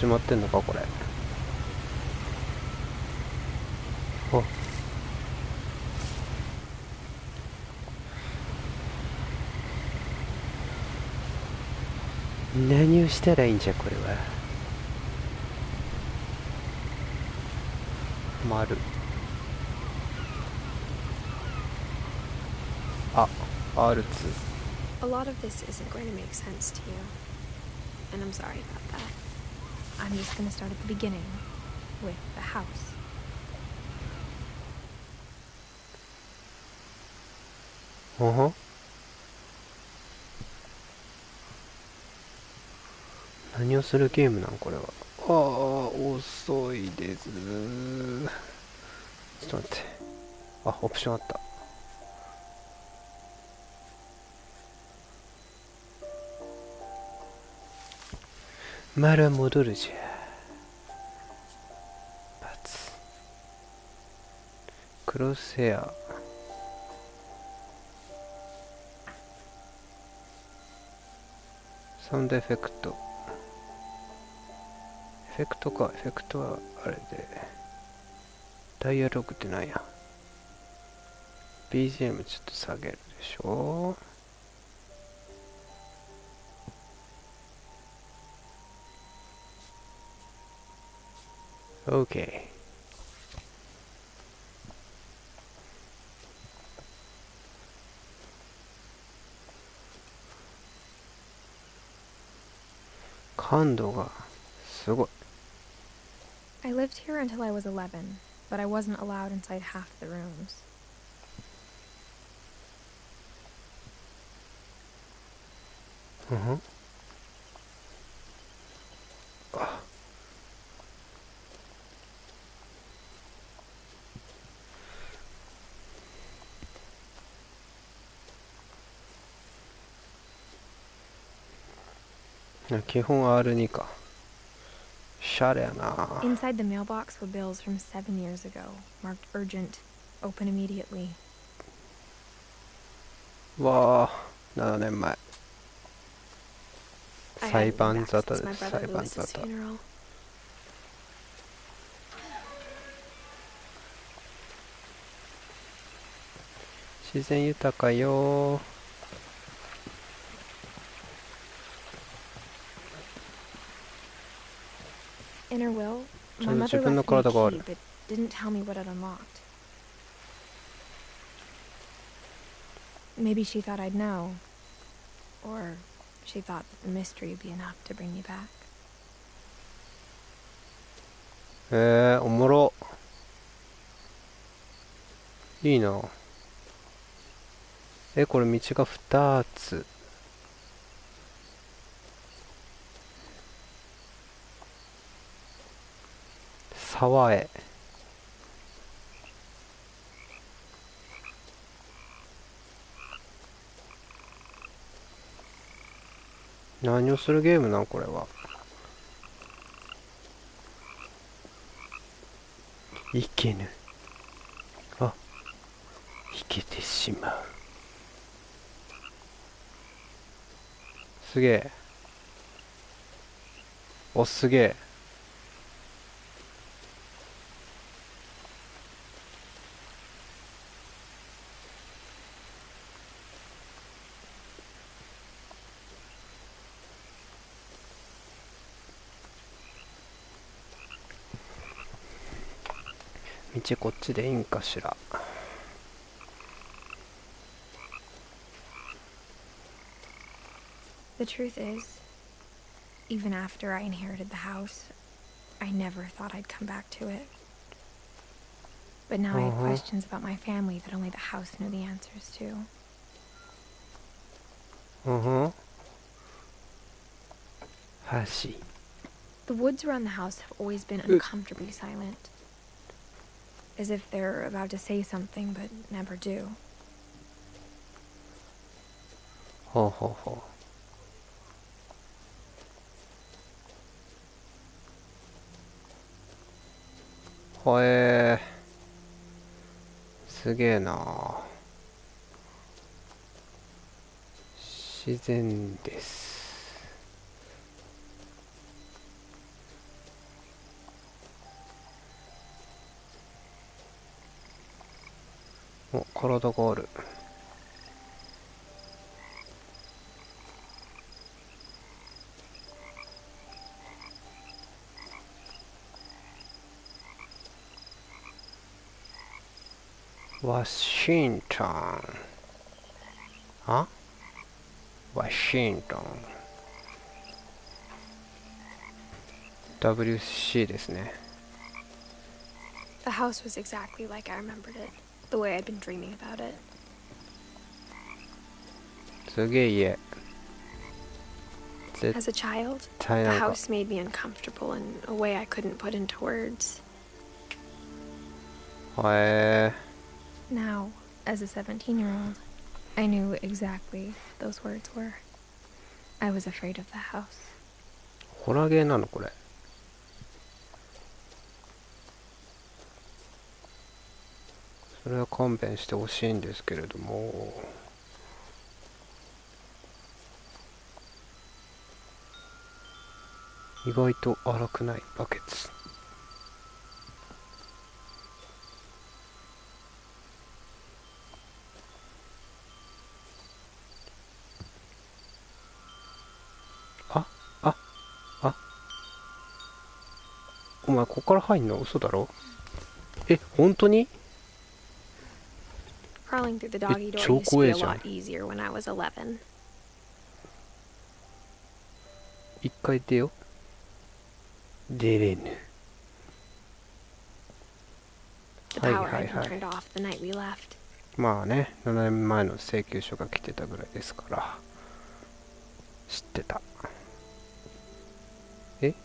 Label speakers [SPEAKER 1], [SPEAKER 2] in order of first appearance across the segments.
[SPEAKER 1] 始まってんのかこれ。あ、何をしたらいいんじゃこれは。丸。あ、R2。
[SPEAKER 2] A lot of this isn't going to make sense to you, and I'm sorry about that. I'm just going to start at the beginning, with the house.
[SPEAKER 1] 何をするゲームなんこれは。ああ、遅いです。ちょっと待って。あ、オプションあった。まだ戻るじゃ。パツ。クロスヘア。サウンドエフェクト。エフェクトか。エフェクトはあれで。ダイアログってなんや。BGM ちょっと下げるでしょ。OK。感度がすごい。
[SPEAKER 2] I lived here until I was 11, but I wasn't allowed inside half the rooms.
[SPEAKER 1] うん。あ、基本 R2 か。シャレやな。
[SPEAKER 2] Inside the mailbox were bills from 7 years ago, marked urgent, open immediately.
[SPEAKER 1] わあ、7年前。
[SPEAKER 2] I
[SPEAKER 1] 裁
[SPEAKER 2] hadn't been
[SPEAKER 1] 判
[SPEAKER 2] back
[SPEAKER 1] 沙汰
[SPEAKER 2] since
[SPEAKER 1] で
[SPEAKER 2] my
[SPEAKER 1] す。
[SPEAKER 2] brother
[SPEAKER 1] 裁判沙
[SPEAKER 2] Lewis's
[SPEAKER 1] 汰。
[SPEAKER 2] funeral.
[SPEAKER 1] 自然豊かよ。
[SPEAKER 2] In her will,
[SPEAKER 1] ちょっ
[SPEAKER 2] my
[SPEAKER 1] と自
[SPEAKER 2] mother
[SPEAKER 1] 分の
[SPEAKER 2] left me a
[SPEAKER 1] 体が悪い。
[SPEAKER 2] key, but didn't tell me what it unlocked. Maybe she thought I'd know. Or she thought that the mystery would be enough to bring me back.
[SPEAKER 1] おもろ。いいな。これ道が2つ。沢へ。何をするゲームなんこれは。いけぬ。あ、いけてしまう。すげえ。お、すげえ。道こっちでいいんかしら。
[SPEAKER 2] The truth is, even after I inherited the house, I never thought I'd come back to it. But now I have questions about my family that only the house knew the answers to.
[SPEAKER 1] 橋。
[SPEAKER 2] The woods around the house have always been uncomfortably silent. As if they're about to say something but never do.
[SPEAKER 1] ほうほうほう。ほえー。すげえな。自然です。お、体がある。ワシントン。あ、ワシントン。WC ですね。
[SPEAKER 2] The house was exactly like I remembered it, the way I'd been dreaming about it.
[SPEAKER 1] すげえ家。絶
[SPEAKER 2] As a child,
[SPEAKER 1] 対
[SPEAKER 2] the
[SPEAKER 1] なんか、
[SPEAKER 2] house made me uncomfortable in a way I couldn't put into words.
[SPEAKER 1] へえ。
[SPEAKER 2] Now, as a 17-year-old, I knew exactly those words were. I was afraid of the house.
[SPEAKER 1] ホラゲーなのこれ。それは勘弁してほしいんですけれども。意外と荒くないバケツ。あ、あ、あ、お前ここから入んの？嘘だろ？え、本当に？
[SPEAKER 2] Crawling through the doggy door
[SPEAKER 1] 超
[SPEAKER 2] used to
[SPEAKER 1] 怖
[SPEAKER 2] be
[SPEAKER 1] え
[SPEAKER 2] a
[SPEAKER 1] じゃん。
[SPEAKER 2] lot easier when I was 11.
[SPEAKER 1] 一回出よ。出れぬ。
[SPEAKER 2] The
[SPEAKER 1] はい
[SPEAKER 2] power
[SPEAKER 1] はい
[SPEAKER 2] had been
[SPEAKER 1] はい。
[SPEAKER 2] turned off the night we left.
[SPEAKER 1] まあね、7年前の請求書が来てたぐらいですから知ってた。え、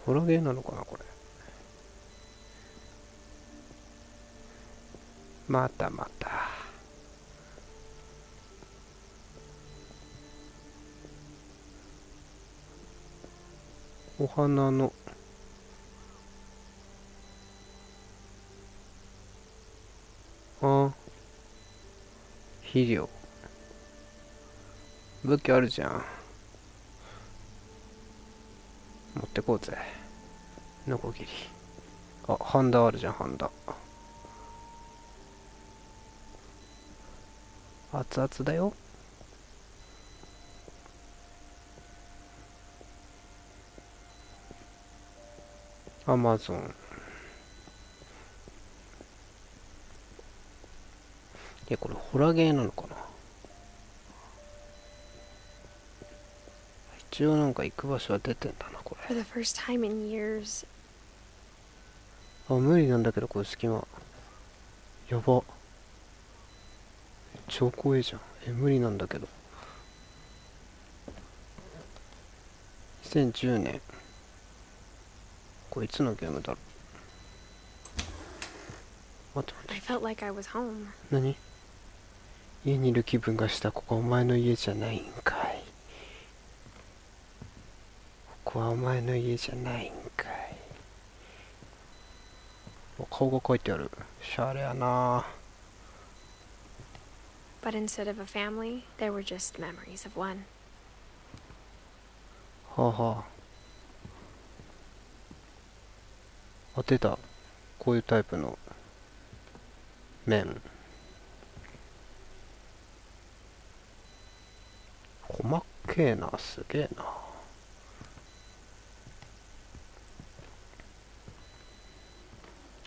[SPEAKER 1] ホラゲーなのかなこれ。またまた。お花の肥料。武器あるじゃん。持ってこうぜ。ノコギリ。あ、ハンダあるじゃん、ハンダ。熱々だよ。アマゾン。いや、これホラゲーなのかな。一応なんか行く場所は出てんだな、こ
[SPEAKER 2] For
[SPEAKER 1] れ。
[SPEAKER 2] the first time in years,
[SPEAKER 1] あ、無理なんだけど、これ隙間。やば。超怖えじゃん。え、無理なんだけど。2010年。これいつのゲームだろう。待って
[SPEAKER 2] I
[SPEAKER 1] 待って。
[SPEAKER 2] felt like I was home.
[SPEAKER 1] 何？家にいる気分がした。ここはお前の家じゃないんかい。ここはお前の家じゃないんかい。顔が書いてある。シャレやな。
[SPEAKER 2] But instead of a family, there were just memories of one.
[SPEAKER 1] はあはあ。あ、出た。こういうタイプの面。細っけえな。すげえな。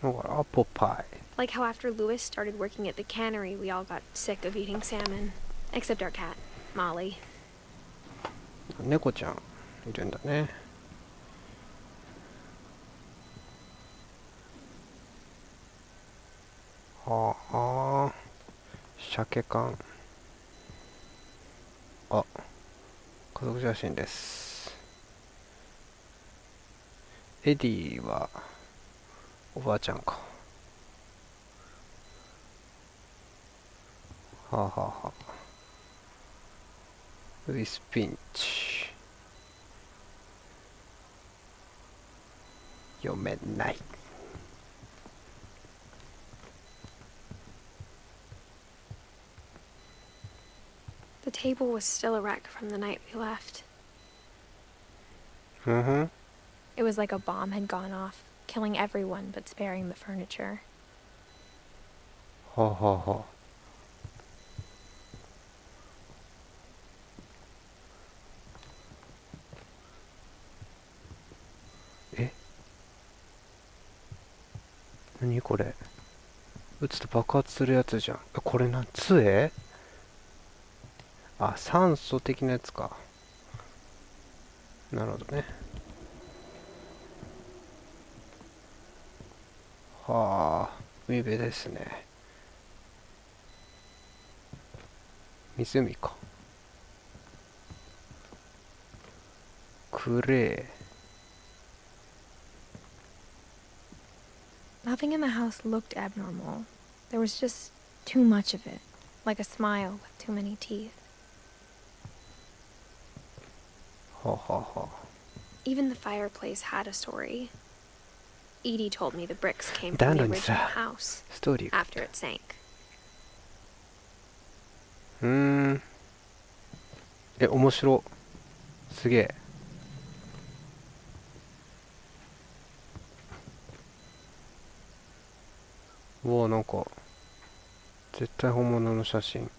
[SPEAKER 1] だからアポパイ。
[SPEAKER 2] Like how after Lewis started working at the cannery, we all got sick of eating salmon. Except our cat, Molly.
[SPEAKER 1] 猫ちゃんいるんだね。はあ。鮭缶。あ、家族写真です。エディはおばあちゃんか。はあはあはあ。ルイス・ピンチ。読めない。
[SPEAKER 2] The table was still a wreck from the night we left.
[SPEAKER 1] うんふん。
[SPEAKER 2] It was like a bomb had gone off, killing everyone but sparing the furniture.
[SPEAKER 1] はあはあはあ。え、何これ。撃つと爆発するやつじゃん。これ杖？あ、酸素的なやつか。なるほどね。はあ、海辺ですね。湖か。クレ
[SPEAKER 2] Nothing in the house looked abnormal. There was just too much of it, like a smile with too many teeth.
[SPEAKER 1] ー。はあはあはあ。
[SPEAKER 2] Even the fireplace had a story. Edie told me the bricks came
[SPEAKER 1] 暖
[SPEAKER 2] from the
[SPEAKER 1] 炉に
[SPEAKER 2] original
[SPEAKER 1] さ、
[SPEAKER 2] house
[SPEAKER 1] ストーリーが。
[SPEAKER 2] after it sank.
[SPEAKER 1] 面白。すげえ。うわ、なんか、絶対本物の写真。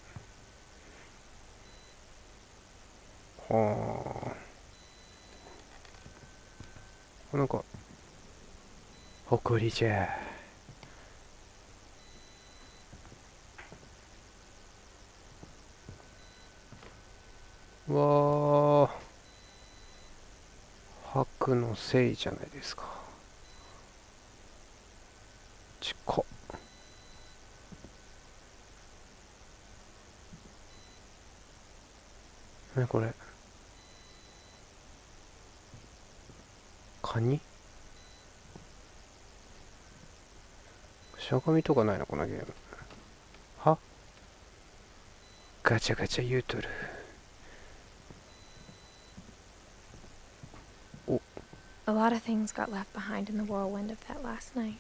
[SPEAKER 1] はあ。なんか、誇りじゃ。うわあ、白のせいじゃないですか。ちっこ。何これ。カニ？しゃがみとかないのこのゲーム。は？ガチャガチャ言うとる。お、
[SPEAKER 2] A lot of things got left behind in the whirlwind of that last night.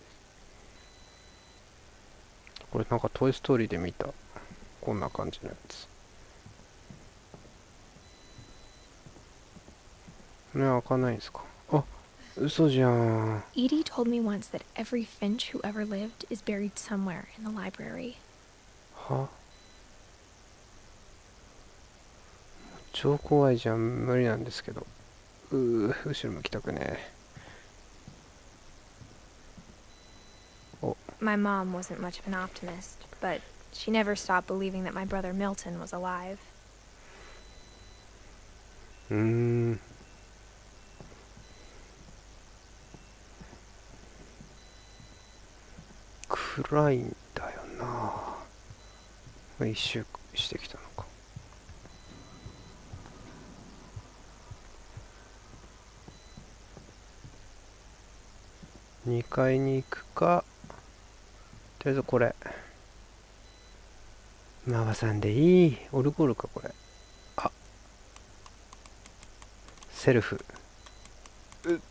[SPEAKER 1] これなんかトイストーリーで見た。こんな感じのやつ。ね、開かないんすか。あ、嘘じゃん。
[SPEAKER 2] Edie told me once that every Finch who ever lived is buried somewhere in the library.
[SPEAKER 1] は？超怖いじゃん。無理なんですけど。後ろ向きたくね。お、
[SPEAKER 2] My mom wasn't much of an optimist, but she never stopped believing that my brother Milton was alive.
[SPEAKER 1] うーん。暗いんだよな。一周してきたのか。2階に行くか。とりあえずこれ。回さんでいい。オルゴールか、これ。あ、セルフ。普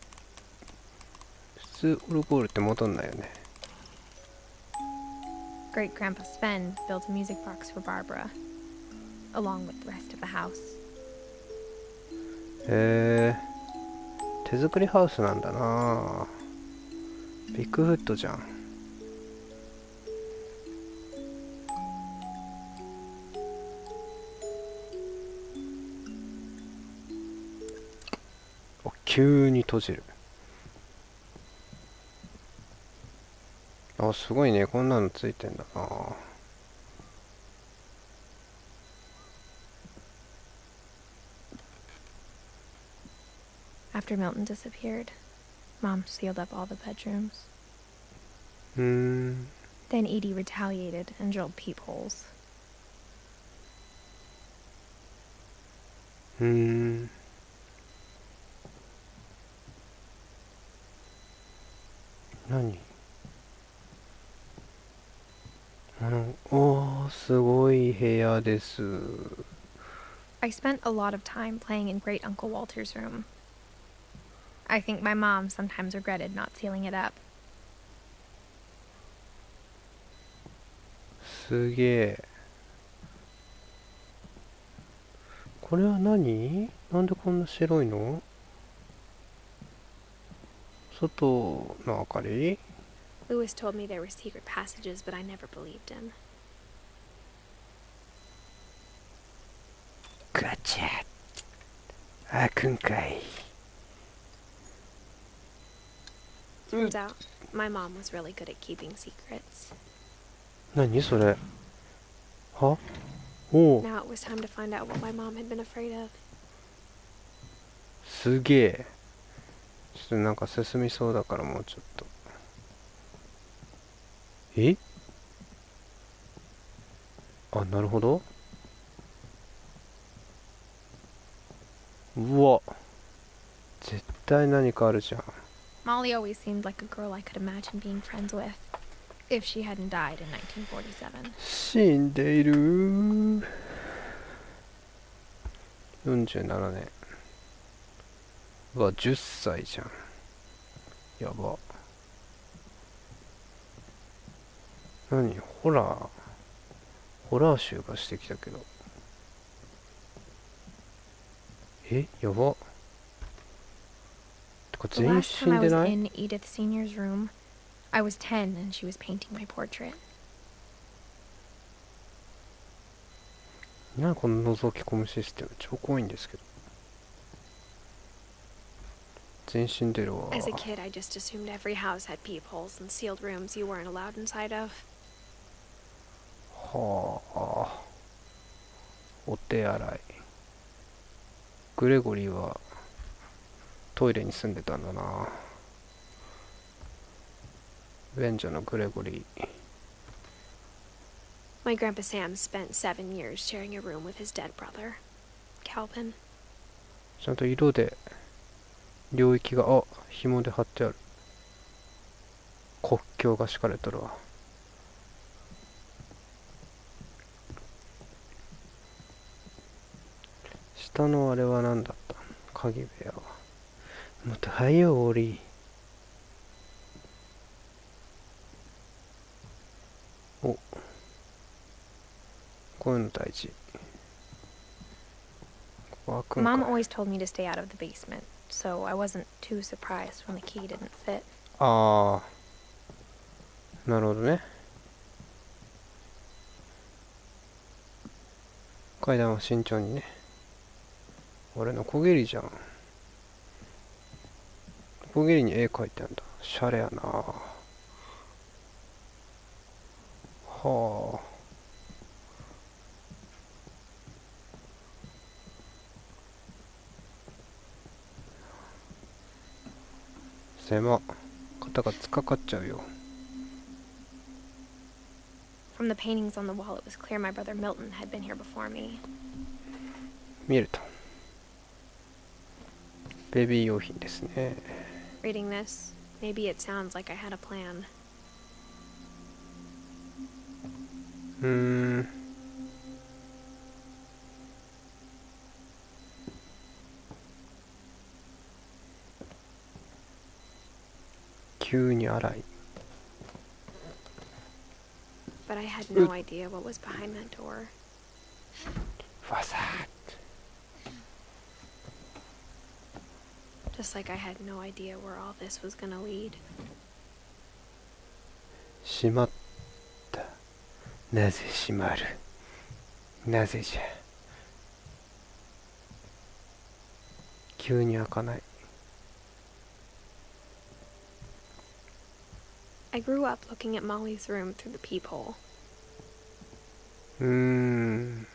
[SPEAKER 1] 通オルゴールって戻んないよね。
[SPEAKER 2] Great Grandpa Sven built a music box for Barbara, along with the rest of the house.
[SPEAKER 1] へえ、手作りハウスなんだな。ビッグフットじゃん。急に閉じる。あ、すごいね。こんなのついてんだな。
[SPEAKER 2] After Milton disappeared, Mom sealed up all the bedrooms.
[SPEAKER 1] うーん。
[SPEAKER 2] Then Edie retaliated and drilled peepholes.
[SPEAKER 1] うーん。何？おー、すごい部屋です。
[SPEAKER 2] I spent a lot of time playing in Great Uncle Walter's room. I think my mom sometimes regretted not sealing it up.
[SPEAKER 1] すげえ。これは何？なんでこんな白いの？外の明かり。
[SPEAKER 2] Lewis told me there were secret passages, but I never believed him.
[SPEAKER 1] ガチャ。開くんかい。
[SPEAKER 2] Turns out, my mom was really good at keeping secrets.
[SPEAKER 1] 何それ。は、おお、
[SPEAKER 2] Now it was time to find out what my mom had been afraid of.
[SPEAKER 1] すげえ。ちょっとなんか進みそうだからもうちょっと。え、あ、なるほど。うわ、絶対何かあるじゃん。
[SPEAKER 2] Molly always seemed like a girl I could imagine being friends with, if she hadn't died in 1947.
[SPEAKER 1] 死んでいる。47年。うわ、10歳じゃん。やば。何、ホラー集がしてきたけど。え、やば。てか
[SPEAKER 2] The
[SPEAKER 1] 全員
[SPEAKER 2] last
[SPEAKER 1] 死
[SPEAKER 2] time
[SPEAKER 1] ん
[SPEAKER 2] I
[SPEAKER 1] で
[SPEAKER 2] was
[SPEAKER 1] ない？
[SPEAKER 2] in Edith Sr.'s room, I was 10 and she was painting my portrait.
[SPEAKER 1] 何この覗き込むシステム、超怖いんですけど。全員死んでるわ。
[SPEAKER 2] As a kid, I just assumed every house had peepholes and sealed rooms you weren't allowed inside of.
[SPEAKER 1] はあ。お手洗い。グレゴリーはトイレに住んでたんだな。便所のグレゴリー。
[SPEAKER 2] My Grandpa Sam spent 7 years sharing a room with his dead brother, Calvin.
[SPEAKER 1] ちゃんと色で領域が、あ、紐で貼ってある。国境が敷かれとるわ。下のあれは何だった？鍵部屋は。もっと早いおり。お、こういうの大事。ここ開くんかい。
[SPEAKER 2] Mom always told me to stay out of the basement, so I wasn't too surprised when the key didn't fit.
[SPEAKER 1] ああ、なるほどね。階段は慎重にね。俺の小蹴りじゃん。小蹴りに絵描いてあんだ。シャレやな。はあ。狭。肩がつかかっちゃうよ。
[SPEAKER 2] From the paintings on the wall, it was clear my brother Milton had been here before me.
[SPEAKER 1] 見るとベビー用品ですね。
[SPEAKER 2] Reading this, maybe it sounds like I had a plan.
[SPEAKER 1] うーん。急に荒い。
[SPEAKER 2] But I had no idea what was behind that door.
[SPEAKER 1] わさー。
[SPEAKER 2] Just like I had no idea where all this was gonna lead.
[SPEAKER 1] 閉まった。なぜ閉まる？なぜじゃ。急に開かない。
[SPEAKER 2] I grew up looking at Molly's room through the peephole.
[SPEAKER 1] うーん。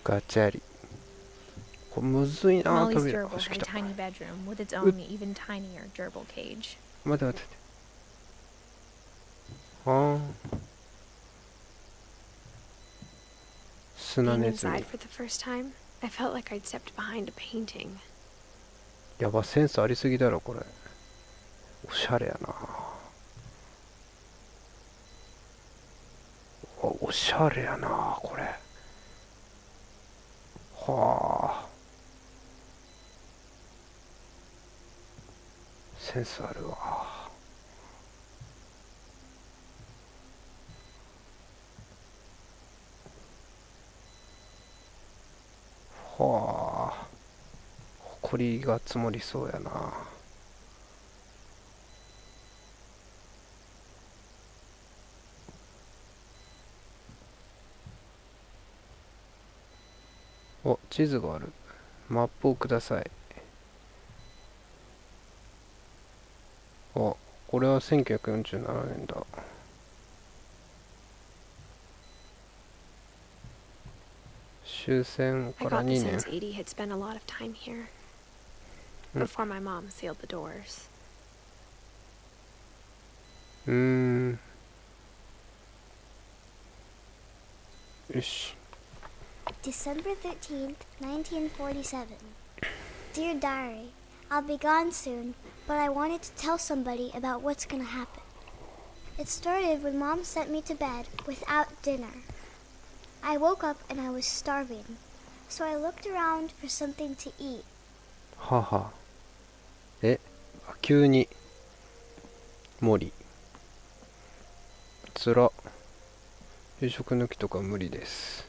[SPEAKER 1] ガチャリ。これむずいな。
[SPEAKER 2] Molly's
[SPEAKER 1] 扉。
[SPEAKER 2] gerbil
[SPEAKER 1] よし、
[SPEAKER 2] had
[SPEAKER 1] 来
[SPEAKER 2] a
[SPEAKER 1] た。
[SPEAKER 2] tiny bedroom with its own even tinier gerbil cage.
[SPEAKER 1] 待って待って。あー。砂
[SPEAKER 2] Being
[SPEAKER 1] ネズミ。
[SPEAKER 2] inside for the first time, I felt like I'd stepped behind a painting.
[SPEAKER 1] やば、センスありすぎだろこれ。おしゃれやな。おしゃれやなこれ。はあ。センスあるわ。はあ、埃が積もりそうやな。お、地図がある。マップをください。あ、これは1947年だ。終戦
[SPEAKER 2] I
[SPEAKER 1] から
[SPEAKER 2] got the
[SPEAKER 1] 2
[SPEAKER 2] sense
[SPEAKER 1] 年。
[SPEAKER 2] Edie had spent a lot of time here
[SPEAKER 1] うん。
[SPEAKER 2] before my mom sealed the doors.
[SPEAKER 1] うーん。よし。
[SPEAKER 3] December 13th, 1947. Dear Diary, I'll be gone soon, but I wanted to tell somebody about what's gonna happen. It started when Mom sent me to bed without dinner. I woke up and I was starving, so I looked around for something to eat.
[SPEAKER 1] はは。急に森。つら。夕食抜きとか無理です。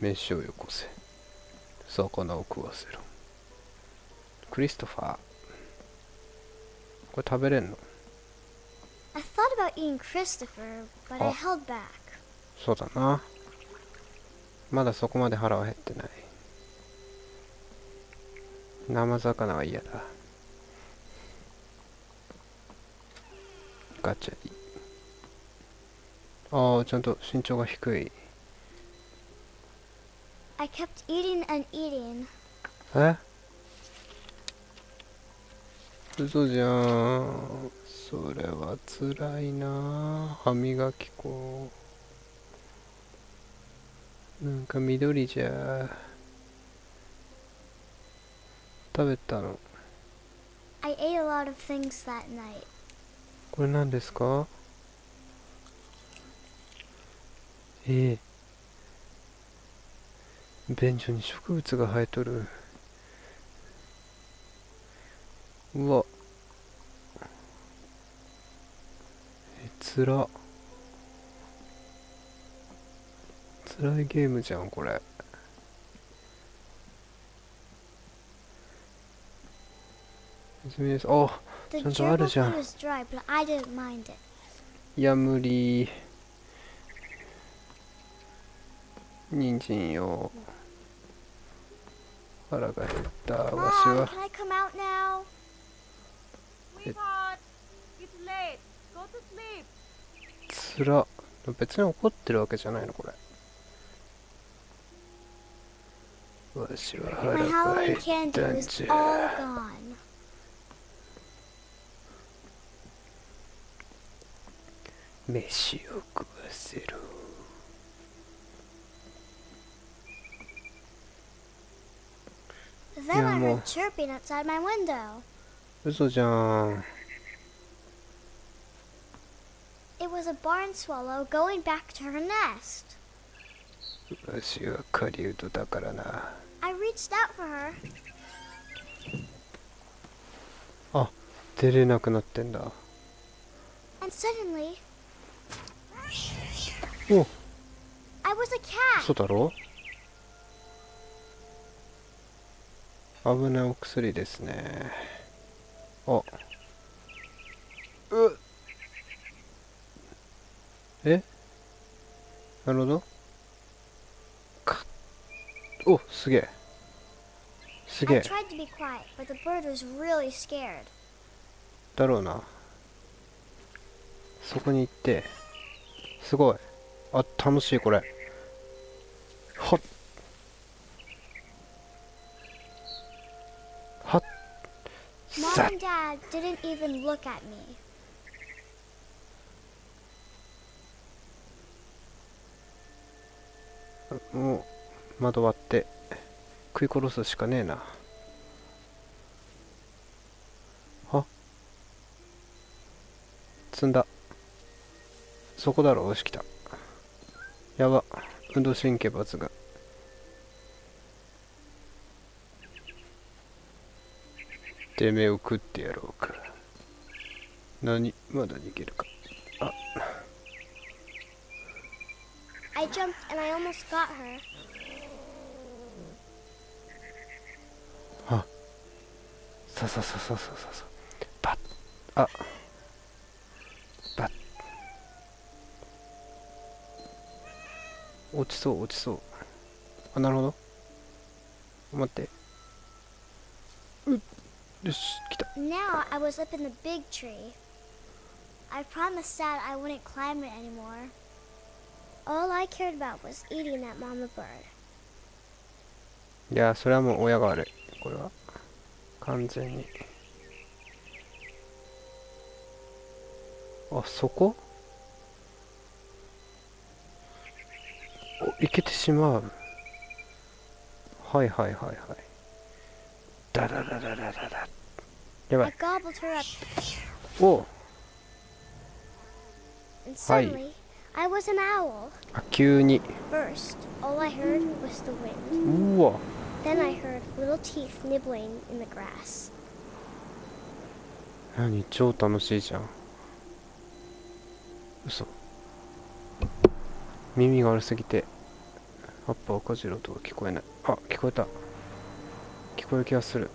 [SPEAKER 1] 飯をよこせ。魚を食わせろ。クリストファー。これ食べれんの？
[SPEAKER 3] I thought about eating Christopher, but I
[SPEAKER 1] あ、
[SPEAKER 3] held back.
[SPEAKER 1] そうだな。まだそこまで腹は減ってない。生魚は嫌だ。ガチャリ。ああ、ちゃんと身長が低い。
[SPEAKER 3] I kept eating and eating.
[SPEAKER 1] え、嘘じゃん。それは辛いな。歯磨き粉。なんか緑じゃ。食べたの？
[SPEAKER 3] I ate a lot of things that night.
[SPEAKER 1] これ何ですか？ええ、便所に植物が生えとる。うわ、つら。辛いゲームじゃん、これ。説明です。あ、
[SPEAKER 3] The
[SPEAKER 1] ちゃんとある
[SPEAKER 3] gerbil
[SPEAKER 1] じゃ
[SPEAKER 3] food
[SPEAKER 1] ん。
[SPEAKER 3] was dry, but I didn't mind it.
[SPEAKER 1] いや、無理。人参よ。腹が減った。わし
[SPEAKER 3] Mom,
[SPEAKER 1] は。
[SPEAKER 3] can I come out now?
[SPEAKER 4] Sweetheart, it's late. Go to sleep.
[SPEAKER 1] つら。別に怒ってるわけじゃないの、これ。わしは
[SPEAKER 3] My
[SPEAKER 1] 腹が
[SPEAKER 3] Halloween
[SPEAKER 1] 減っ
[SPEAKER 3] candy
[SPEAKER 1] たん
[SPEAKER 3] was
[SPEAKER 1] じ
[SPEAKER 3] all
[SPEAKER 1] ゃ。
[SPEAKER 3] gone.
[SPEAKER 1] 飯を食わせろ。
[SPEAKER 3] Then I heard chirping outside my window.
[SPEAKER 1] 嘘じゃん。
[SPEAKER 3] It was a barn swallow going back to her nest.
[SPEAKER 1] わしは狩人だからな。
[SPEAKER 3] I reached out for her.
[SPEAKER 1] あ、出れなくなってんだ。
[SPEAKER 3] And suddenly,
[SPEAKER 1] お、
[SPEAKER 3] I was a
[SPEAKER 1] 嘘
[SPEAKER 3] cat.
[SPEAKER 1] だろ？危ないお薬ですね。あ、え、なるほど。お、すげえ。すげ
[SPEAKER 3] I
[SPEAKER 1] え。
[SPEAKER 3] tried to be quiet, but the bird was really scared.
[SPEAKER 1] だろうな。そこに行って。すごい。あ、楽しいこれ。はっ。はっ。
[SPEAKER 3] Mom
[SPEAKER 1] さ
[SPEAKER 3] and Dad didn't even look at me.
[SPEAKER 1] もう窓割って食い殺すしかねえな。は、積んだ。そこだろ。よし、来た。やば、運動神経抜群。てめえを食ってやろうか。何、まだ逃げるか。あ、
[SPEAKER 3] I jumped and I almost got her.
[SPEAKER 1] あ、さささささささ。バッ。あ。バッ。落ちそう、落ちそう。あ、なるほど。待って。よし、来た。
[SPEAKER 3] Now I was up in the big tree. I promised Dad I wouldn't climb it anymore. All I cared about was eating that mama bird.
[SPEAKER 1] いや、それはもう親が悪い。これは。完全に。あ、そこ？お、行けてしまう。はいはいはいはい。ダダダダダダダ。やば
[SPEAKER 3] I
[SPEAKER 1] い。
[SPEAKER 3] gobbled her up,
[SPEAKER 1] お、
[SPEAKER 3] and
[SPEAKER 1] Hi.
[SPEAKER 3] suddenly I was an owl.
[SPEAKER 1] あ、急に。
[SPEAKER 3] First, all I heard was the wind.
[SPEAKER 1] うわ。
[SPEAKER 3] Then I heard little teeth nibbling in the grass.
[SPEAKER 1] 何、超楽しいじゃん。嘘。耳が悪すぎて葉っぱをかじる音が聞こえない。あ、聞こえた。聞こえる気がする。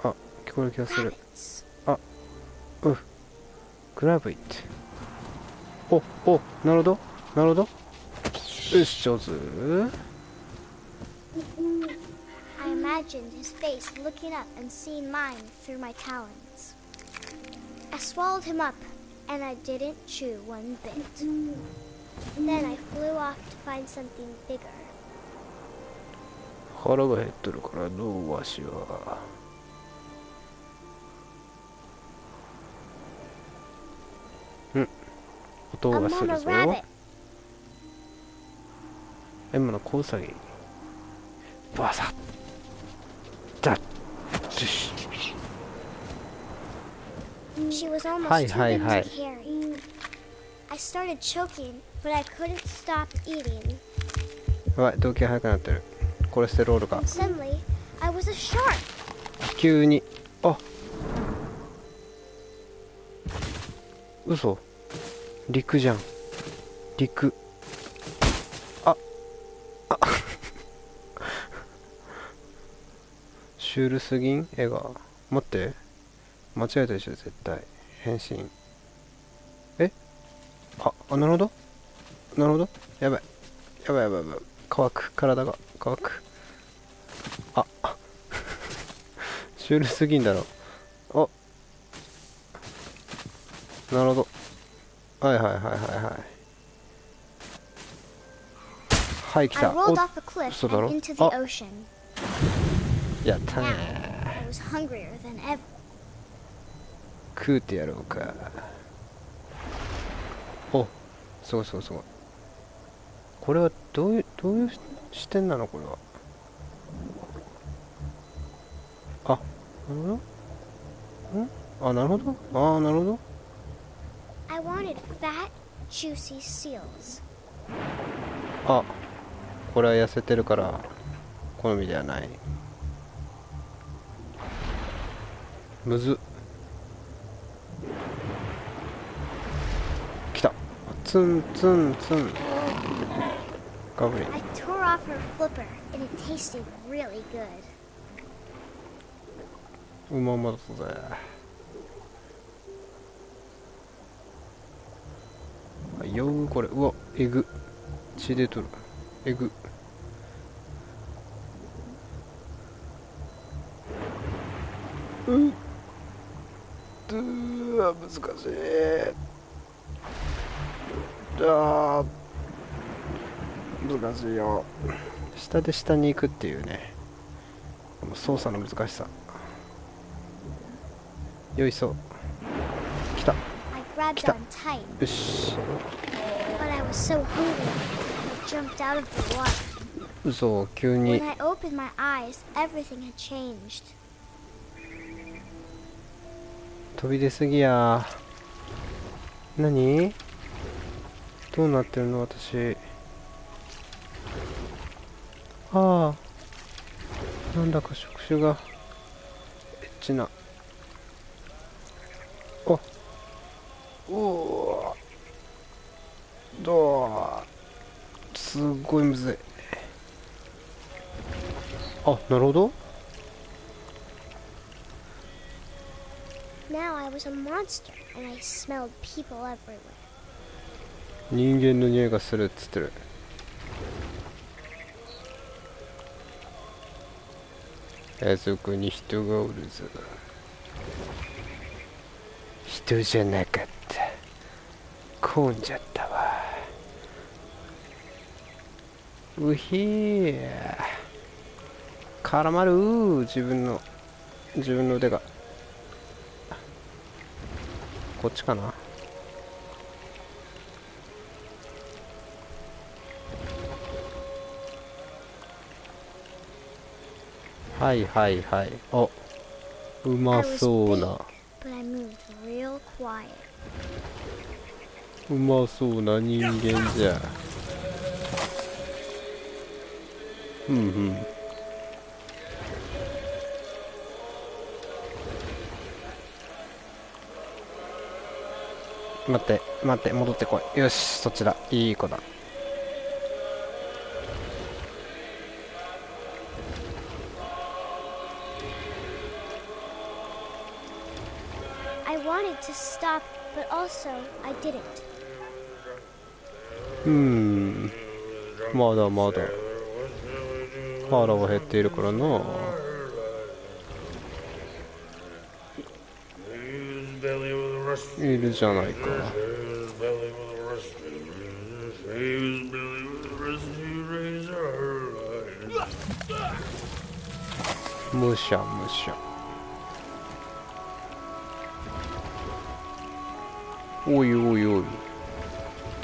[SPEAKER 1] あ、聞こえる気がする。
[SPEAKER 3] Rabbits.
[SPEAKER 1] うん。グラブイット。お、なるほど。なるほど。よし、上手。
[SPEAKER 3] I imagined his face looking up and seeing mine through my talons. I swallowed him up, and I didn't chew one bit. Then I flew off to find something bigger.
[SPEAKER 1] 腹が減っとるからどうわしは。うん。音
[SPEAKER 3] A
[SPEAKER 1] がする
[SPEAKER 3] mama
[SPEAKER 1] ぞ。
[SPEAKER 3] rabbit.
[SPEAKER 1] エムの子ウサギ。バサッ。ダッ。ジュシ。
[SPEAKER 3] She was almost
[SPEAKER 1] Hi,
[SPEAKER 3] too
[SPEAKER 1] hi,
[SPEAKER 3] big
[SPEAKER 1] hi.
[SPEAKER 3] to carry. I started choking, but I couldn't stop eating.
[SPEAKER 1] やばい、動悸速くなってる。コレステロールが
[SPEAKER 3] And suddenly, I was a shark.
[SPEAKER 1] 急に。あ、嘘。陸じゃん。陸。あ、あシュールすぎん絵が。待って、間違えたでしょ絶対。変身。え、あ、なるほど。なるほど。やばいやばいやばいやばい。乾く。体が乾く。あシュールすぎんだろ。あ、なるほど。はいはいはいはいはい。はい、来
[SPEAKER 3] I
[SPEAKER 1] た。
[SPEAKER 3] rolled
[SPEAKER 1] お、
[SPEAKER 3] off a cliff
[SPEAKER 1] 嘘だ
[SPEAKER 3] and
[SPEAKER 1] ろ。
[SPEAKER 3] into the
[SPEAKER 1] あ、
[SPEAKER 3] ocean.
[SPEAKER 1] やったね
[SPEAKER 3] Now, I was hungrier than ever.
[SPEAKER 1] 食うてやろうか。お、すごいすごいすごい。これはどういう視点なのこれは。あ、なるほど。あ、なるほど。あ、なるほど。
[SPEAKER 3] I wanted fat, juicy seals.
[SPEAKER 1] あ、これは痩せてるから好みではない。むずっ。来た。ツンツンツン。ガブリン。
[SPEAKER 3] I tore off her flipper, and it tasted really good.
[SPEAKER 1] うまうまだったぜ。よーこれ。うわ、えぐ。血出とる。えぐ。わ、難しい。難しいよ。下で下に行くっていうね、もう操作の難しさ。よいしょ。来た。
[SPEAKER 3] I grabbed
[SPEAKER 1] Kita.
[SPEAKER 3] on tight,
[SPEAKER 1] よし。
[SPEAKER 3] but I was so hungry, I jumped out of the water.
[SPEAKER 1] 嘘、急に。
[SPEAKER 3] When I opened my eyes, everything had changed.
[SPEAKER 1] 飛び出すぎや。何？どうなってるの私。ああ、なんだか触手がエッチな。あ、おお、どうすごいむずい。あ、なるほど。
[SPEAKER 3] Now I was a monster, and I smelled people everywhere.
[SPEAKER 1] 人間の匂いがするっつってる。あそこに人がおるぞ。人じゃなかった。混んじゃったわ。うひー。絡まる。自分の腕が。こっちかな。はいはいはい。あ、うまそうな。
[SPEAKER 3] But I moved real quiet.
[SPEAKER 1] うまそうな人間じゃ。うんうん。待って待って、戻ってこい。よし、そっちだ。いい子だ。
[SPEAKER 3] I wanted to stop, but also I didn't.
[SPEAKER 1] まだまだ腹は減っているからな。いるじゃないか。むしゃむしゃ。おいおいおい、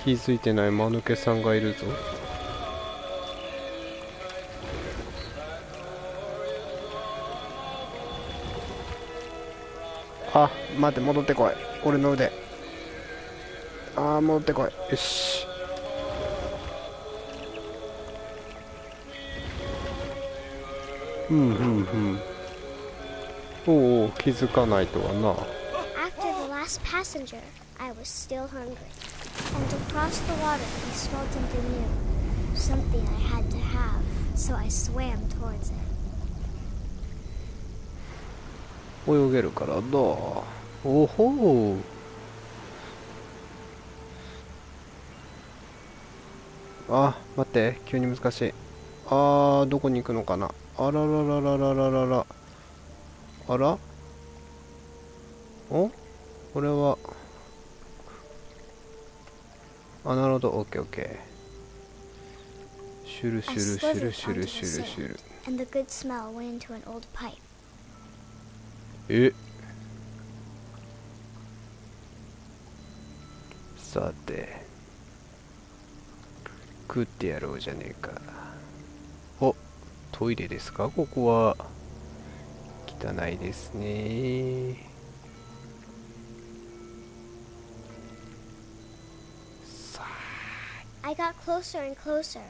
[SPEAKER 1] 気づいてない間抜けさんがいるぞ。あ、待って、戻ってこい。俺の腕。あー、戻ってこい。よし。おうおう、気づかないとはな。
[SPEAKER 3] After the last passenger, I was still hungry. And across the water, I smelled something new. Something I had to have, so I swam towards it.
[SPEAKER 1] 泳げるからな。おほう。あ、待って、急に難しい。どこに行くのかな。あらららららららら。あら、お、これは、なるほど、オッケーオッケー。シュルシ
[SPEAKER 3] I
[SPEAKER 1] ュルシュ
[SPEAKER 3] slithered
[SPEAKER 1] ルシュ
[SPEAKER 3] onto
[SPEAKER 1] ル
[SPEAKER 3] the
[SPEAKER 1] シュルシュ
[SPEAKER 3] sand,
[SPEAKER 1] ル。
[SPEAKER 3] and the good smell went into an old pipe.
[SPEAKER 1] え、さて、食ってやろうじゃねえか。お、トイレですか、ここは。汚いですね。さあ、
[SPEAKER 3] I got closer and closer.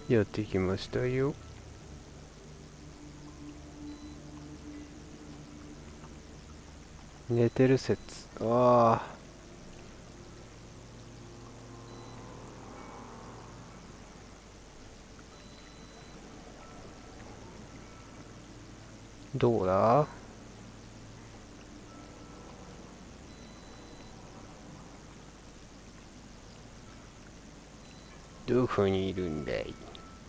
[SPEAKER 1] やってきましたよ。寝てる説。ああ、どうだ。どこにいるんだい。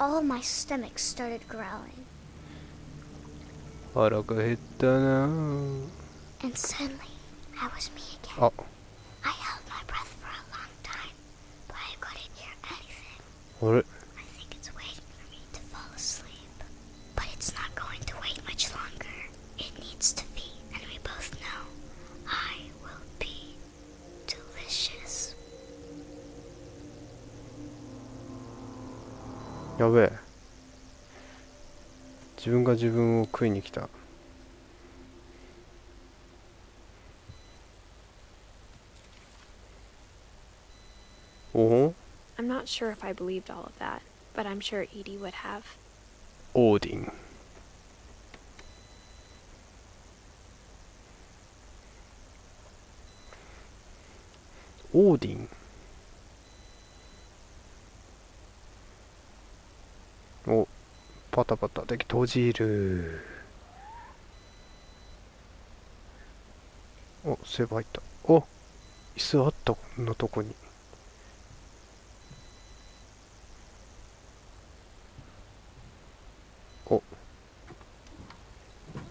[SPEAKER 3] All my stomach started growling.
[SPEAKER 1] 腹が減ったな。
[SPEAKER 3] And suddenly, I was me again.
[SPEAKER 1] あ、
[SPEAKER 3] I held my breath for a long time, but I couldn't hear anything.
[SPEAKER 1] あれ、
[SPEAKER 3] I think it's waiting for me to fall asleep. But it's not going to wait much longer. It needs to be, and we both know I will be delicious.
[SPEAKER 1] やべえ、自分が自分を食いに来た。おお、
[SPEAKER 2] I'm not sure if I believed all of that, but I'm sure Edie would have.
[SPEAKER 1] オーディン。オーディン。お、パタパタで閉じる。お、そういえば入った。お、椅子あった、こんなとこに。お、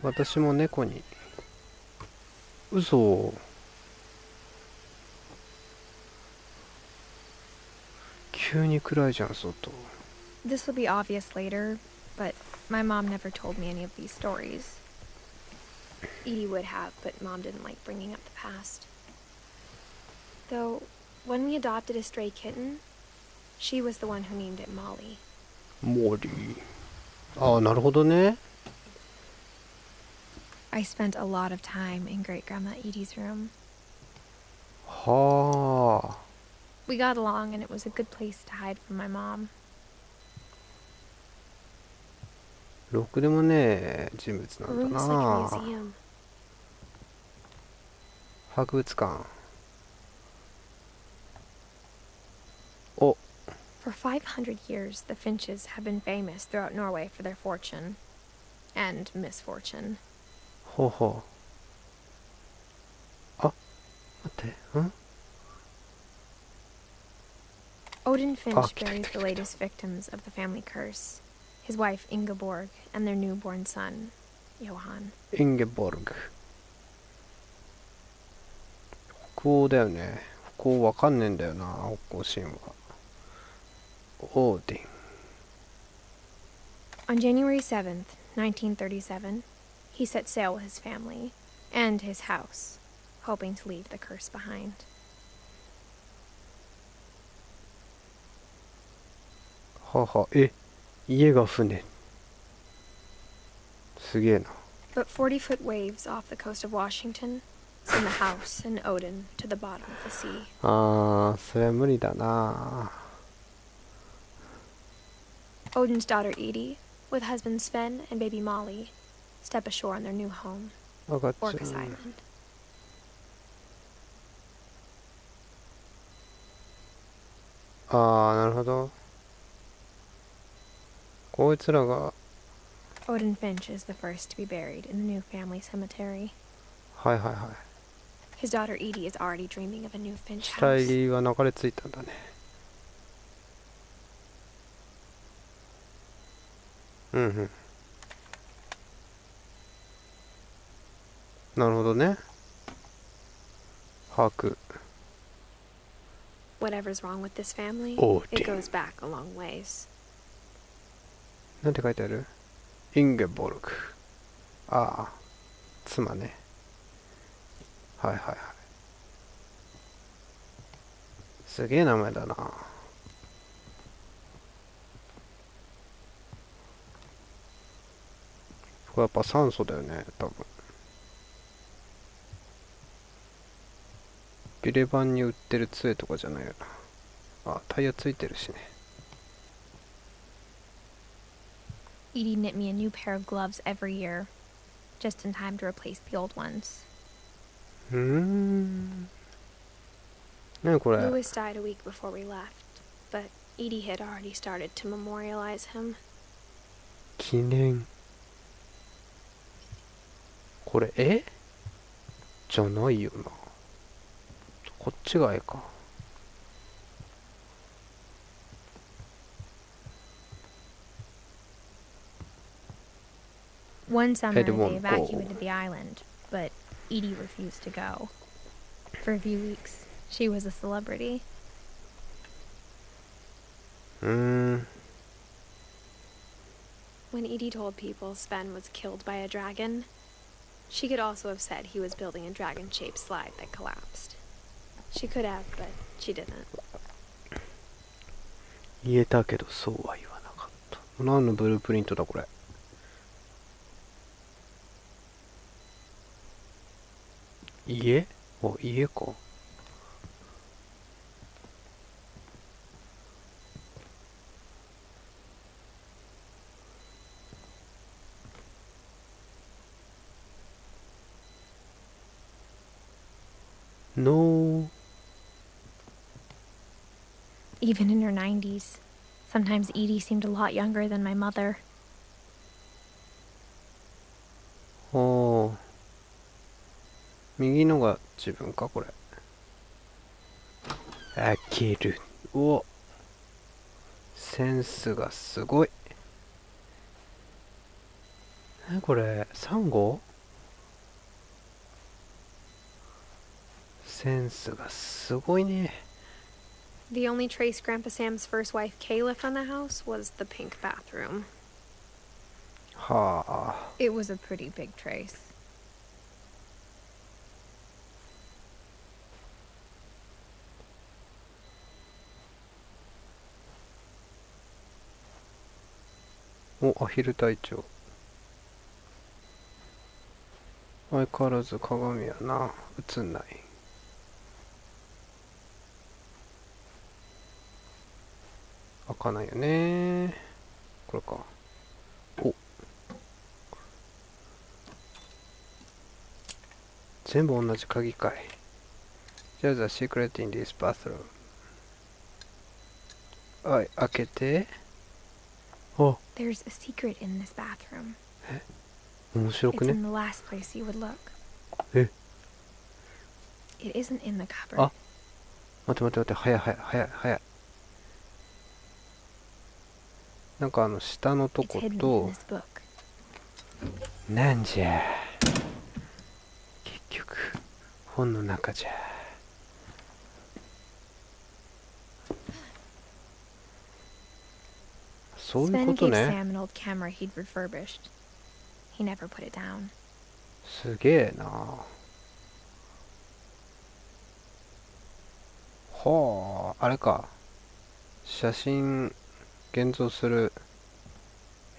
[SPEAKER 1] 私も猫に。嘘。急に暗いじゃん、外。
[SPEAKER 2] This will be obvious later, but my mom never told me any of these stories. Edie would have, but Mom didn't like bringing up the past. Though, when we adopted a stray kitten, she was the one who named it Molly.
[SPEAKER 1] モーリー。ああ、なるほどね。
[SPEAKER 2] I spent a lot of time in Great Grandma Edie's room.
[SPEAKER 1] はあ。
[SPEAKER 2] We got along, and it was a good place to hide from my mom.
[SPEAKER 1] ろくでもねえ人物
[SPEAKER 2] The
[SPEAKER 1] なんだ
[SPEAKER 2] room looks like a
[SPEAKER 1] な。
[SPEAKER 2] museum.
[SPEAKER 1] 博物館。お、
[SPEAKER 2] For 500 years, the Finches have been famous throughout Norway for their fortune and misfortune.
[SPEAKER 1] ほうほう。あ、待って。ん
[SPEAKER 2] Odin Finch
[SPEAKER 1] kita,
[SPEAKER 2] buries
[SPEAKER 1] kita,
[SPEAKER 2] the
[SPEAKER 1] kita.
[SPEAKER 2] latest victims of the family curse, his wife Ingeborg and their newborn son, Johan.
[SPEAKER 1] インゲボルグ。北欧だよね。北欧わかんねえんだよな、北欧神話。オーディン。
[SPEAKER 2] On January 7th, 1937, he set sail with his family and his house, hoping to leave the curse behind.
[SPEAKER 1] はは、え、家が船。すげえな。
[SPEAKER 2] But 40-foot waves off the coast of Washington send the house and Odin to the bottom of the sea.
[SPEAKER 1] あー、それは無理だな。
[SPEAKER 2] Odin's daughter Edie, with husband Sven and baby Molly, step ashore on their new home,
[SPEAKER 1] わかっちゃ
[SPEAKER 2] Orcas
[SPEAKER 1] う。
[SPEAKER 2] Island.
[SPEAKER 1] あー、なるほど。こいつらが、
[SPEAKER 2] Odin Finch is the first to be buried in the new family cemetery.
[SPEAKER 1] はいはいは
[SPEAKER 2] His daughter Edie is already dreaming of a new
[SPEAKER 1] い。
[SPEAKER 2] Finch
[SPEAKER 1] 死
[SPEAKER 2] house.
[SPEAKER 1] 体は流れ着いたんだね。うんうん。なるほどね。把握。
[SPEAKER 2] Whatever's wrong with this family,
[SPEAKER 1] Odin.
[SPEAKER 2] it goes back a long ways.
[SPEAKER 1] なんて書いてある？インゲボルグ。ああ、妻ね。はいはいはい。すげえ名前だな。これやっぱ酸素だよね、多分。ビレバンに売ってる杖とかじゃないよな。あ、タイヤついてるしね。
[SPEAKER 2] Edie knit me a new pair of gloves every year, just in time to replace the old ones.
[SPEAKER 1] うーん。何これ？
[SPEAKER 2] Louis died a week before we left, but Edie had already started to memorialize him.
[SPEAKER 1] 記念。これ絵じゃないよな。こっちが絵か。
[SPEAKER 2] One summer,
[SPEAKER 1] Ed won't
[SPEAKER 2] they evacuated the island, but Edie refused to go. For a few weeks, she was a celebrity.
[SPEAKER 1] うーん。
[SPEAKER 2] When Edie told people Sven was killed by a dragon, she could also have said he was building a dragon-shaped slide that collapsed. She could have, but she didn't.
[SPEAKER 1] 言えたけどそうは言わなかった。何のブループリントだこれ。家？あ、家か。No
[SPEAKER 2] even in her 90s. Sometimes Edie seemed a lot younger than my mother.
[SPEAKER 1] おー。右のが自分か、これ。開ける。お、センスがすごい。これ、サンゴ？センスがすごいね。
[SPEAKER 2] The only trace Grandpa Sam's first wife Kay left on the house was the pink bathroom.
[SPEAKER 1] はあ。
[SPEAKER 2] It was a pretty big trace.
[SPEAKER 1] お、アヒル隊長。相変わらず鏡やな。映んない。開かないよね。これか。お、全部同じ鍵かい。じゃあ、The secret in this bathroom。はい、開けて。あ、
[SPEAKER 2] There's a secret in this bathroom.
[SPEAKER 1] 面白
[SPEAKER 2] It's
[SPEAKER 1] く
[SPEAKER 2] in
[SPEAKER 1] ね。
[SPEAKER 2] the last place you would look.
[SPEAKER 1] え、
[SPEAKER 2] It isn't in the cupboard.
[SPEAKER 1] あ、待って待って待って、早い早い早い早い。なんか下のと
[SPEAKER 2] It's
[SPEAKER 1] こ
[SPEAKER 2] hidden in
[SPEAKER 1] と、
[SPEAKER 2] this book.
[SPEAKER 1] なんじゃ。結局、本の中じゃ。そういうこ
[SPEAKER 2] Sven
[SPEAKER 1] と
[SPEAKER 2] gave
[SPEAKER 1] ね。
[SPEAKER 2] Sam an old camera he'd refurbished. He never put it down.
[SPEAKER 1] すげえな。はあ、あれか。写真現像する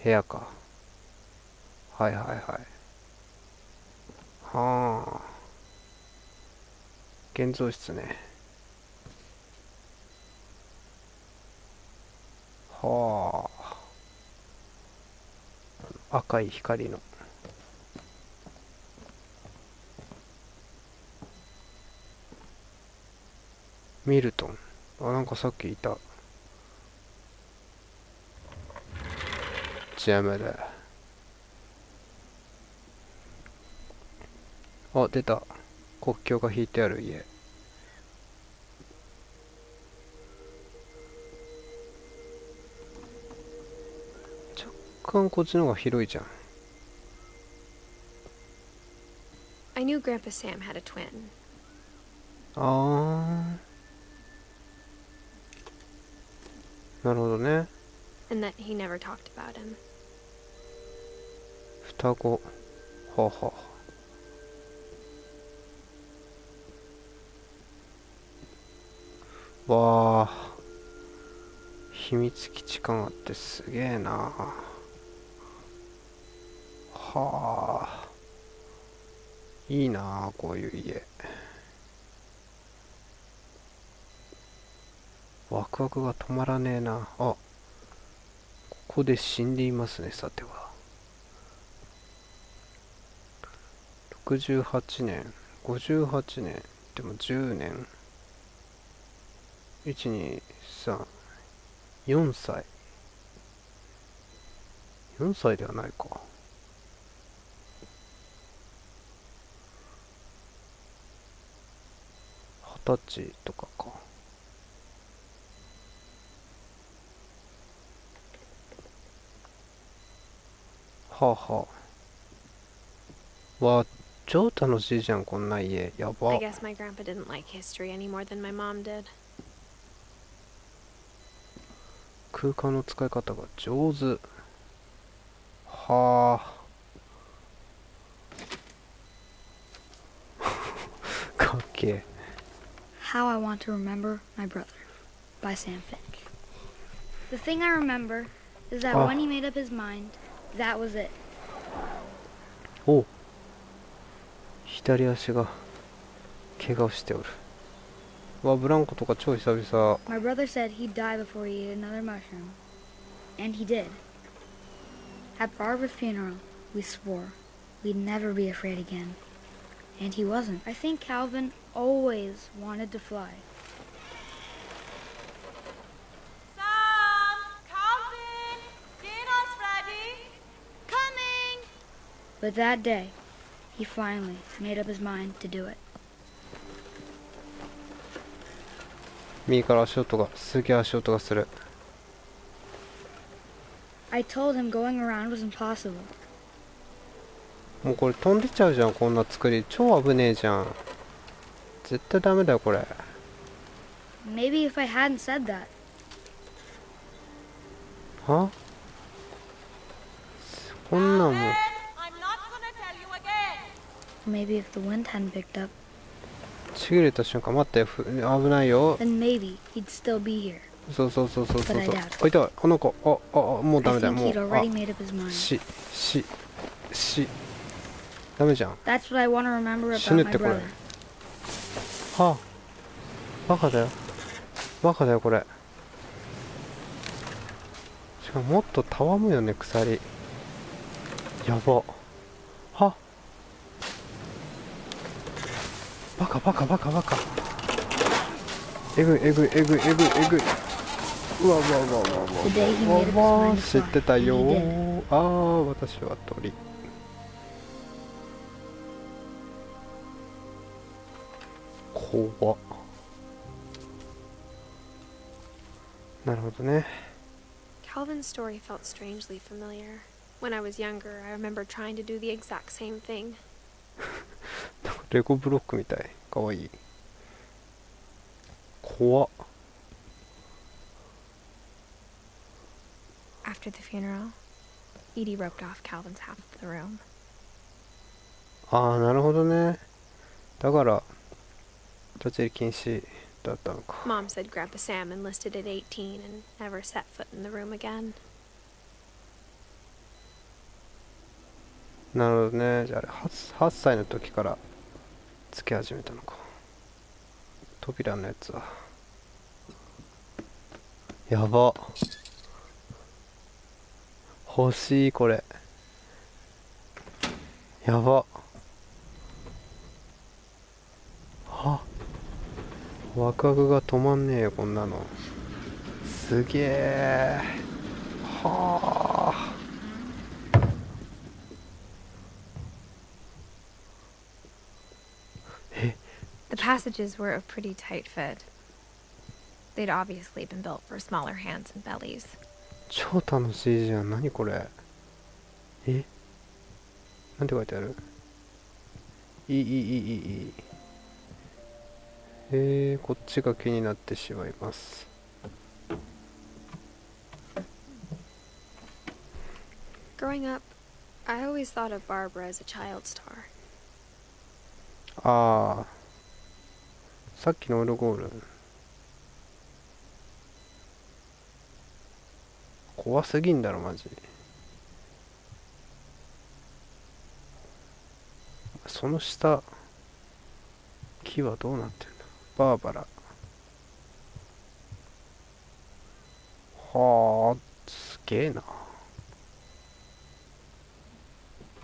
[SPEAKER 1] 部屋か。はいはいはい。はあ。現像室ね。はあ。赤い光の。ミルトン。あ、なんかさっきいた。ジャムだ。あ、出た。国境が引いてある家。若干こっちの方が広いじゃん。
[SPEAKER 2] I knew Grandpa Sam had a twin.
[SPEAKER 1] あー。なるほどね。
[SPEAKER 2] And that he never talked about him.
[SPEAKER 1] 双子。はあはあ。わあ。秘密基地感あってすげえな。はあ。いいなあ、こういう家。ワクワクが止まらねえな。あ、ここで死んでいますね、さては。68年、58年、でも10年。1、2、3、4歳。4歳ではないか。20歳とかか。はあはあ。わあ、超楽しいじゃん、こんな家。やば。
[SPEAKER 2] I guess my grandpa didn't like history any more than my mom did.
[SPEAKER 1] 空間の使い方が上手。はあ。かっけえ。
[SPEAKER 5] How I Want to Remember My Brother by Sam Finch. The thing I remember is that when he made up his mind, that was it.
[SPEAKER 1] お、左足が怪我をしておる。わ、ブランコとか超久々。
[SPEAKER 5] My brother said he'd die before he ate another mushroom. And he did. At Barbara's funeral, we swore we'd never be afraid again. And he wasn't. I think Calvin always wanted to fly. But that day, he finally made up his mind to do it.
[SPEAKER 1] 右から足音が、すげえ足音がする。
[SPEAKER 5] I told him going around was impossible.
[SPEAKER 1] もうこれ飛んでっちゃうじゃん、こんな作り。超危ねえじゃん。絶対ダメだよ、これ。
[SPEAKER 5] Maybe if I hadn't said that.
[SPEAKER 1] は？こんなんも
[SPEAKER 4] I'm not gonna tell you again.
[SPEAKER 5] Maybe if the wind hadn't picked up,
[SPEAKER 1] ちぎれた瞬間、待って、危ないよ。
[SPEAKER 5] then maybe he'd still be here.
[SPEAKER 1] そうそうそうそうそう。
[SPEAKER 5] But I doubt.
[SPEAKER 1] あ、いた、この子。もうダ
[SPEAKER 5] I
[SPEAKER 1] メだよ、
[SPEAKER 5] think
[SPEAKER 1] も
[SPEAKER 5] he'd
[SPEAKER 1] う。
[SPEAKER 5] already made up his mind.
[SPEAKER 1] ダメじゃん。
[SPEAKER 5] That's what I want to remember
[SPEAKER 1] 死ぬ
[SPEAKER 5] about
[SPEAKER 1] っ
[SPEAKER 5] my
[SPEAKER 1] てこれ。
[SPEAKER 5] brother.
[SPEAKER 1] はあ。バカだよ。バカだよ、これ。しかももっとたわむよね、鎖。やば。は。バカバカバカバカ。えぐいえぐいえぐいえぐいえぐい。うわうわうわうわう
[SPEAKER 5] The day he
[SPEAKER 1] わ
[SPEAKER 5] made up
[SPEAKER 1] うわ。
[SPEAKER 5] his mind to
[SPEAKER 1] 知ってた
[SPEAKER 5] fly,
[SPEAKER 1] よ
[SPEAKER 5] and he
[SPEAKER 1] ー。
[SPEAKER 5] did.
[SPEAKER 1] ああ、私は鳥。怖っ。なるほどね。
[SPEAKER 2] Calvin's story felt strangely familiar. When I was younger, I remember trying to do the exact same thing.
[SPEAKER 1] レゴブロックみたい。かわいい。怖っ。
[SPEAKER 2] After the funeral, Edie roped off Calvin's half of the room.
[SPEAKER 1] ああ、なるほどね。だから立ち入り禁止だったのか。
[SPEAKER 2] Mom said Grandpa Sam enlisted at 18 and never set foot in the room again.
[SPEAKER 1] なるほどね。じゃああれ 8歳の時からつけ始めたのか。扉のやつは。やば。欲しい、これ。やば。は。ワクワクが止まんねえよ、こんなの。すげえ。はあ。
[SPEAKER 2] The passages were a pretty tight fit. They'd obviously been built for smaller hands and bellies.
[SPEAKER 1] 超楽しいじゃん。何これ。え、なんて書いてある。いい。こっちが気になってしまいます。
[SPEAKER 2] Growing up, I always thought of Barbara as a child star.
[SPEAKER 1] ああ、さっきのオルゴール怖すぎんだろマジ。その下木はどうなってんだ。バーバラ。はあ、すげえな。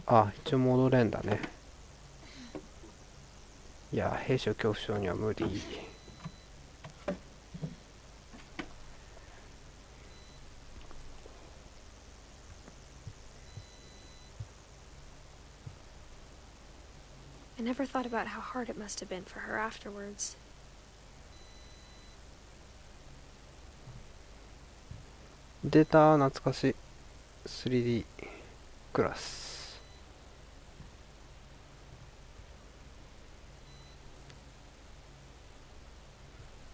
[SPEAKER 1] あ、一応戻れんだね。いや、兵所恐怖症には無理。
[SPEAKER 2] I never thought about how hard it must have been for her afterwards.
[SPEAKER 1] 出た、懐かしい。3D グラス。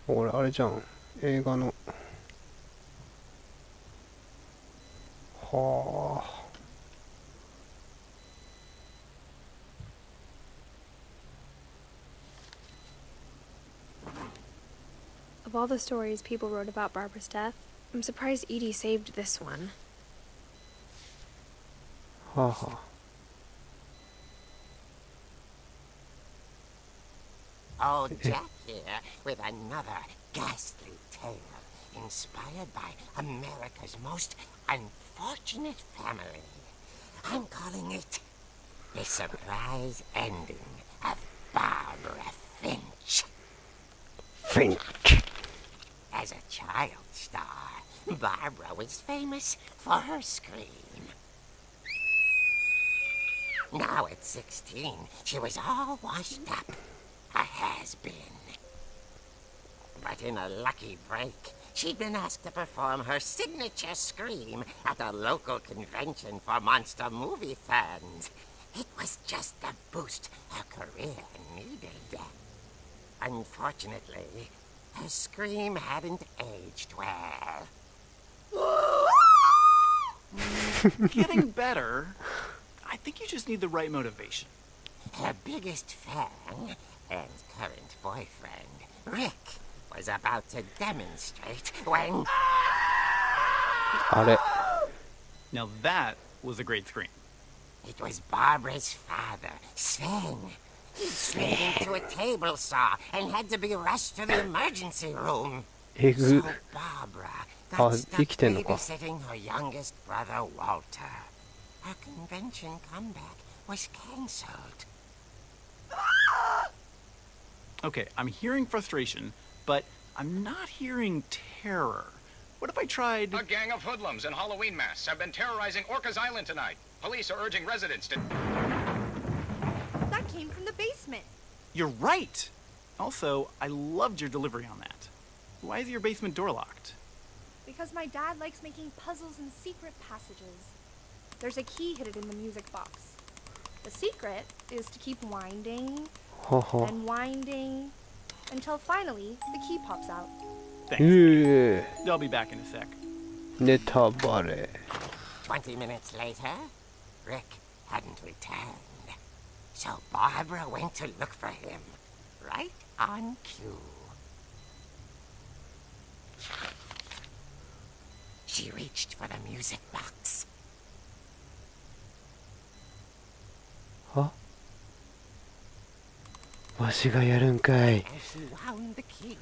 [SPEAKER 1] これあれじゃん。映画の。はあ。
[SPEAKER 2] Of all the stories people wrote about Barbara's death, I'm surprised Edie saved this one.
[SPEAKER 1] はあはあ。
[SPEAKER 6] Old Jack here with another ghastly tale inspired by America's most unfortunate family. I'm calling it The Surprise Ending of Barbara Finch.
[SPEAKER 1] Finch.
[SPEAKER 6] As a child star, Barbara was famous for her scream. Now at 16, she was all washed up. A has-been. But in a lucky break, she'd been asked to perform her signature scream at a local convention for monster movie fans. It was just the boost her career needed. Unfortunately, her scream hadn't aged well.
[SPEAKER 7] Getting better. I think you just need the right motivation.
[SPEAKER 6] Her biggest fan and current boyfriend, Rick, was about to demonstrate when...
[SPEAKER 1] あれ
[SPEAKER 7] Now that was a great scream.
[SPEAKER 6] It was Barbara's father, Sven. He slid into a table saw and had to be rushed to the emergency room.
[SPEAKER 1] えぐ
[SPEAKER 6] So Barbara
[SPEAKER 1] あ
[SPEAKER 6] got
[SPEAKER 1] 生
[SPEAKER 6] stuck
[SPEAKER 1] きてんのか
[SPEAKER 6] babysitting her youngest brother, Walter. Her convention comeback was cancelled.
[SPEAKER 7] Okay, I'm hearing frustration, but I'm not hearing terror. What if I tried...
[SPEAKER 8] A gang of hoodlums in Halloween masks have been terrorizing Orcas Island tonight. Police are urging residents to...
[SPEAKER 4] That came from the basement.
[SPEAKER 7] You're right! Also, I loved your delivery on that. Why is your basement door locked?
[SPEAKER 4] Because my dad likes making puzzles and secret passages. There's a key hidden in the music box. The secret is to keep winding
[SPEAKER 1] はは
[SPEAKER 4] and winding until finally the key pops out.
[SPEAKER 7] Thanks.
[SPEAKER 1] え
[SPEAKER 7] I'll be back in a sec.
[SPEAKER 1] ネタバレ
[SPEAKER 6] 20 minutes later, Rick hadn't returned. So Barbara went to look for him, right on cue. She reached for the music box.
[SPEAKER 1] あわしがやるんかい
[SPEAKER 6] As she wound the key,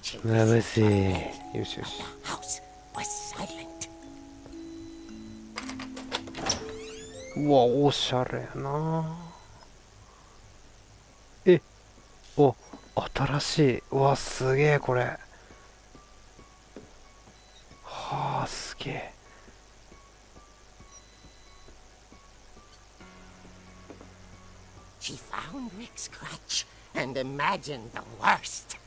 [SPEAKER 6] she
[SPEAKER 1] まぶ
[SPEAKER 6] listened
[SPEAKER 1] し
[SPEAKER 6] for
[SPEAKER 1] い
[SPEAKER 6] minutes.
[SPEAKER 1] よしよし
[SPEAKER 6] The house was silent.
[SPEAKER 1] うわおしゃれやなえお新しいうわすげえこれはあすげえ
[SPEAKER 6] She found Rick's crutch and imagined the worst.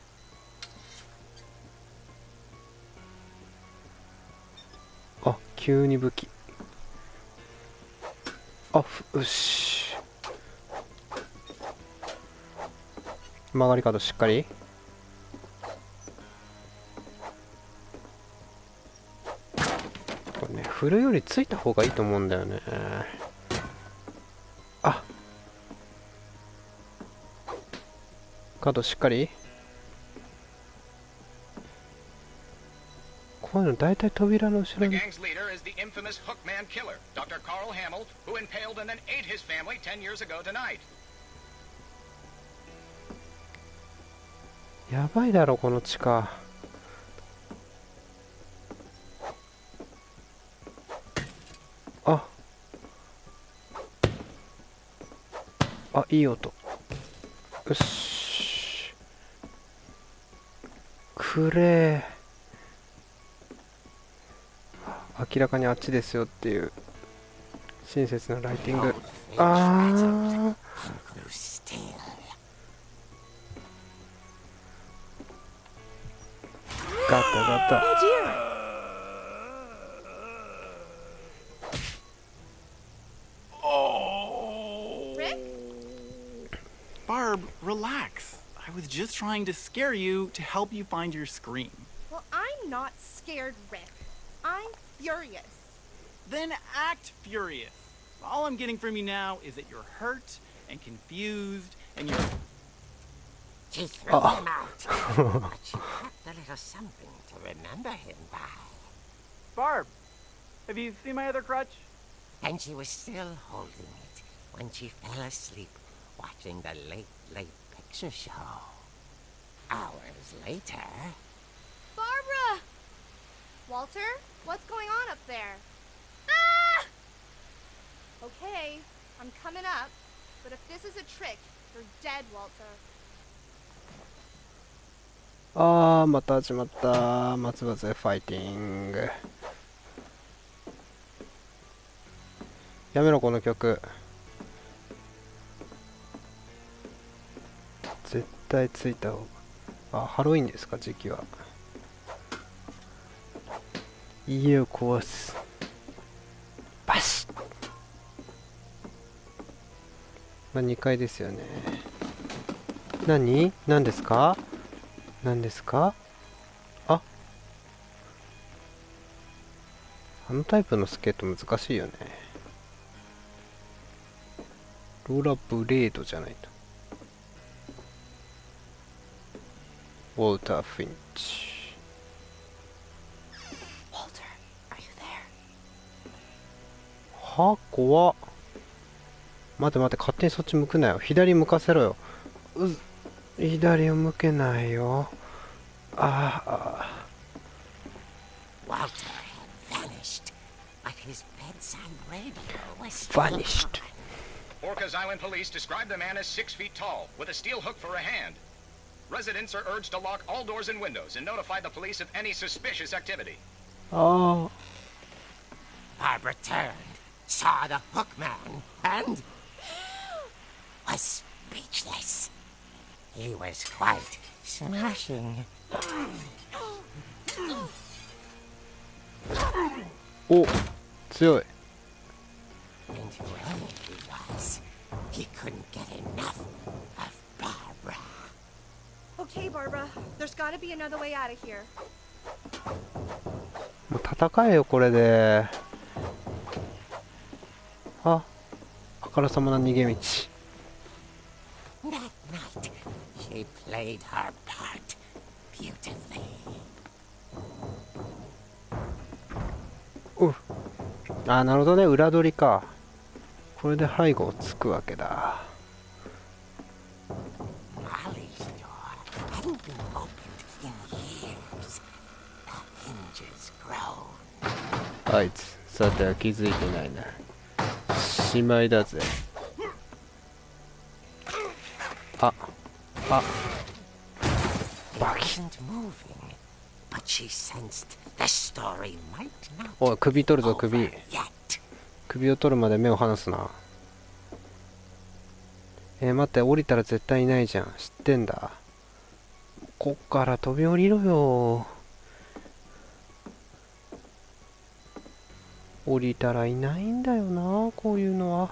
[SPEAKER 1] あ急に武器あよし曲がり角しっかりこれね振るよりついた方がいいと思うんだよねあ角しっかりこういうの大体扉の後
[SPEAKER 8] The
[SPEAKER 1] ろに
[SPEAKER 8] gang's leader is the infamous Hookman killer, Dr. Carl Hamill, who impaled and then ate his family 10 years ago tonight.
[SPEAKER 1] やばいだろこの地下あいい音よしくれ明らかにあっちですよっていう親切なライティング
[SPEAKER 6] Both
[SPEAKER 1] あ
[SPEAKER 6] fingers
[SPEAKER 1] ー
[SPEAKER 6] rattled and grew still.
[SPEAKER 1] ガタガタ
[SPEAKER 4] Rick?
[SPEAKER 7] Barb, relax. I was just trying to scare you to help you find your scream.
[SPEAKER 4] Well, I'm not scared, Rick. I'm furious.
[SPEAKER 7] Then act furious. All I'm getting from you now is that you're hurt and confused and you're...
[SPEAKER 6] She threw him out, but she kept a little something to remember him by.
[SPEAKER 7] Barb, have you seen my other crutch?
[SPEAKER 6] And she was still holding it when she fell asleep watching the late picture show. Hours later...
[SPEAKER 4] Barbara! Walter, what's going on up there? Ah! Okay, I'm coming up, but if this is a trick, you're dead, Walter.
[SPEAKER 1] あーまた始まった松葉勢ファイティングやめろこの曲対ついた方が。あ、ハロウィンですか、時期は。家を壊す。バシッ。まあ、2階ですよね。何ですか？何ですか？あ、あのタイプのスケート難しいよね。ローラブレードじゃないと。ウォルター・フィンチ。は？怖っ。待て待て、勝手にそっち向くなよ。左向かせろよ。左を向けないよ。ああ。
[SPEAKER 6] Walter had vanished, but his bedside radio was still
[SPEAKER 1] Vanished.
[SPEAKER 6] on.
[SPEAKER 8] Orcas Island police describe the man as 6 feet tall, with a steel hook for a hand. Residents are urged to lock all doors and windows and notify the police of any suspicious activity.
[SPEAKER 1] ああ。
[SPEAKER 6] Barbara turned, saw the hook man, and was speechless. He was quite smashing.
[SPEAKER 1] お、強い。
[SPEAKER 6] Into where he was. He couldn't get enough of Barbara.
[SPEAKER 4] Okay, Barbara. There's gotta be another way out of here.
[SPEAKER 1] もう戦えよ、これで。あ、あからさまな逃げ道。
[SPEAKER 6] That night, she played her part beautifully.
[SPEAKER 1] あ、なるほどね、裏取りか。これで背後をつくわけだ。
[SPEAKER 6] Molly's door hadn't been opened in years. The hinges groaned.
[SPEAKER 1] あいつ、さては気づいてないな。しまいだぜ。あ、バキ。
[SPEAKER 6] Wasn't moving, but she sensed the story might not
[SPEAKER 1] おい、首取るぞ、
[SPEAKER 6] be
[SPEAKER 1] 首。
[SPEAKER 6] over yet.
[SPEAKER 1] 首を取るまで目を離すな。待って、降りたら絶対いないじゃん。知ってんだ。こっから飛び降りろよ。降りたらいないんだよな、こういうのは。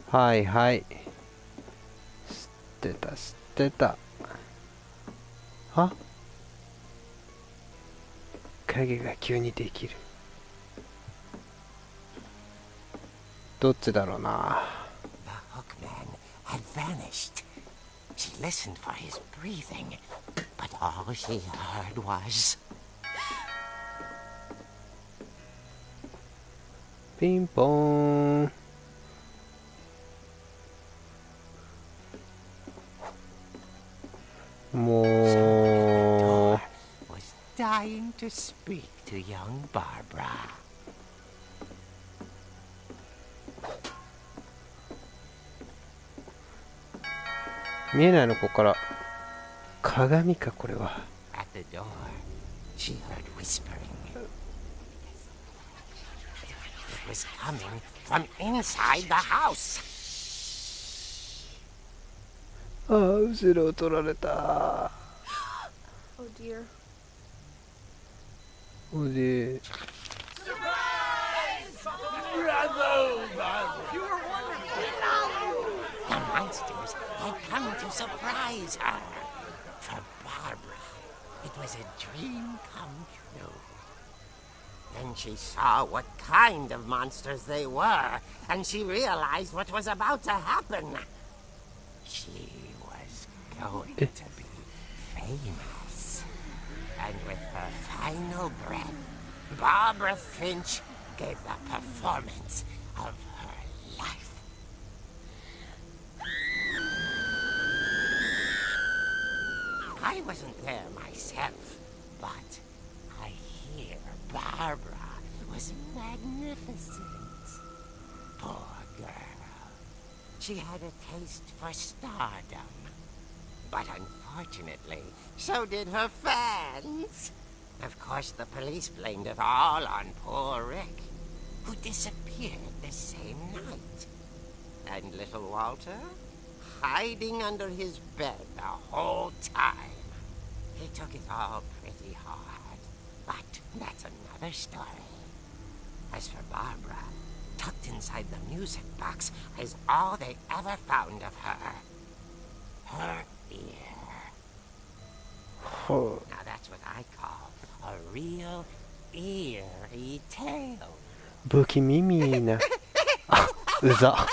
[SPEAKER 1] はいはい。知ってた、知ってた。あ、影が急にできる。どっちだろうな。
[SPEAKER 6] The hookman had vanished. She listened for his breathing, but all she heard was...
[SPEAKER 1] ピンポーン。もう
[SPEAKER 6] was dying to speak to young Barbara.
[SPEAKER 1] 見えないの、ここから。鏡か、これは。
[SPEAKER 6] At the door, she heard whispering. It was coming from inside the house.
[SPEAKER 1] ああ、後ろを取られた。
[SPEAKER 4] Oh dear.
[SPEAKER 1] おで。
[SPEAKER 6] The monsters had come to surprise her. For Barbara, it was a dream come true. Then she saw what kind of monsters they were, and she realized what was about to happen. She was going to be famous. And with her final breath, Barbara Finch gave the performance of her life. I wasn't there myself, but I hear Barbara was magnificent. Poor girl. She had a taste for stardom. But unfortunately, so did her fans. Of course, the police blamed it all on poor Rick. who disappeared the same night. And little Walter, hiding under his bed the whole time. He took it all pretty hard, but that's another story. As for Barbara, tucked inside the music box is all they ever found of her. Her ear.
[SPEAKER 1] Oh.
[SPEAKER 6] Now that's what I call a real eerie tale.
[SPEAKER 1] 不気味な。あ、うざ。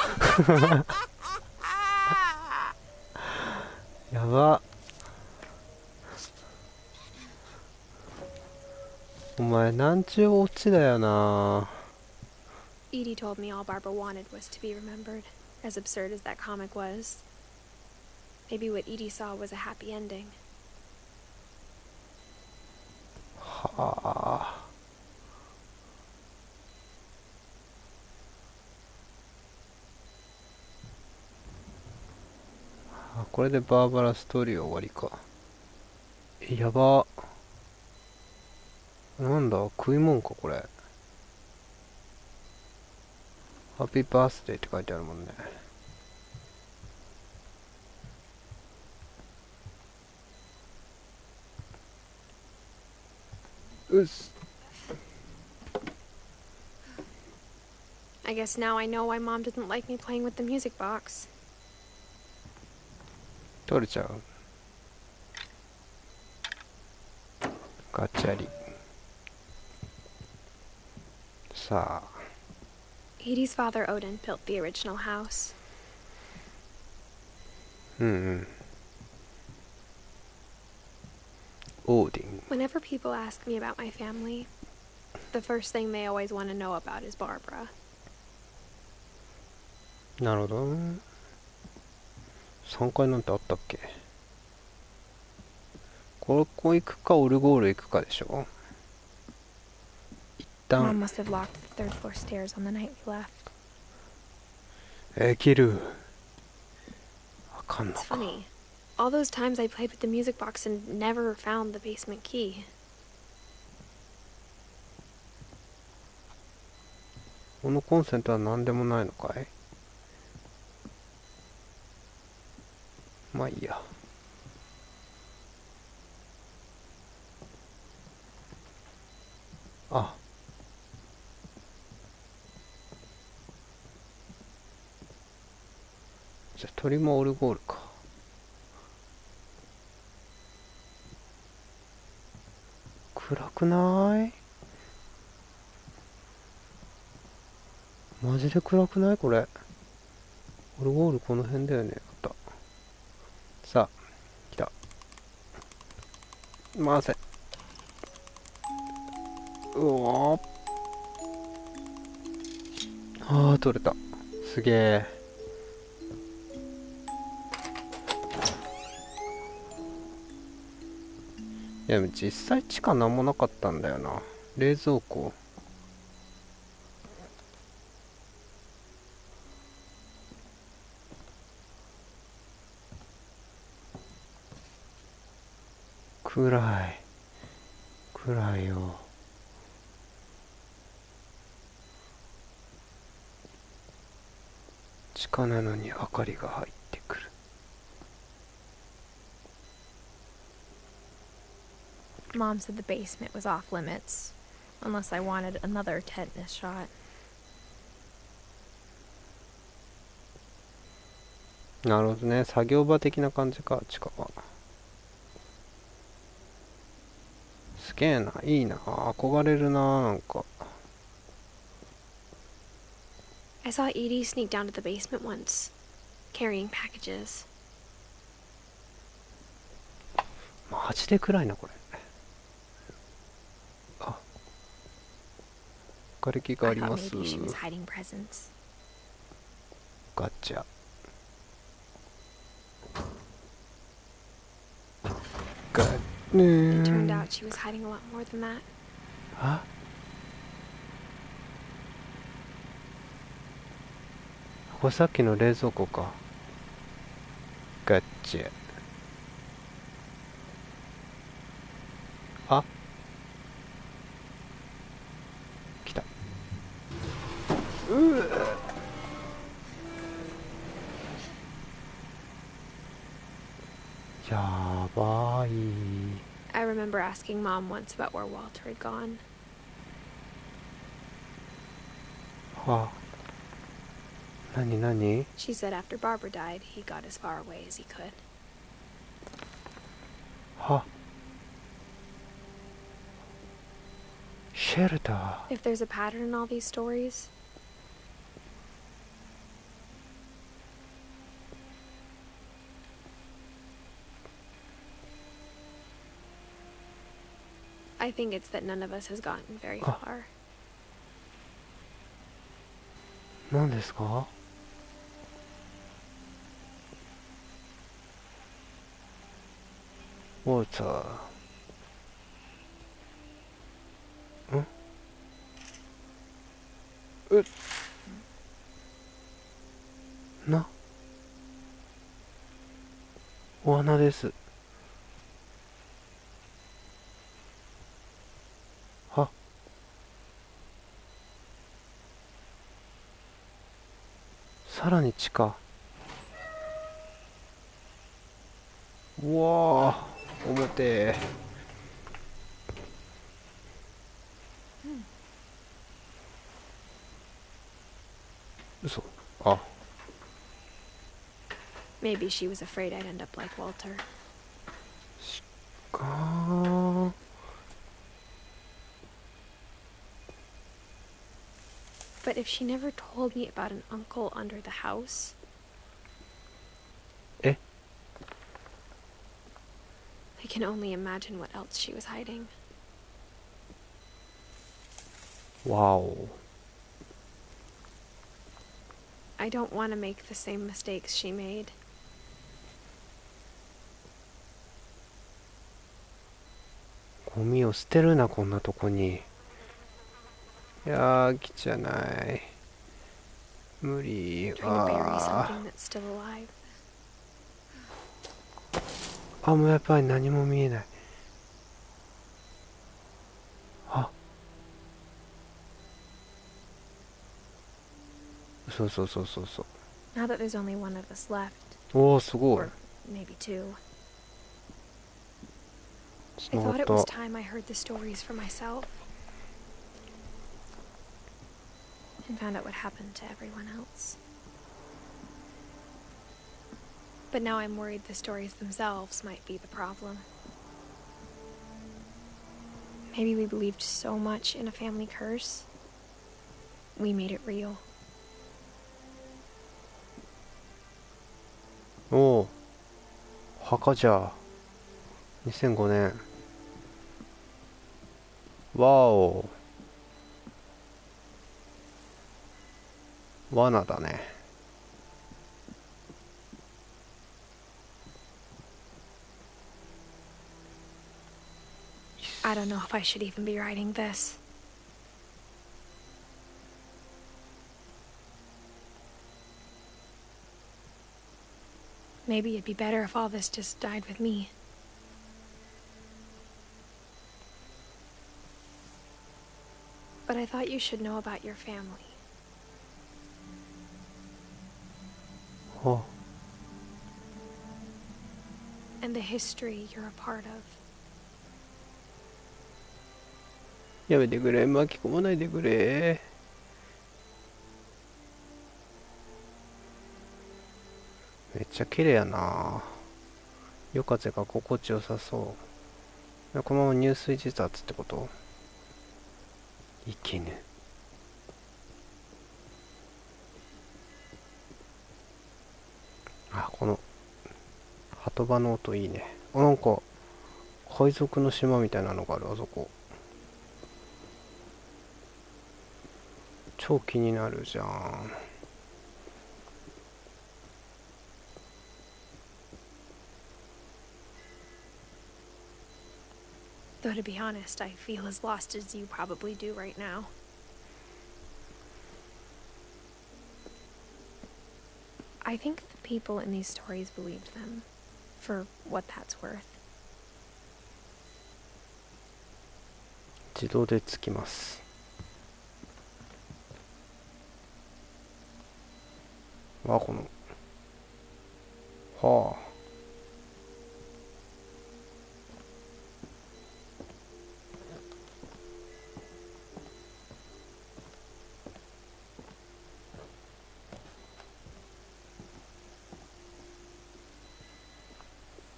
[SPEAKER 1] やば。お前なんちゅうオチだよな。
[SPEAKER 2] Edie told me all Barbara wanted was to be remembered, as absurd as that comic was. Maybe what Edie saw was a happy ending.
[SPEAKER 1] はあ。これでバーバラストーリーは終わりか。やば。なんだ食い物かこれ。ハッピーバースデーって書いてあるもんね。うっす。
[SPEAKER 2] I guess now I know why Mom didn't like me playing with the music box.
[SPEAKER 1] 取れちゃう。ガチャリ。さあ。
[SPEAKER 2] Edie's father Odin built the original house.
[SPEAKER 1] うんうん。オーディン。
[SPEAKER 2] Whenever people ask me about my family, the first thing they always want to know about is Barbara.
[SPEAKER 1] なるほど。3階なんてあったっけ。ここ行くかオルゴール行くかでしょ。一
[SPEAKER 2] Mom
[SPEAKER 1] 旦
[SPEAKER 2] must have locked the third floor stairs on the night we left.
[SPEAKER 1] 切る。あかんの
[SPEAKER 2] It's
[SPEAKER 1] か。
[SPEAKER 2] funny. All those times I played with the music box and never found the basement key.
[SPEAKER 1] このコンセントは何でもないのかい。まあいいや。あ。じゃあ鳥もオルゴールか。暗くない？マジで暗くないこれ。オルゴールこの辺だよね。あった。さあ、来た。回せ。うおー。ああ、取れた。すげえ。いや、実際地下なんもなかったんだよな。冷蔵庫。暗い。暗いよ。地下なのに明かりが入ってくる。
[SPEAKER 2] Mom said the basement was off limits, unless I wanted another tetanus shot.
[SPEAKER 1] なるほどね。作業場的な感じか、地下は。すげえな。いいな。憧れるな。なんか。
[SPEAKER 2] I saw Edie sneak down to the basement once, carrying packages.
[SPEAKER 1] マジで暗いな、これ。あ。瓦礫があ
[SPEAKER 2] I
[SPEAKER 1] り
[SPEAKER 2] thought
[SPEAKER 1] ます。
[SPEAKER 2] maybe she was hiding presents.
[SPEAKER 1] ガチャ。ガね
[SPEAKER 2] It turned
[SPEAKER 1] ー。
[SPEAKER 2] out she was hiding a lot more than that.
[SPEAKER 1] あ、これさっきの冷蔵庫か。ガッチャ。あ、来た。やばい。
[SPEAKER 2] I remember asking Mom once about where Walter had gone.
[SPEAKER 1] はあ、なになに？
[SPEAKER 2] She said after Barbara died, he got as far away as he could.
[SPEAKER 1] は、シェルター。
[SPEAKER 2] If there's a pattern in all these stories, I think it's that none of us has gotten very far.
[SPEAKER 1] 何ですか？ウォーター。ん？お花です。は、さらに地下。うわあ、表。嘘。あ、
[SPEAKER 2] Maybe she was afraid I'd end up like Walter.
[SPEAKER 1] かー。
[SPEAKER 2] But if she never told me about an uncle under the house...
[SPEAKER 1] え？
[SPEAKER 2] I can only imagine what else she was hiding.
[SPEAKER 1] わお。
[SPEAKER 2] I don't want to make the same mistakes she made.
[SPEAKER 1] ゴミを捨てるな、こんなとこに。いやー、来ちゃない。無理。
[SPEAKER 2] Trying to bury
[SPEAKER 1] あ
[SPEAKER 2] something that's still alive.
[SPEAKER 1] あ、もうやっぱり何も見えない。あ、そうそうそうそうそう。
[SPEAKER 2] Now that there's only one of us left,
[SPEAKER 1] おお、すごい。
[SPEAKER 2] or maybe two,
[SPEAKER 1] つ
[SPEAKER 2] I
[SPEAKER 1] なが
[SPEAKER 2] thought
[SPEAKER 1] っ
[SPEAKER 2] it was
[SPEAKER 1] た。
[SPEAKER 2] time I heard the stories for myself and found out what happened to everyone else. But now I'm worried the stories themselves might be the problem. Maybe we believed so much in a family curse, we made it real.
[SPEAKER 1] おお、墓じゃ。2005年。わお。罠だね。
[SPEAKER 2] I don't know if I should even be writing this. Maybe it'd be better if all this just died with me. But I thought you should know about your family.
[SPEAKER 1] あ、
[SPEAKER 2] And the history you're a part of.
[SPEAKER 1] やめてくれ、巻き込まないでくれ。めっちゃ綺麗やな。夜風が心地よさそう。このまま入水自殺ってこと？生きぬ。あ、この鳩場の音いいね。あ、なんか海賊の島みたいなのがある、あそこ。超気になるじゃん。
[SPEAKER 2] Though to be honest, I feel as lost as you probably do right now. I think the people in these stories believed them, for what that's worth.
[SPEAKER 1] 自動でつきます。わあ、この、はあ。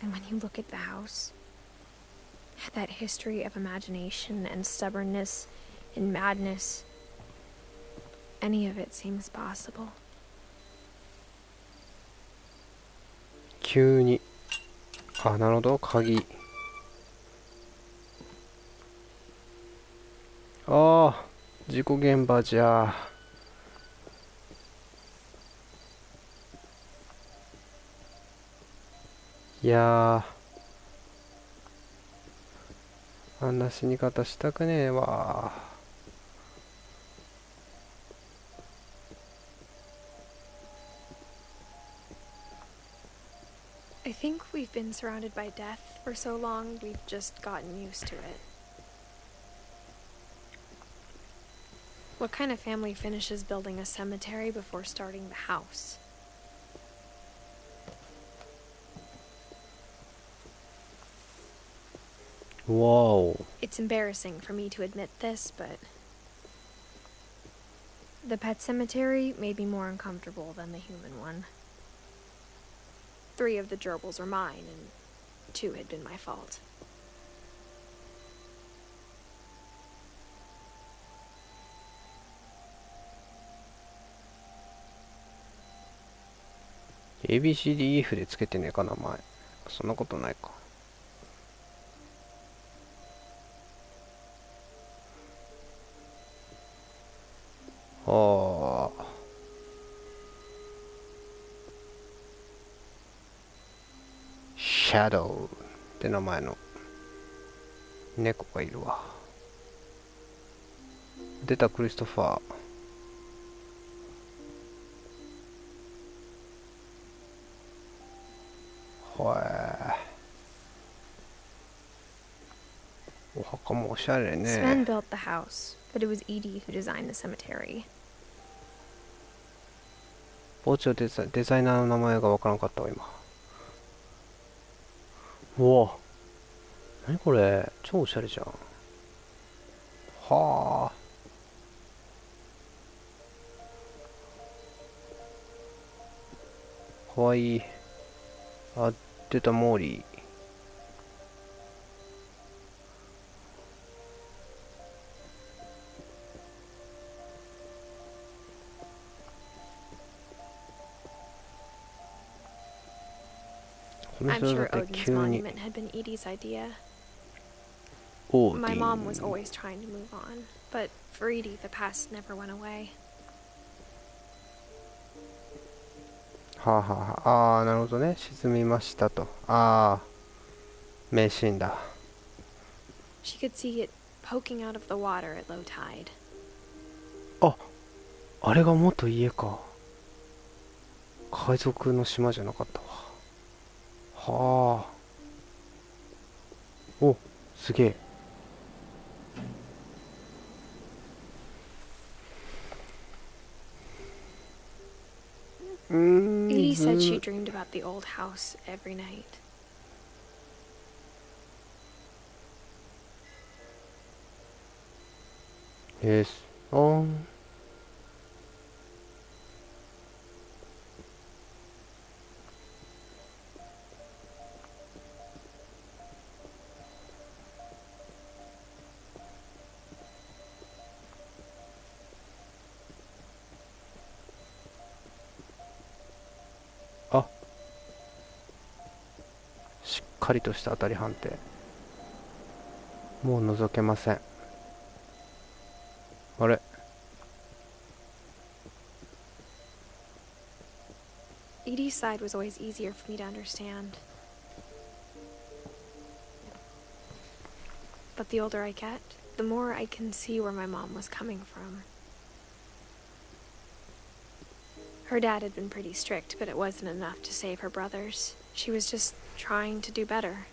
[SPEAKER 2] And when you look at the house, that history of imagination and stubbornness and madness, any of it seems possible.
[SPEAKER 1] 急に。あ、なるほど。鍵。ああ、事故現場じゃ。いやー、あんな死に方したくねえわ。
[SPEAKER 2] I think we've been surrounded by death for so long, we've just gotten used to it. What kind of family finishes building a cemetery before starting the house?
[SPEAKER 1] Whoa.
[SPEAKER 2] It's embarrassing for me to admit this, but the pet cemetery made me more uncomfortable than the human one. 3 of the gerbils are mine, and 2 had been my fault.
[SPEAKER 1] ABCDEF でつけてねえか、名前。そんなことないか。ああ。シャドウって名前の猫がいるわ。出たクリストファー。はい。お墓もおしゃれ
[SPEAKER 2] Sven
[SPEAKER 1] ね。
[SPEAKER 2] built the house, but it was Edie who designed the cemetery.
[SPEAKER 1] 墓地をデザイナーの名前がわからんかったわ、今。うわ。何これ。超おしゃれじゃん。はあ。かわいい。あ、出たモーリー。この
[SPEAKER 2] I'm
[SPEAKER 1] 人だ
[SPEAKER 2] sure
[SPEAKER 1] って
[SPEAKER 2] Odin's
[SPEAKER 1] 急に。
[SPEAKER 2] monument had been Edie's idea.
[SPEAKER 1] オーデ
[SPEAKER 2] My
[SPEAKER 1] ィ
[SPEAKER 2] mom was
[SPEAKER 1] ン。
[SPEAKER 2] always trying to move on, but for Edie, the past never went away.
[SPEAKER 1] はあはあはあ。あー、なるほどね。沈みましたと。ああ。名シーンだ。
[SPEAKER 2] She could see it poking out of the water at low tide.
[SPEAKER 1] あ、あれが元家か。海賊の島じゃなかったわ。はあ。お、すげえ。
[SPEAKER 2] Edie said she
[SPEAKER 1] ず
[SPEAKER 2] dreamed about the old house every night.
[SPEAKER 1] ですおん。あ、しっかりとした当たり判定。もう覗けません。あれ。
[SPEAKER 2] Edie's side was always easier for me to understand. But the older I get, the more I can see where my mom was coming from. Her dad had been pretty strict, but it wasn't enough to save her brothers. She was just trying to do better.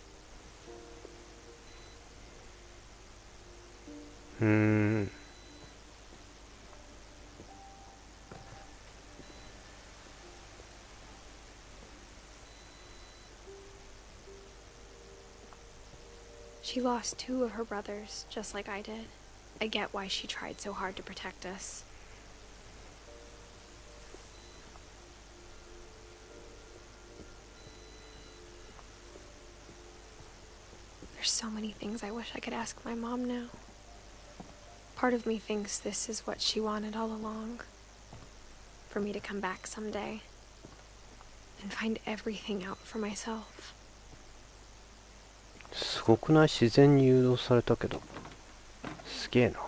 [SPEAKER 1] うーん。
[SPEAKER 2] She lost 2 of her brothers, just like I did. I get why she tried so hard to protect us. There's so many things I wish I could ask my mom now. Part of me thinks this is what she wanted all along. For me to come back someday and find everything out for myself.
[SPEAKER 1] すごくない？自然に誘導されたけど。すげえな。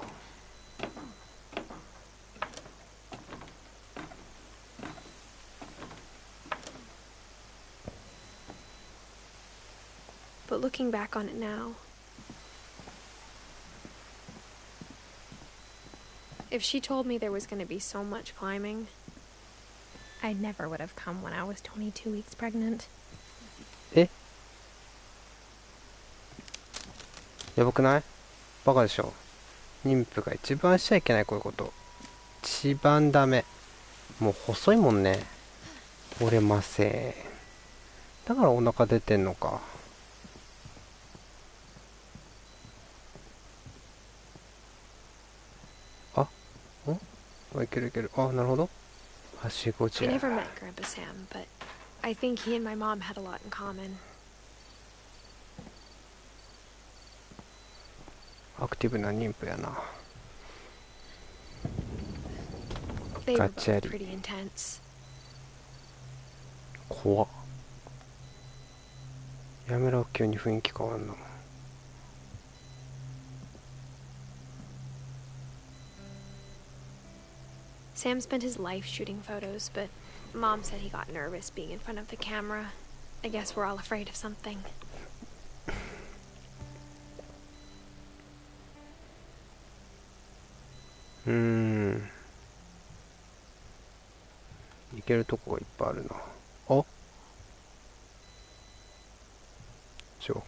[SPEAKER 2] But looking back on it now, if she told me there was going to be so much climbing, I never would have come when I was 22 weeks pregnant.
[SPEAKER 1] え？やばくない？バカでしょ。妊婦が一番しちゃいけない、こういうこと。一番ダメ。もう細いもんね。折れません。だからお腹出てんのか。いけるいける。あ、なるほど。はしごじ
[SPEAKER 2] I
[SPEAKER 1] ゃ。
[SPEAKER 2] never met Grandpa Sam, but I think he and my mom had a lot in common.
[SPEAKER 1] アクティブな妊婦やな。
[SPEAKER 2] They were
[SPEAKER 1] ガチャ
[SPEAKER 2] both
[SPEAKER 1] リ。
[SPEAKER 2] pretty intense.
[SPEAKER 1] 怖っ。やめろ、急に雰囲気変わんの。
[SPEAKER 2] Sam spent his life shooting photos, but Mom said he got nervous being in front of the camera. I guess we're all afraid of something.
[SPEAKER 1] 行けるとこがいっぱいあるな。あ、違う。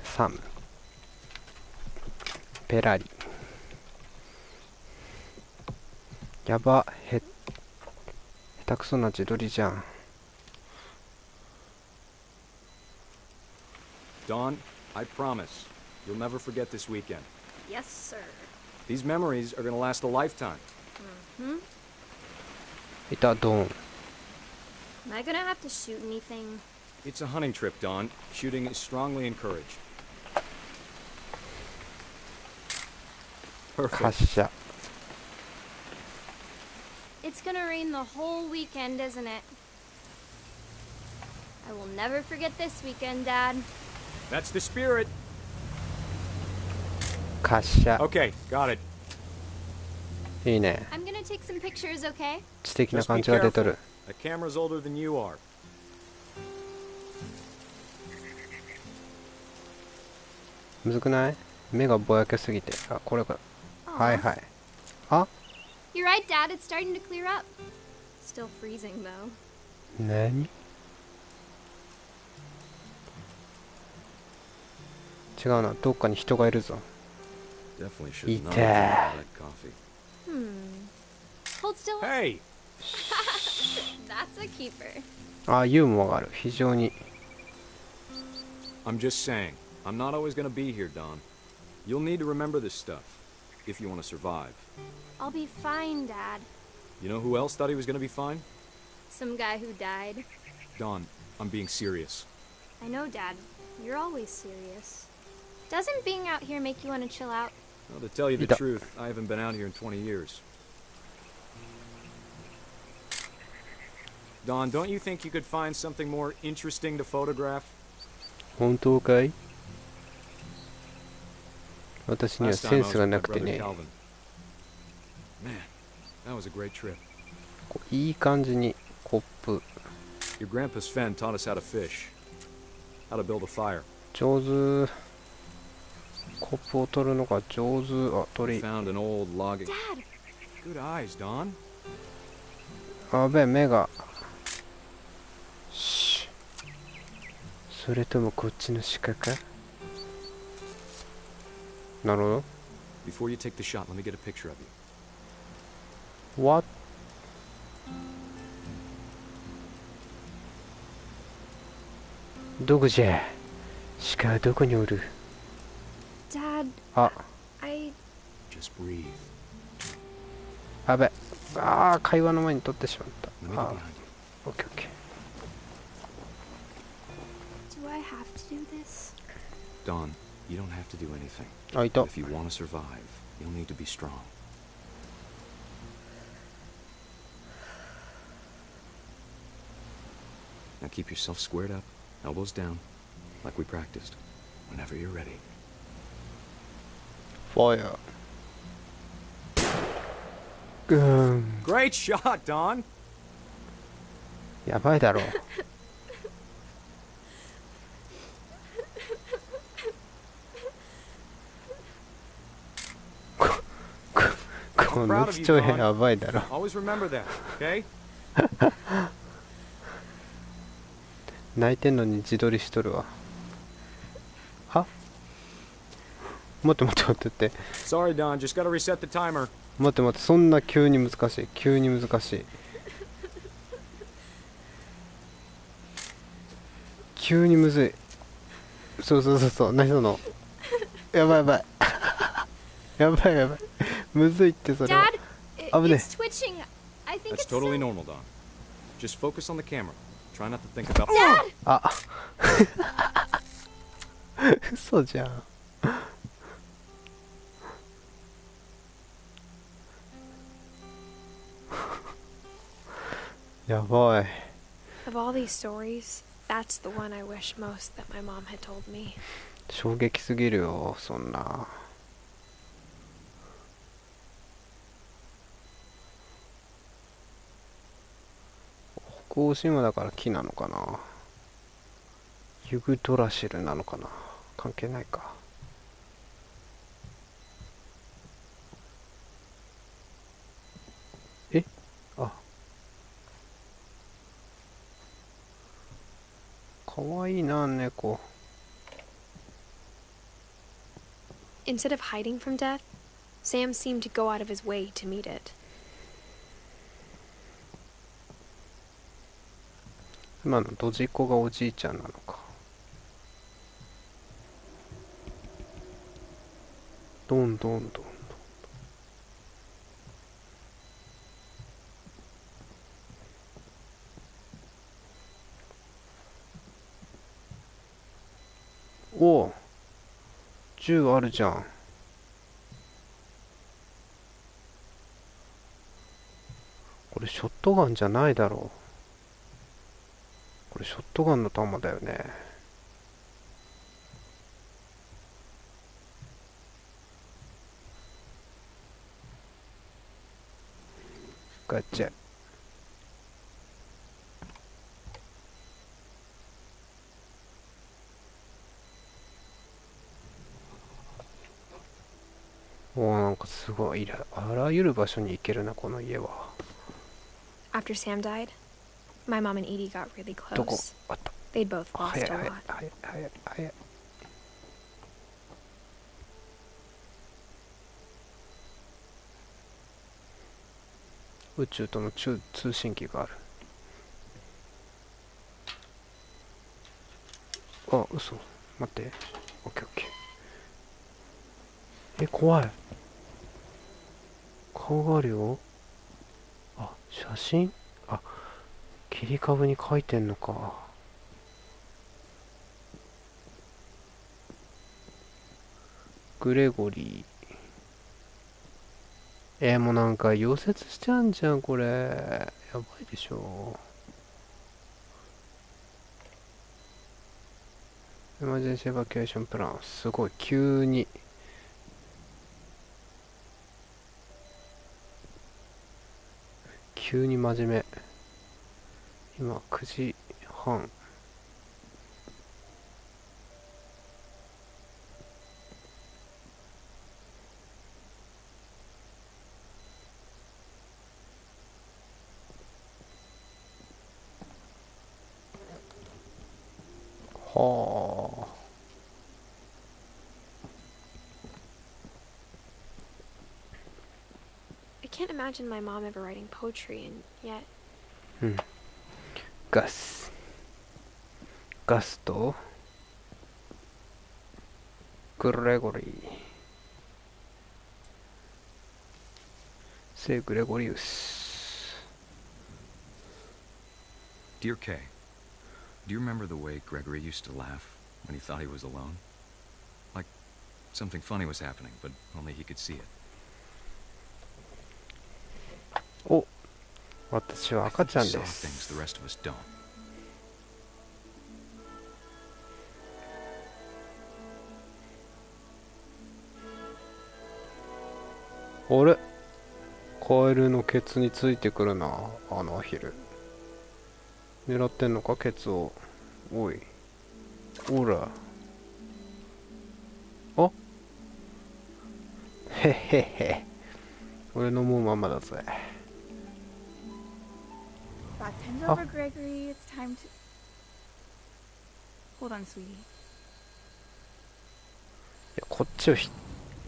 [SPEAKER 1] サム。ペラリ。やば、下手くそな自撮りじゃん。
[SPEAKER 9] Dawn, I promise, you'll never forget this weekend.
[SPEAKER 10] Yes, sir.
[SPEAKER 9] These memories are gonna last a lifetime.
[SPEAKER 10] Mm-hmm.
[SPEAKER 1] いた、ドーン。
[SPEAKER 10] Am I gonna have to shoot anything?
[SPEAKER 9] It's a hunting trip, Dawn. Shooting is strongly encouraged.
[SPEAKER 1] 発
[SPEAKER 9] Perfect.
[SPEAKER 1] 射。
[SPEAKER 10] It's gonna rain the whole weekend, isn't it? I will never forget this weekend, Dad.
[SPEAKER 9] That's the spirit.
[SPEAKER 1] 発射。
[SPEAKER 9] Okay, got it.
[SPEAKER 1] いいね。
[SPEAKER 10] I'm gonna take some pictures, okay?
[SPEAKER 1] 知的な
[SPEAKER 9] Just
[SPEAKER 1] 感
[SPEAKER 9] be
[SPEAKER 1] じが出と
[SPEAKER 9] careful.
[SPEAKER 1] る。
[SPEAKER 9] That camera's older than you are.
[SPEAKER 1] むずくない？目がぼやけすぎて。あ、これか。はいはい。あ、
[SPEAKER 10] You're right, Dad. It's starting to clear up. Still freezing, though.
[SPEAKER 1] 何？違うな。どっかに人がいるぞ。
[SPEAKER 9] Definitely should not have
[SPEAKER 1] Eat
[SPEAKER 9] drank
[SPEAKER 1] that.
[SPEAKER 9] all that coffee.
[SPEAKER 10] Hold still.
[SPEAKER 9] Hey!
[SPEAKER 10] That's a keeper.
[SPEAKER 1] あ、ユーモアがある。非常に。
[SPEAKER 9] I'm just saying, I'm not always gonna be here, Dawn. You'll need to remember this stuff, if you want to survive.
[SPEAKER 10] I'll be fine, Dad.
[SPEAKER 9] You know who else thought he was gonna be fine?
[SPEAKER 10] Some guy who died.
[SPEAKER 9] Dawn, I'm being serious.
[SPEAKER 10] I know, Dad. You're always serious. Doesn't being out here make you want to chill out?
[SPEAKER 9] Well, to tell you the
[SPEAKER 1] Yeah.
[SPEAKER 9] truth, I haven't been out here in 20 years. Dawn, don't you think you could find something more interesting to photograph?
[SPEAKER 1] 本当かい？私には
[SPEAKER 9] Last
[SPEAKER 1] セ
[SPEAKER 9] time I
[SPEAKER 1] ン
[SPEAKER 9] was
[SPEAKER 1] スが
[SPEAKER 9] with
[SPEAKER 1] な
[SPEAKER 9] my
[SPEAKER 1] くて
[SPEAKER 9] brother
[SPEAKER 1] ね。
[SPEAKER 9] Calvin. Man, that was a great trip.
[SPEAKER 1] こういい感じにコップ。
[SPEAKER 9] Your grandpa Sven taught us how to fish, how to build a fire.
[SPEAKER 1] 上手。コップを取るのが上手。あ、
[SPEAKER 9] We
[SPEAKER 1] 鳥。
[SPEAKER 9] found an old logging.
[SPEAKER 10] Dad!
[SPEAKER 9] Good eyes, Dawn.
[SPEAKER 1] あべ、目が。シュ。それともこっちの鹿か？なるほど。
[SPEAKER 9] Before you take the shot, let me get a picture of you.
[SPEAKER 1] どこじゃ。鹿はどこにおる。
[SPEAKER 2] Dad,
[SPEAKER 1] あ、
[SPEAKER 2] I...
[SPEAKER 9] Just breathe.
[SPEAKER 1] やべ。ああ、会話の前に取ってしまった。
[SPEAKER 9] Let me get
[SPEAKER 1] あ
[SPEAKER 9] behind you.
[SPEAKER 1] オッケーオッケ
[SPEAKER 2] Do I have to do this?
[SPEAKER 9] Dawn, you don't have to do anything.
[SPEAKER 1] ー。あ、いた。
[SPEAKER 9] If you want to survive, you'll need to be strong. Now keep yourself squared up, elbows down, like we practiced. Whenever you're ready.
[SPEAKER 1] ファイア。ぐーん。
[SPEAKER 9] Great shot, Dawn!
[SPEAKER 1] やばいだろ。この父親やばいだろ。
[SPEAKER 9] Always remember that, okay?
[SPEAKER 1] 泣いてんのに自撮りしとるわ。は、待って待って待って。
[SPEAKER 9] Sorry, Dawn, just gotta reset the timer.
[SPEAKER 1] 待って待って、そんな急に難しい。急に難しい。急にむずい。そうそうそうそう。何その。やばいやばい。やばいやばい。むずいってそれは。
[SPEAKER 10] Dad,
[SPEAKER 1] 危ね
[SPEAKER 10] it's twitching. I think
[SPEAKER 9] That's
[SPEAKER 10] it's
[SPEAKER 9] totally normal, Dawn. Just focus on the camera. Try not to think about...
[SPEAKER 1] あ。嘘じゃん。やばい。
[SPEAKER 2] Of all these stories, that's the one I wish most that my mom had told me.
[SPEAKER 1] 衝撃すぎるよ、そんな。北欧神話だから木なのかな。ユグドラシルなのかな。関係ないか。え、あ、かわいいな、猫。
[SPEAKER 2] Instead of hiding from death, Sam seemed to go out of his way to meet it.
[SPEAKER 1] 今のドジっ子がおじいちゃんなのか。どんどんどんどん。おお、銃あるじゃん。これショットガンじゃないだろう。これショットガンの弾だよね。ガチャ。おー、なんかすごい、あらゆる場所に行けるな、この家は。
[SPEAKER 2] After Sam died, my mom and Edie got really
[SPEAKER 1] どこ
[SPEAKER 2] close.
[SPEAKER 1] あった。
[SPEAKER 2] They'd both
[SPEAKER 1] 早い
[SPEAKER 2] lost a
[SPEAKER 1] 早い
[SPEAKER 2] lot.
[SPEAKER 1] 早い早い早い。宇宙との通信機がある。あ、嘘。待って。オッケーオッケー。え、怖い。顔があるよ。あ、写真。あ、切り株に書いてんのか。グレゴリー。もうなんか溶接しちゃうんじゃん、これ。やばいでしょ。エマージェンシーエバキュエーションプラン。すごい、急に。急に真面目。今、9時半。はあ。
[SPEAKER 2] I can't imagine my mom ever writing poetry, and yet...
[SPEAKER 1] うん。ガス。ガスト、グレゴリー、聖グレゴリウス。
[SPEAKER 9] Dear Kay, do you remember the way Gregory used to laugh when he thought he was alone? Like something funny was happening, but only he could see it.
[SPEAKER 1] お、私は
[SPEAKER 9] I
[SPEAKER 1] 赤
[SPEAKER 9] think
[SPEAKER 1] ちゃ
[SPEAKER 9] he
[SPEAKER 1] んで
[SPEAKER 9] saw things
[SPEAKER 1] す。
[SPEAKER 9] the rest of us don't.
[SPEAKER 1] あれ、カエルのケツについてくるな、あのアヒル。狙ってんのか、ケツを。おい。ほら。あ、へへへ。俺の思うままだぜ。
[SPEAKER 11] Back time's over, Gregory. It's time to... Hold on, sweetie.
[SPEAKER 1] いや、こっちを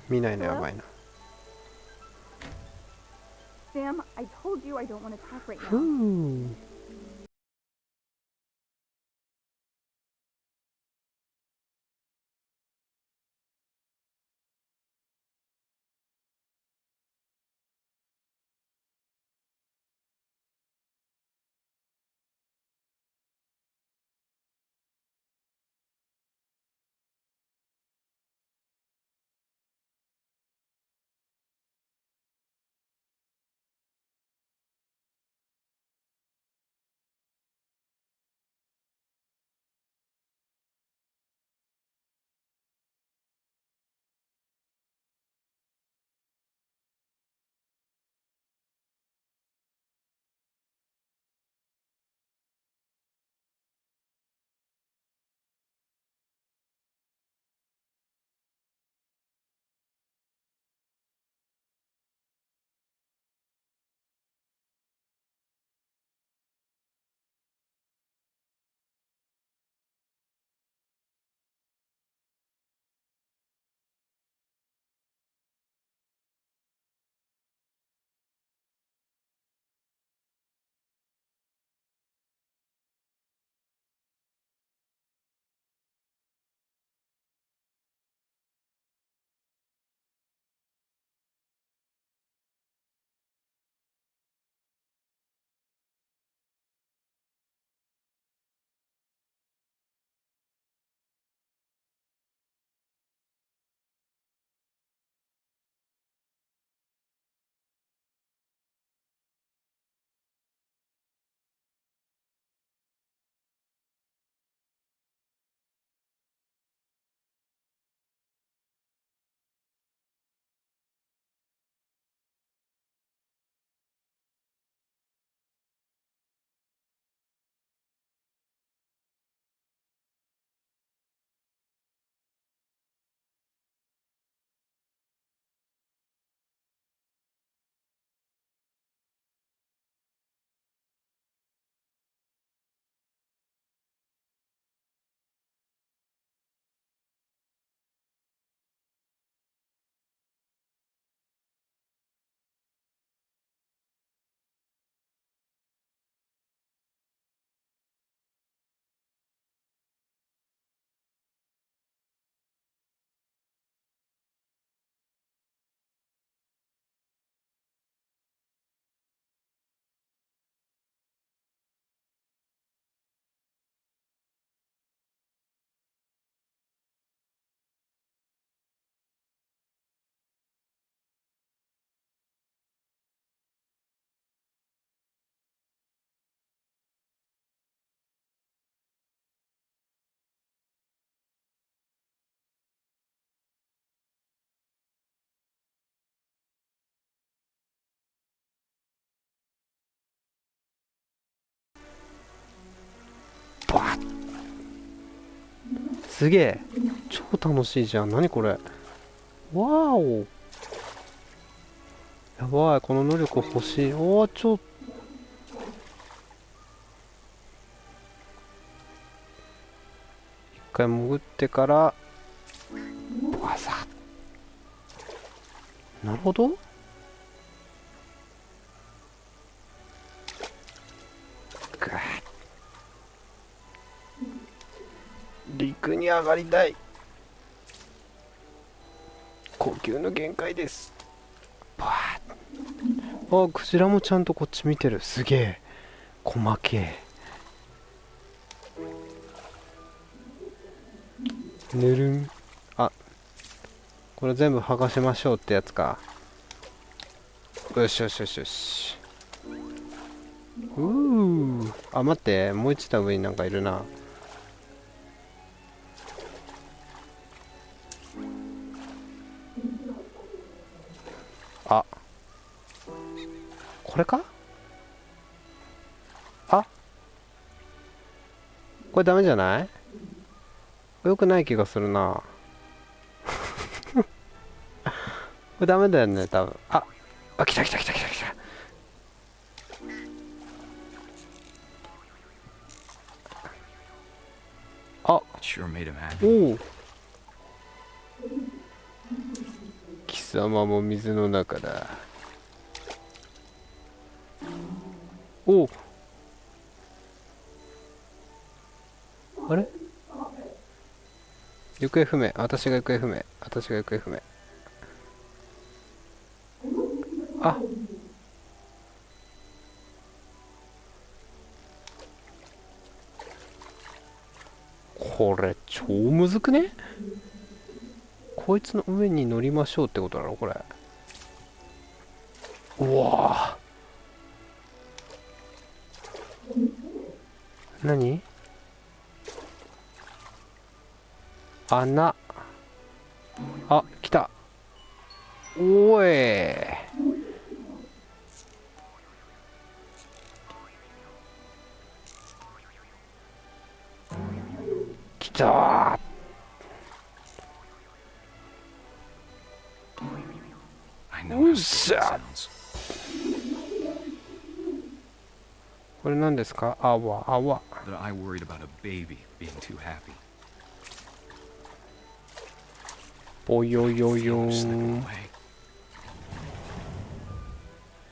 [SPEAKER 1] 見ないのやばいな。
[SPEAKER 11] Sam, I told you I don't want to talk right
[SPEAKER 1] ふ
[SPEAKER 11] now.
[SPEAKER 1] う。すげえ、超楽しいじゃん。何これ。わーお。やばい、この能力欲しい。おー、一回潜ってから、バサッ。なるほど。ぐわっ。陸に上がりたい。呼吸の限界です。バーッ。あ、クジラもちゃんとこっち見てる。すげえ細けえ。ぬるん。あ、これ全部剥がしましょうってやつか。よしよしよしよし。あ、待って、もう一段上になんかいるな。あ、これか。あ、これダメじゃない？よくない気がするな。これダメだよね、多分。あ、来た来た来た来た来た。あ、おお。貴様も水の中だ。おお。あれ？行方不明。私が行方不明。私が行方不明。あ、これ超むずくね？こいつの上に乗りましょうってことだろこれ。うわぁ、何？穴。あ、来た。おい。来たー。うっしゃ。これ何ですか？泡、泡。ぽよよよーん。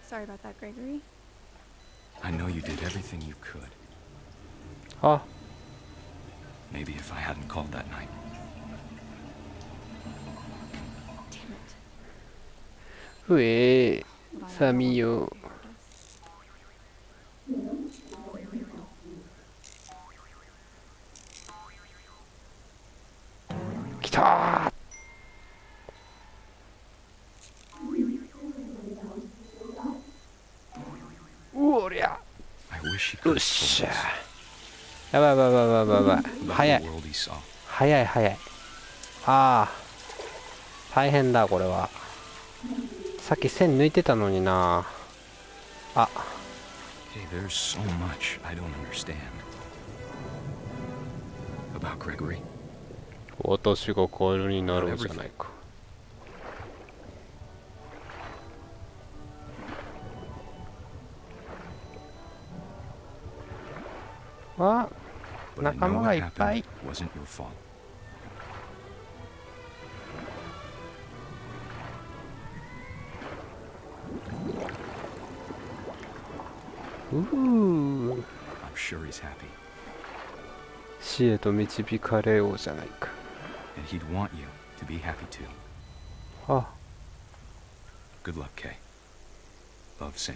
[SPEAKER 11] Sorry about that, Gregory.
[SPEAKER 9] I know you did everything you could.
[SPEAKER 1] あ、
[SPEAKER 9] Maybe if I hadn't called that night.
[SPEAKER 11] Damn it.
[SPEAKER 1] うえー、さみよ。来たー。おりゃ。よっしゃ。やばいやばいやばいやばいやばい。早い早い早い。ああ、大変だこれは。さっき線抜いてたのにな。あ、
[SPEAKER 9] Hey, there's so much I don't understand about Gregory.
[SPEAKER 1] 私がカエルになろうじゃないか。あ、仲間がいっぱい。死へと導かれようじゃないか。あ、
[SPEAKER 9] Good luck, Kay. Love, Sam.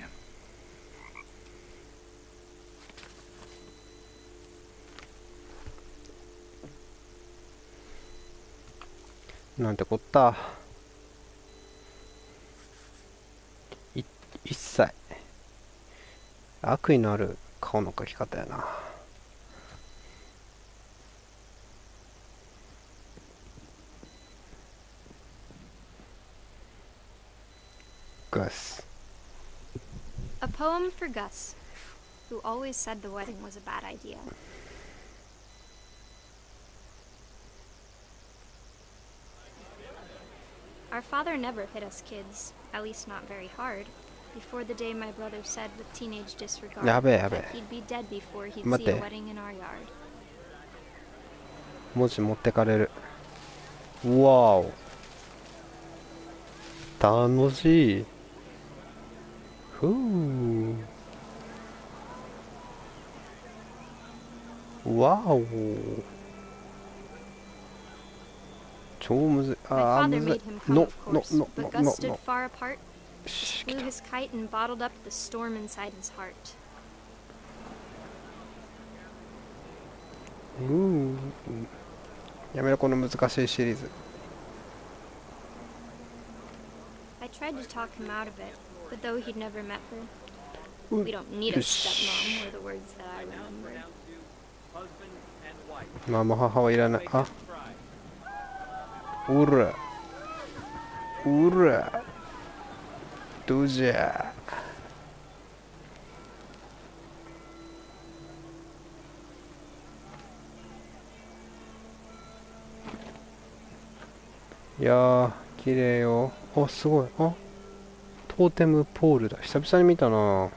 [SPEAKER 1] なんてこった。一切悪意のある顔の描き方やな。Gus.
[SPEAKER 10] A poem for Gus, who always said the wedding was a bad idea. Our father never hit us kids, at least not very hard, before the day my brother said with teenage disregard that he'd be dead before he'd see a wedding in our yard.
[SPEAKER 1] 文字持ってかれる。わお。楽しい。ふう。わお。超むずい。
[SPEAKER 10] My
[SPEAKER 1] あー、
[SPEAKER 10] father
[SPEAKER 1] むずい。
[SPEAKER 10] made him come,
[SPEAKER 1] の、
[SPEAKER 10] of
[SPEAKER 1] の、
[SPEAKER 10] course,
[SPEAKER 1] の、
[SPEAKER 10] but
[SPEAKER 1] の、
[SPEAKER 10] Gus
[SPEAKER 1] の、
[SPEAKER 10] stood
[SPEAKER 1] の。
[SPEAKER 10] far apart,
[SPEAKER 1] し、来
[SPEAKER 10] flew
[SPEAKER 1] た。
[SPEAKER 10] his kite and bottled up the storm inside his heart.
[SPEAKER 1] やめろ、この難しいシリーズ。
[SPEAKER 10] I tried to talk him out of it, but though he'd never met her, we don't need a stepmom were the words that I remembered.
[SPEAKER 1] ママ母はいらない。あ、うらうら、どうじゃ。いやー、綺麗よ。あ、すごい。あ、トーテムポールだ。久々に見たな。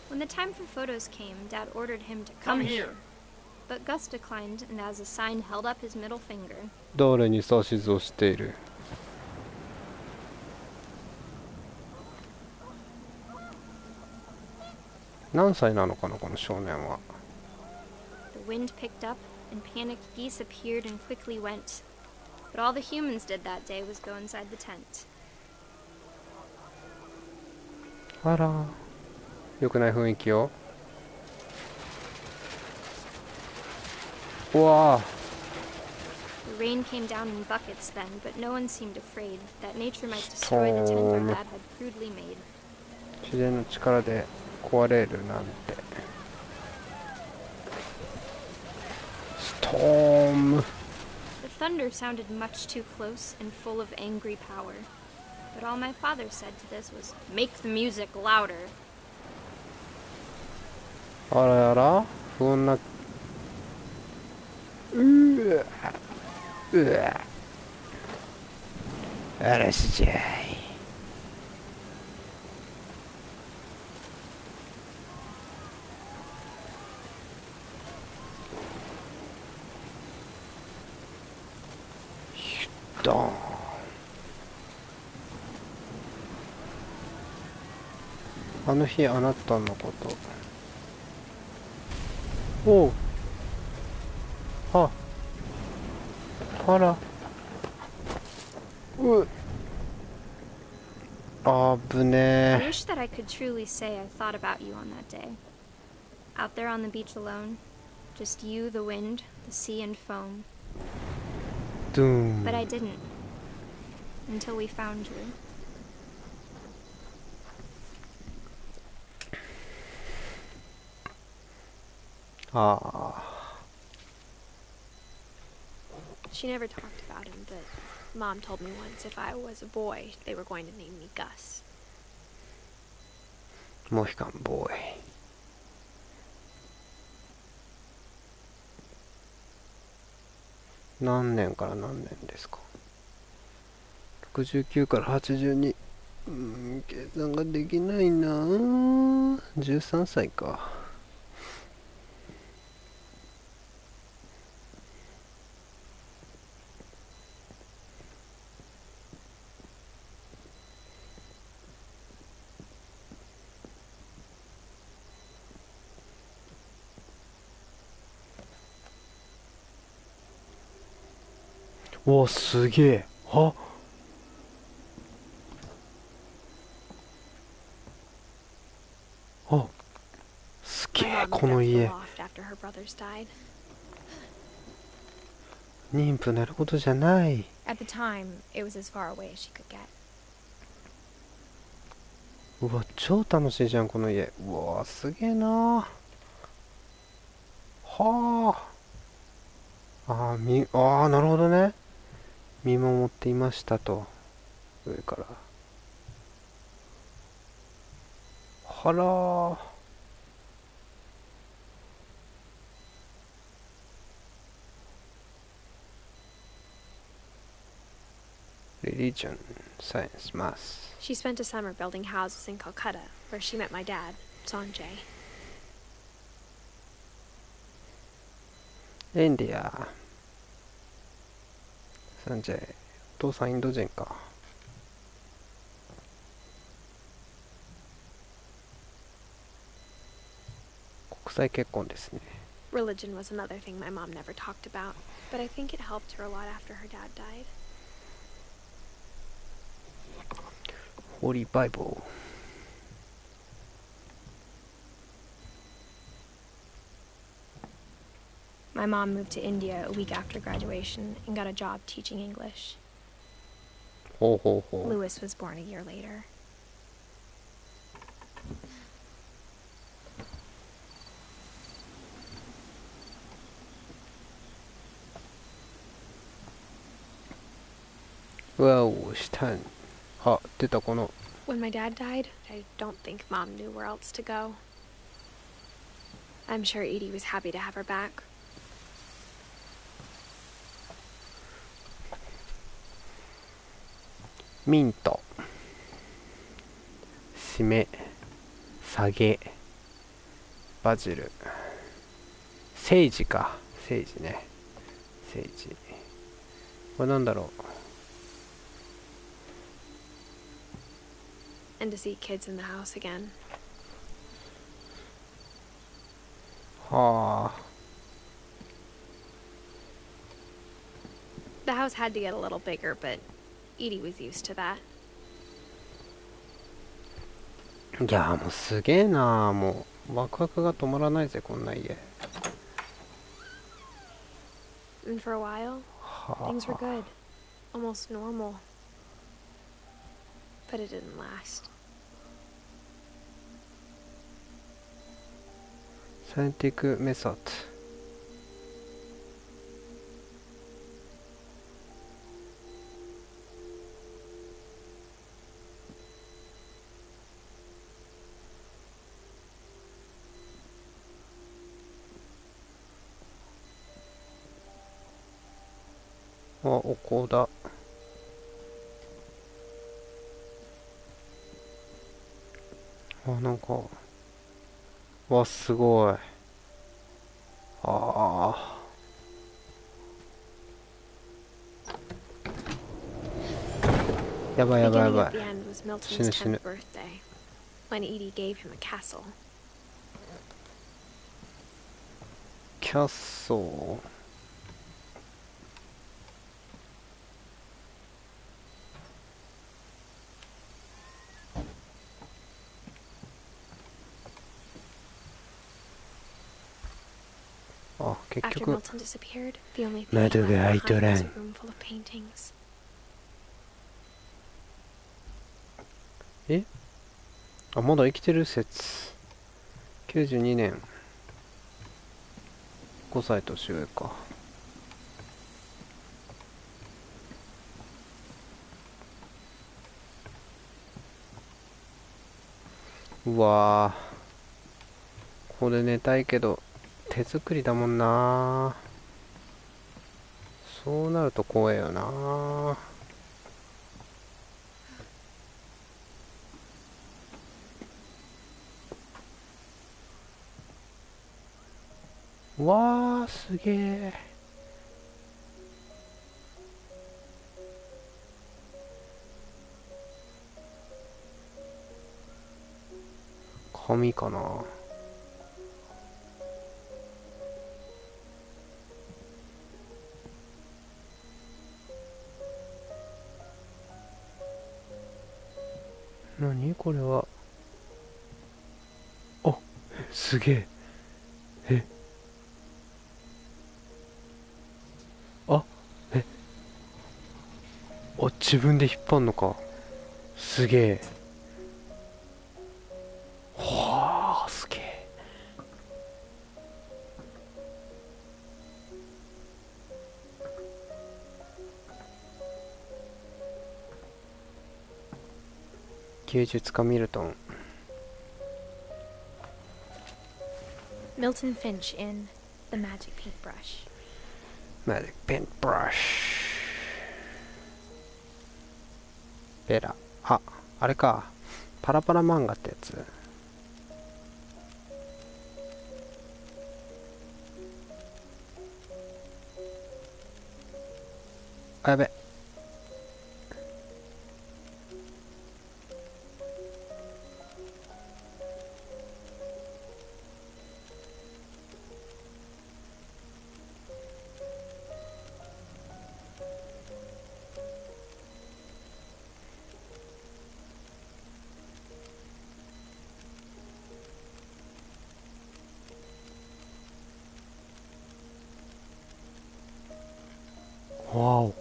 [SPEAKER 10] When the time for photos came, Dad ordered him to come here. But Gus declined and as a sign held up his middle finger.
[SPEAKER 1] 誰に指図をしている。何歳なのかな、この少年は。
[SPEAKER 10] The wind picked up and panicked geese appeared and quickly went. But all the humans did that day was go inside the tent.
[SPEAKER 1] あら、良くない雰囲気よ。うわあ。
[SPEAKER 10] The rain came down in buckets then, but no one seemed afraid that nature might destroy the tent our dad had crudely made.
[SPEAKER 1] 自然の力で壊れるなんて。ストーム。
[SPEAKER 10] The thunder sounded much too close and full of angry power. But all my father said to this was, "Make the music louder."
[SPEAKER 1] あらやら、不穏な。うわ、うわ、嵐じゃい。ドーン。あの日あなたのこと。おう。あ。あら。う。あぶね
[SPEAKER 10] I wish that I could truly say I thought about you on that day. Out there on the beach alone, just you, the wind, the sea and foam.
[SPEAKER 1] ドゥーン。
[SPEAKER 10] But I didn't. Until we found you.
[SPEAKER 1] ああ。
[SPEAKER 11] She never talked about him, but Mom told me once if I was a boy, they were going to name me Gus.
[SPEAKER 1] モヒカンボーイ。何年から何年ですか。69から82。計算ができないな。13歳か。お、すげえ。あ、あ、すげ
[SPEAKER 11] My
[SPEAKER 1] え、
[SPEAKER 11] mom
[SPEAKER 1] この
[SPEAKER 11] moved out to the
[SPEAKER 1] 家。
[SPEAKER 11] loft after her brothers died.
[SPEAKER 1] 妊婦なることじゃない。
[SPEAKER 2] At the time, it was as far away as she could get.
[SPEAKER 1] うわ、超楽しいじゃん、この家。うわ、すげえな。はあ。ああ、なるほどね。見守っていましたと。上から。はらー。Religion, Science, Math.
[SPEAKER 11] She spent a summer building houses in Calcutta, where she met my dad, Sanjay.
[SPEAKER 1] インディア。サンジェイ。お父さんインド人か。国際結婚ですね。
[SPEAKER 11] Religion was another thing my mom never talked about, but I think it helped her a lot after her dad died.
[SPEAKER 1] Holy Bible.
[SPEAKER 2] My mom moved to India a week after graduation and got a job teaching English. Louis was born a year later.
[SPEAKER 1] Well, 下に。あ、出たこの。
[SPEAKER 11] When my dad died, I don't think Mom knew where else to go. I'm sure Edie was happy to have her back.
[SPEAKER 1] ミント、締め、下げ、バジル、セージか、セージね、セージ。これなんだろ
[SPEAKER 11] う。And to see kids in the house again.
[SPEAKER 1] はあ。
[SPEAKER 11] The house had to get a little bigger, but Edie was used to that.
[SPEAKER 1] いやもうすげえな、もうワクワクが止まらないぜこんな家。
[SPEAKER 11] And for a while, things were good, almost normal. But it didn't last.
[SPEAKER 1] Scientific method.あ、お香だ。あ、なんか、わ、すごい。ああ。やばいやばいやばい。死ぬ死ぬ。
[SPEAKER 11] When Edie gave him a castle.
[SPEAKER 1] キャッソー。あ、結局窓が開いとらん。え？あ、まだ生きてる説。92年。5歳年上か。うわぁ。ここで寝たいけど、手作りだもんな。そうなると怖えよな。わー、すげえ。紙かな。何これは。あ、すげえ。え、あ、え、あ、自分で引っ張んのか。すげえ。はあ、すげえ。芸術家ミルトン。
[SPEAKER 2] Milton Finch in The Magic Paintbrush.
[SPEAKER 1] Magic Paintbrush. ベラ。あ、あれか。パラパラ漫画ってやつ。あ、やべ。わお。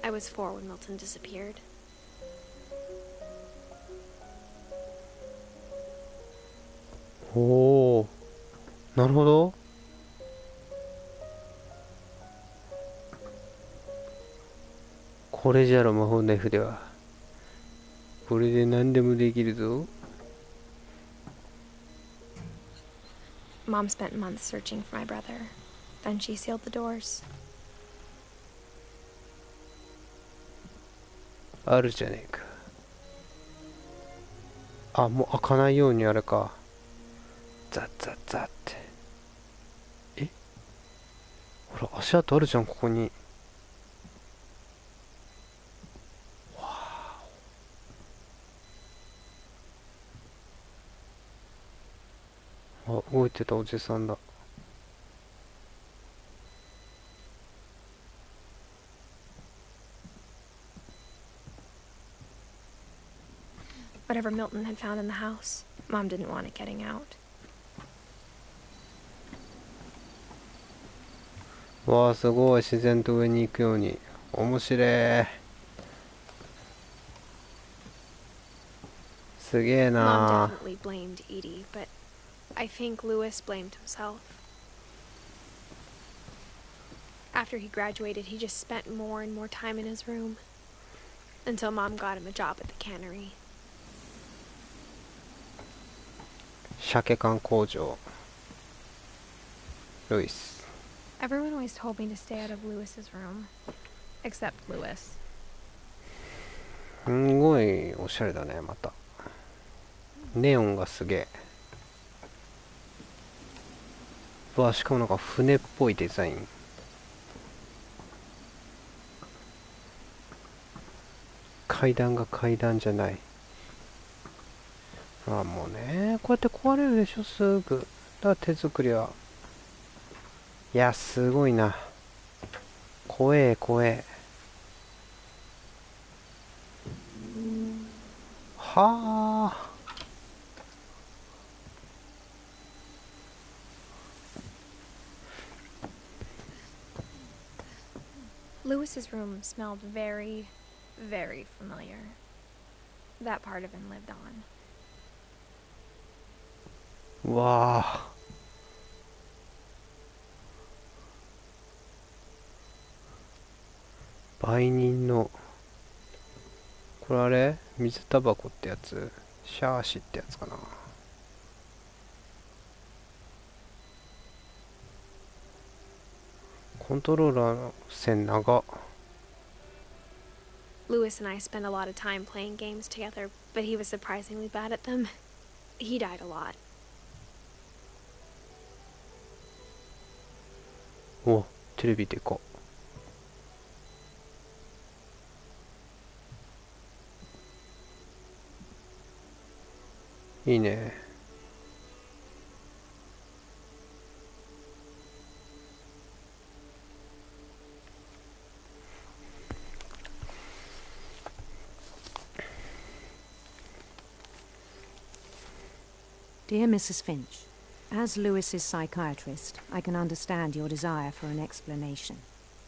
[SPEAKER 11] I was 4 when Milton disappeared.
[SPEAKER 1] おお、なるほど。これじゃろ魔法ナイフでは。これで何でもできるぞ。
[SPEAKER 2] Mom spent months searching for my brother. Then she sealed the doors.
[SPEAKER 1] あるじゃねえか。あ、もう開かないようにあれか。ザッザッザッって。え、ほら足跡あるじゃんここに。あ、動いてたおじさんだ。
[SPEAKER 2] Whatever Milton had found in the house, Mom didn't want it getting out.
[SPEAKER 1] わあ、すごい。自然と上に行くように。面白い。すげえ
[SPEAKER 11] Mom
[SPEAKER 1] な。
[SPEAKER 11] definitely blamed Edie, but I think Lewis blamed himself. After he graduated, he just spent more and more time in his room. Until Mom got him a job at the cannery.
[SPEAKER 1] 鮭缶工場。ルイス。
[SPEAKER 2] Everyone always told me to stay out of Lewis's room. Except Lewis.
[SPEAKER 1] すんごいおしゃれだね、また。ネオンがすげえ。うわ、しかもなんか船っぽいデザイン。階段が階段じゃない。あ、もうね、こうやって壊れるでしょ、すぐ。だから手作りは。いや、すごいな。怖え、怖え。はあ。
[SPEAKER 2] Lewis's room smelled very, very familiar. That part of him lived on.
[SPEAKER 1] うわあ。売人の、これあれ水タバコってやつ、シャーシってやつかな。コントローラーの線長。
[SPEAKER 11] Lewis and I spent a lot of time playing games together, but he was surprisingly bad at them. He died a lot.
[SPEAKER 1] お、テレビでか。いいね。
[SPEAKER 12] Dear Mrs. Finch, as Lewis's psychiatrist, I can understand your desire for an explanation.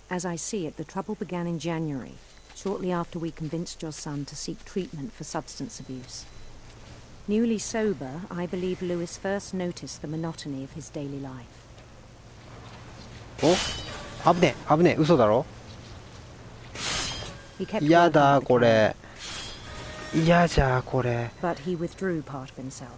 [SPEAKER 12] As I see it, the trouble began in January, shortly after we convinced your son to seek treatment for substance abuse. Newly sober, I believe Lewis first noticed the monotony of his daily life.
[SPEAKER 1] お、危ねえ、危ねえ、嘘だろ。
[SPEAKER 12] He kept
[SPEAKER 1] や
[SPEAKER 12] working
[SPEAKER 1] だ
[SPEAKER 12] at the
[SPEAKER 1] こ
[SPEAKER 12] cannery,
[SPEAKER 1] れ。嫌じゃこれ。
[SPEAKER 12] but he withdrew part of himself.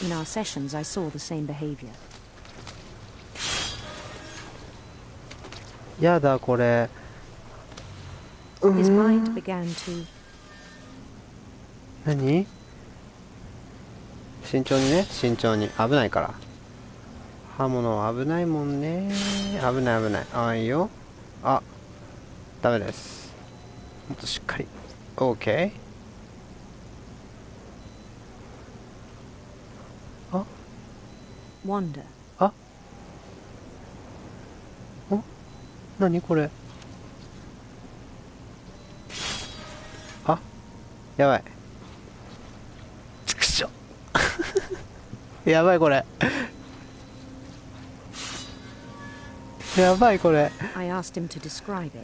[SPEAKER 12] In our sessions, I saw the same behavior.
[SPEAKER 1] やだこれ。
[SPEAKER 12] His mind began to...
[SPEAKER 1] 何？慎重にね、慎重に。危ないから。刃物は危ないもんね。危ない危ない。あ、いいよ。あ、ダメです。もっとしっかり。OK。あ、
[SPEAKER 12] wander.
[SPEAKER 1] あ、何これ。やばい。ちくしょやばいこれ。やばいこれ。
[SPEAKER 12] I asked him to describe it.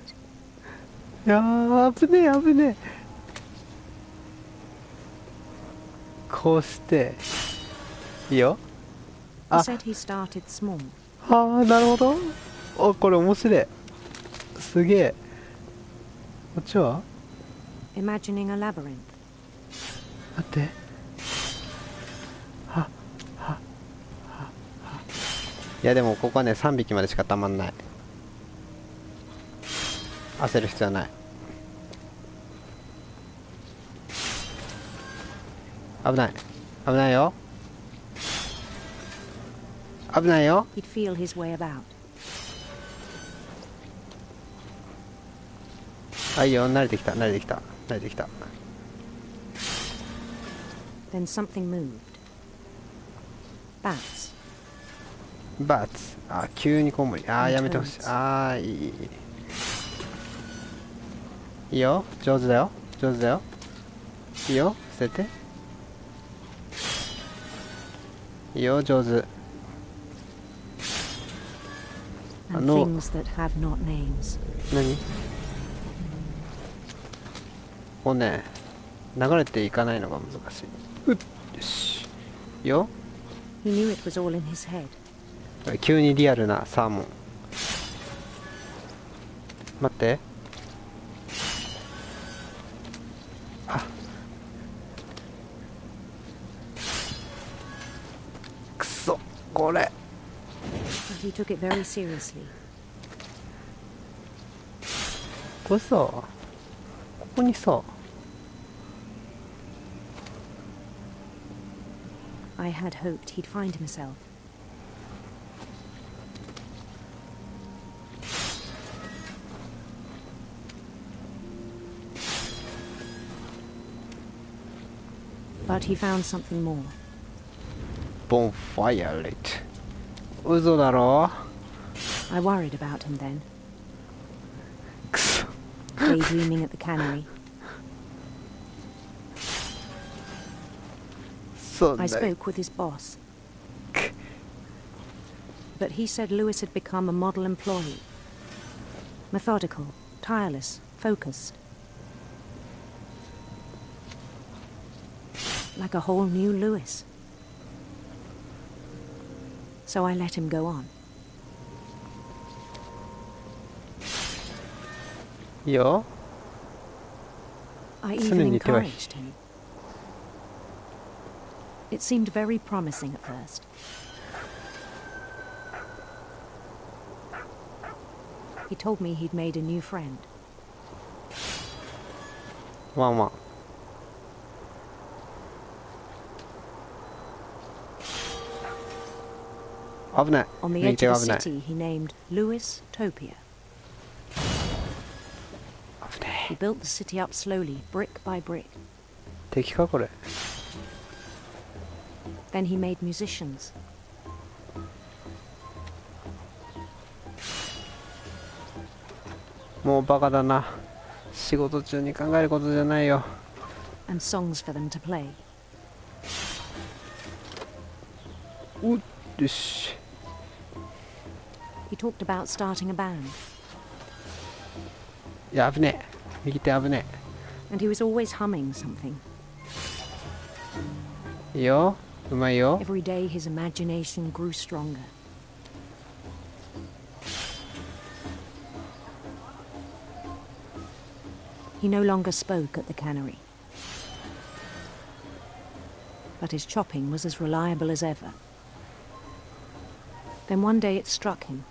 [SPEAKER 1] いやー、危ねえ危ねえ。こうしていいよ。
[SPEAKER 12] He said he started small.
[SPEAKER 1] ああ、なるほど。お、これ面白い。すげえ。こっちは
[SPEAKER 12] Imagining a labyrinth.
[SPEAKER 1] 待って。いやでもここはね3匹までしかたまんない。焦る必要はない。危ない危ないよ。危ないよ。
[SPEAKER 12] He'd feel his way about.
[SPEAKER 1] あ、いいよ。慣れてきた慣れてきた慣れてきた。
[SPEAKER 12] Then something moved. Bats.
[SPEAKER 1] バーツ。あ、急にコウモリ。あー、やめてほしい。あー、いいいいよ。上手だよ上手だよ。いいよ。捨てていいよ。上手。
[SPEAKER 12] And things that have not names.
[SPEAKER 1] 何こうね、流れていかないのが難しい。うっ、よし。いいよ。
[SPEAKER 12] He knew it was all in his head.
[SPEAKER 1] 急にリアルなサーモン。待って。あ、くそ、これ。
[SPEAKER 12] But he took it very seriously.
[SPEAKER 1] これさ、ここにさ、
[SPEAKER 12] I had hoped he'd find himself. But he found something more.
[SPEAKER 1] ボンファイアレット。嘘だろ。
[SPEAKER 12] I worried about him then.
[SPEAKER 1] くそ。
[SPEAKER 12] Daydreaming at the cannery.
[SPEAKER 1] そうだ
[SPEAKER 12] I
[SPEAKER 1] よ。
[SPEAKER 12] spoke with his boss. But he said Lewis had become a model employee. Methodical, tireless, focused. Like a whole new Lewis. So I let him go on.
[SPEAKER 1] いいよ。
[SPEAKER 12] I
[SPEAKER 1] 常
[SPEAKER 12] even
[SPEAKER 1] に手は
[SPEAKER 12] encouraged him. It seemed very promising at first. He told me he'd made a new friend.
[SPEAKER 1] ワンワン。 危ない。
[SPEAKER 12] On the
[SPEAKER 1] 右
[SPEAKER 12] edge
[SPEAKER 1] 手
[SPEAKER 12] of
[SPEAKER 1] が
[SPEAKER 12] the
[SPEAKER 1] 危ない。
[SPEAKER 12] city, he named Lewis Topia.
[SPEAKER 1] 危ない。
[SPEAKER 12] He built the city up slowly, brick by brick.
[SPEAKER 1] 敵かこれ。
[SPEAKER 12] Then he made musicians.
[SPEAKER 1] もうバカだな。仕事中に考えることじゃないよ。
[SPEAKER 12] And songs for them to play.
[SPEAKER 1] おっ、よし。
[SPEAKER 12] He talked about starting a band.
[SPEAKER 1] いや、危ねえ。右手危ね
[SPEAKER 12] And he was always humming something.
[SPEAKER 1] え。いいよ。うまいよ。
[SPEAKER 12] Every day his imagination grew stronger. He no longer spoke at the cannery. But his chopping was as reliable as ever. Then one day it struck him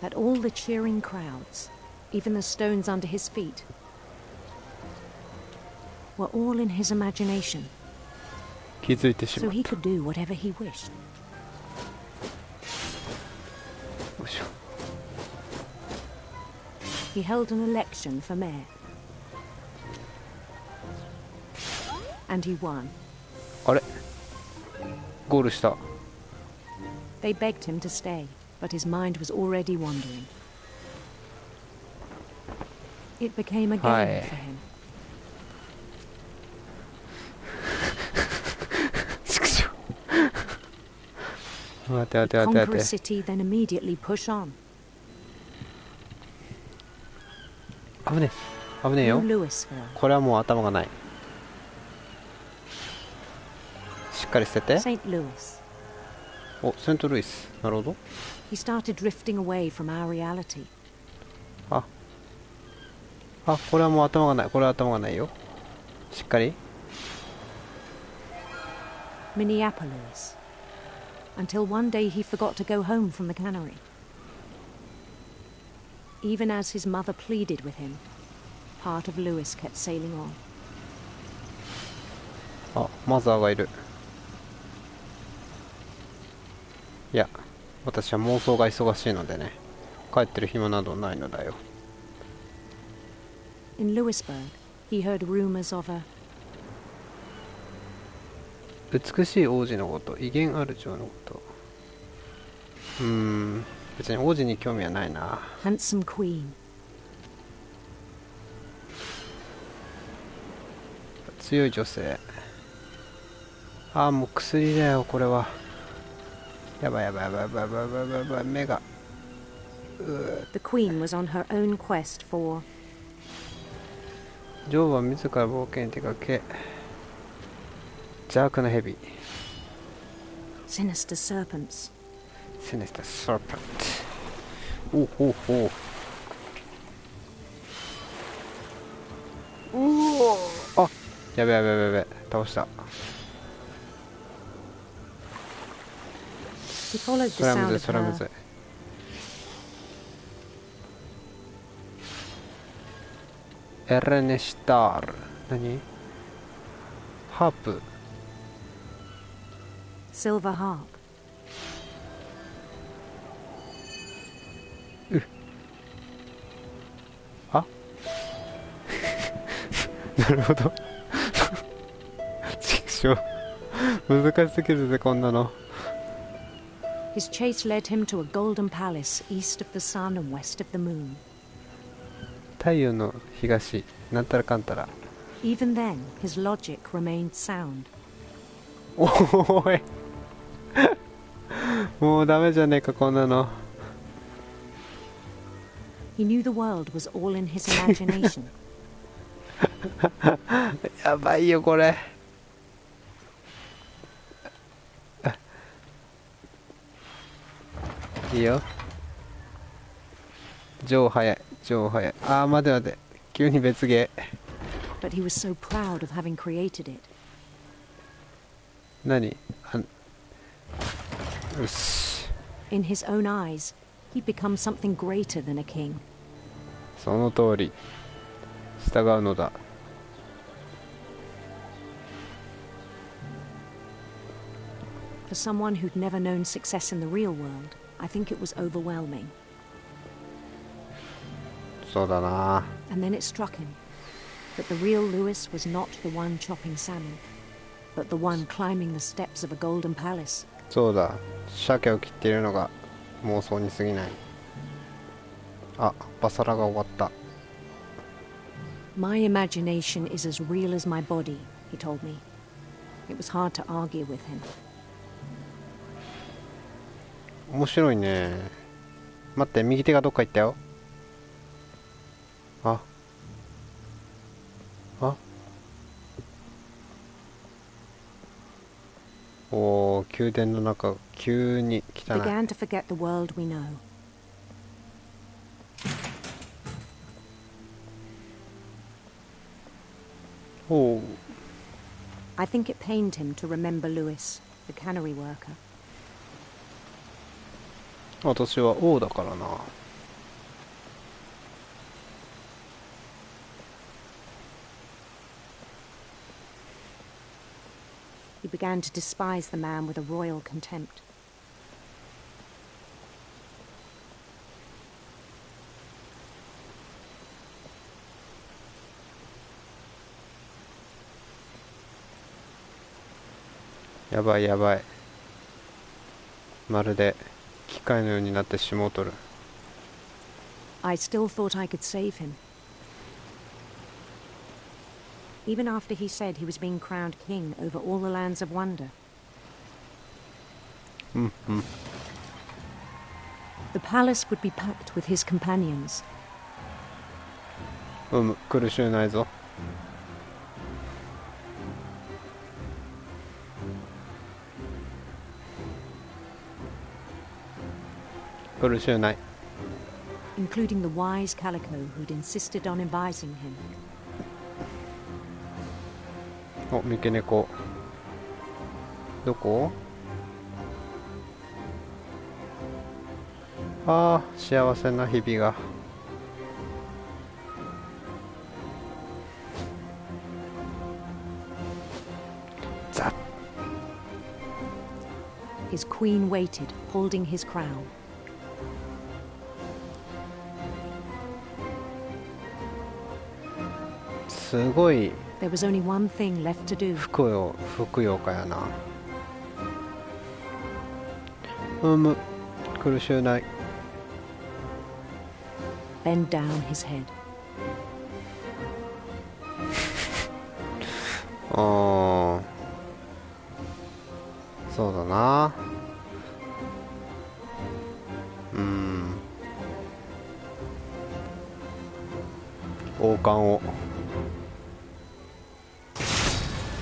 [SPEAKER 12] that all the cheering crowds, even the stones under his feet, were all in his imagination,
[SPEAKER 1] 気づいてし
[SPEAKER 12] so
[SPEAKER 1] まっ
[SPEAKER 12] he
[SPEAKER 1] た。
[SPEAKER 12] could do whatever he wished.
[SPEAKER 1] よいしょ。
[SPEAKER 12] He held an election for mayor. And he won.
[SPEAKER 1] あれゴールした。
[SPEAKER 12] They begged him to stay, but his mind was already wandering. It became a game for him.
[SPEAKER 1] 待て待て待て
[SPEAKER 12] Conquer
[SPEAKER 1] 待
[SPEAKER 12] a
[SPEAKER 1] て。
[SPEAKER 12] city, then immediately push on.
[SPEAKER 1] 危ねえ危ねえよ。
[SPEAKER 12] New Louisville.
[SPEAKER 1] これはもう頭がない。しっかり捨てて。
[SPEAKER 12] St. Louis.
[SPEAKER 1] お、セントルイス。なるほど。
[SPEAKER 12] He started drifting away from our reality.
[SPEAKER 1] あ、これはもう頭がない。これは頭がないよ。しっかり。
[SPEAKER 12] Minneapolis. Until one day he forgot to go home from the cannery. Even as his mother pleaded with him, part of Louis kept sailing on.
[SPEAKER 1] あ、マザーがいる。いや、私は妄想が忙しいのでね、帰ってる暇などないのだよ。
[SPEAKER 12] In Louisburg, he heard rumors of a
[SPEAKER 1] 美しい王子のこと、威厳ある女王のこと。別に王子に興味はないな。
[SPEAKER 12] handsome queen.
[SPEAKER 1] 強い女性。もう薬だよ、これは。やばいやばいやばいやばいやばいやばいやばい、目が。
[SPEAKER 12] The queen was on her own quest for
[SPEAKER 1] 女王は自ら冒険に出かけ、邪悪な蛇。
[SPEAKER 12] sinister serpents.
[SPEAKER 1] Sinister serpent。おほほ。あ、やべやべやべやべ、倒した。
[SPEAKER 12] He followed the
[SPEAKER 1] それはむ
[SPEAKER 12] sound
[SPEAKER 1] ずい、
[SPEAKER 12] of
[SPEAKER 1] それはむず
[SPEAKER 12] her
[SPEAKER 1] い。エレネシタール。何？ハープ。
[SPEAKER 12] silver harp.
[SPEAKER 1] あなるほど。ちくしょう。難しすぎるぜ、こんなの。
[SPEAKER 12] His chase led him to a golden palace east of the sun and west of the moon.
[SPEAKER 1] 太陽の東、なんたらかんたら。
[SPEAKER 12] Even then, his logic remained sound.
[SPEAKER 1] おーい。もうダメじゃねえか、こんなの。
[SPEAKER 12] He knew the world was all in his imagination.
[SPEAKER 1] やばいよ、これ。いいよ。上早い、上早い。待て待て。急に別ゲー。
[SPEAKER 12] But he was so proud of having created it.
[SPEAKER 1] 何？よし。
[SPEAKER 12] In his own eyes, he'd become something greater than a king.
[SPEAKER 1] その通り。従うのだ。
[SPEAKER 12] For someone who'd never known success in the real world, I think it was overwhelming.
[SPEAKER 1] そうだな。
[SPEAKER 12] And then it struck him that the real Louis was not the one chopping salmon, but the one climbing the steps of a golden palace.
[SPEAKER 1] そうだ。鮭を切っているのが妄想に過ぎない。バサラが終わった。
[SPEAKER 12] My imagination is as real as my body, he told me. It was hard to argue with him.
[SPEAKER 1] 面白いね。待って、右手がどっか行ったよ。おー、宮殿の中急に汚い。
[SPEAKER 12] Began to forget the world we know.
[SPEAKER 1] おー。
[SPEAKER 12] I think it pained him to remember Louis, the cannery worker.
[SPEAKER 1] 私は王だからな。
[SPEAKER 12] He began to despise the man with a royal contempt.
[SPEAKER 1] やばいやばい。まるで機械のようになってしもうとる。
[SPEAKER 12] I still thought I could save him. even after he said he was being crowned king over all the lands of wonder. The palace would be packed with his companions.
[SPEAKER 1] 苦しゅうないぞ。苦しゅうない。
[SPEAKER 12] Including the wise Calico who'd insisted on advising him.
[SPEAKER 1] お、三毛猫。どこ？ああ、幸せな日々が。ザッ。
[SPEAKER 12] His queen waited, holding his crown.
[SPEAKER 1] すごい。
[SPEAKER 12] There was only one thing left to do.
[SPEAKER 1] ふくよかやな。苦しゅうない。
[SPEAKER 12] Bend down his head.
[SPEAKER 1] そうだな。王冠を。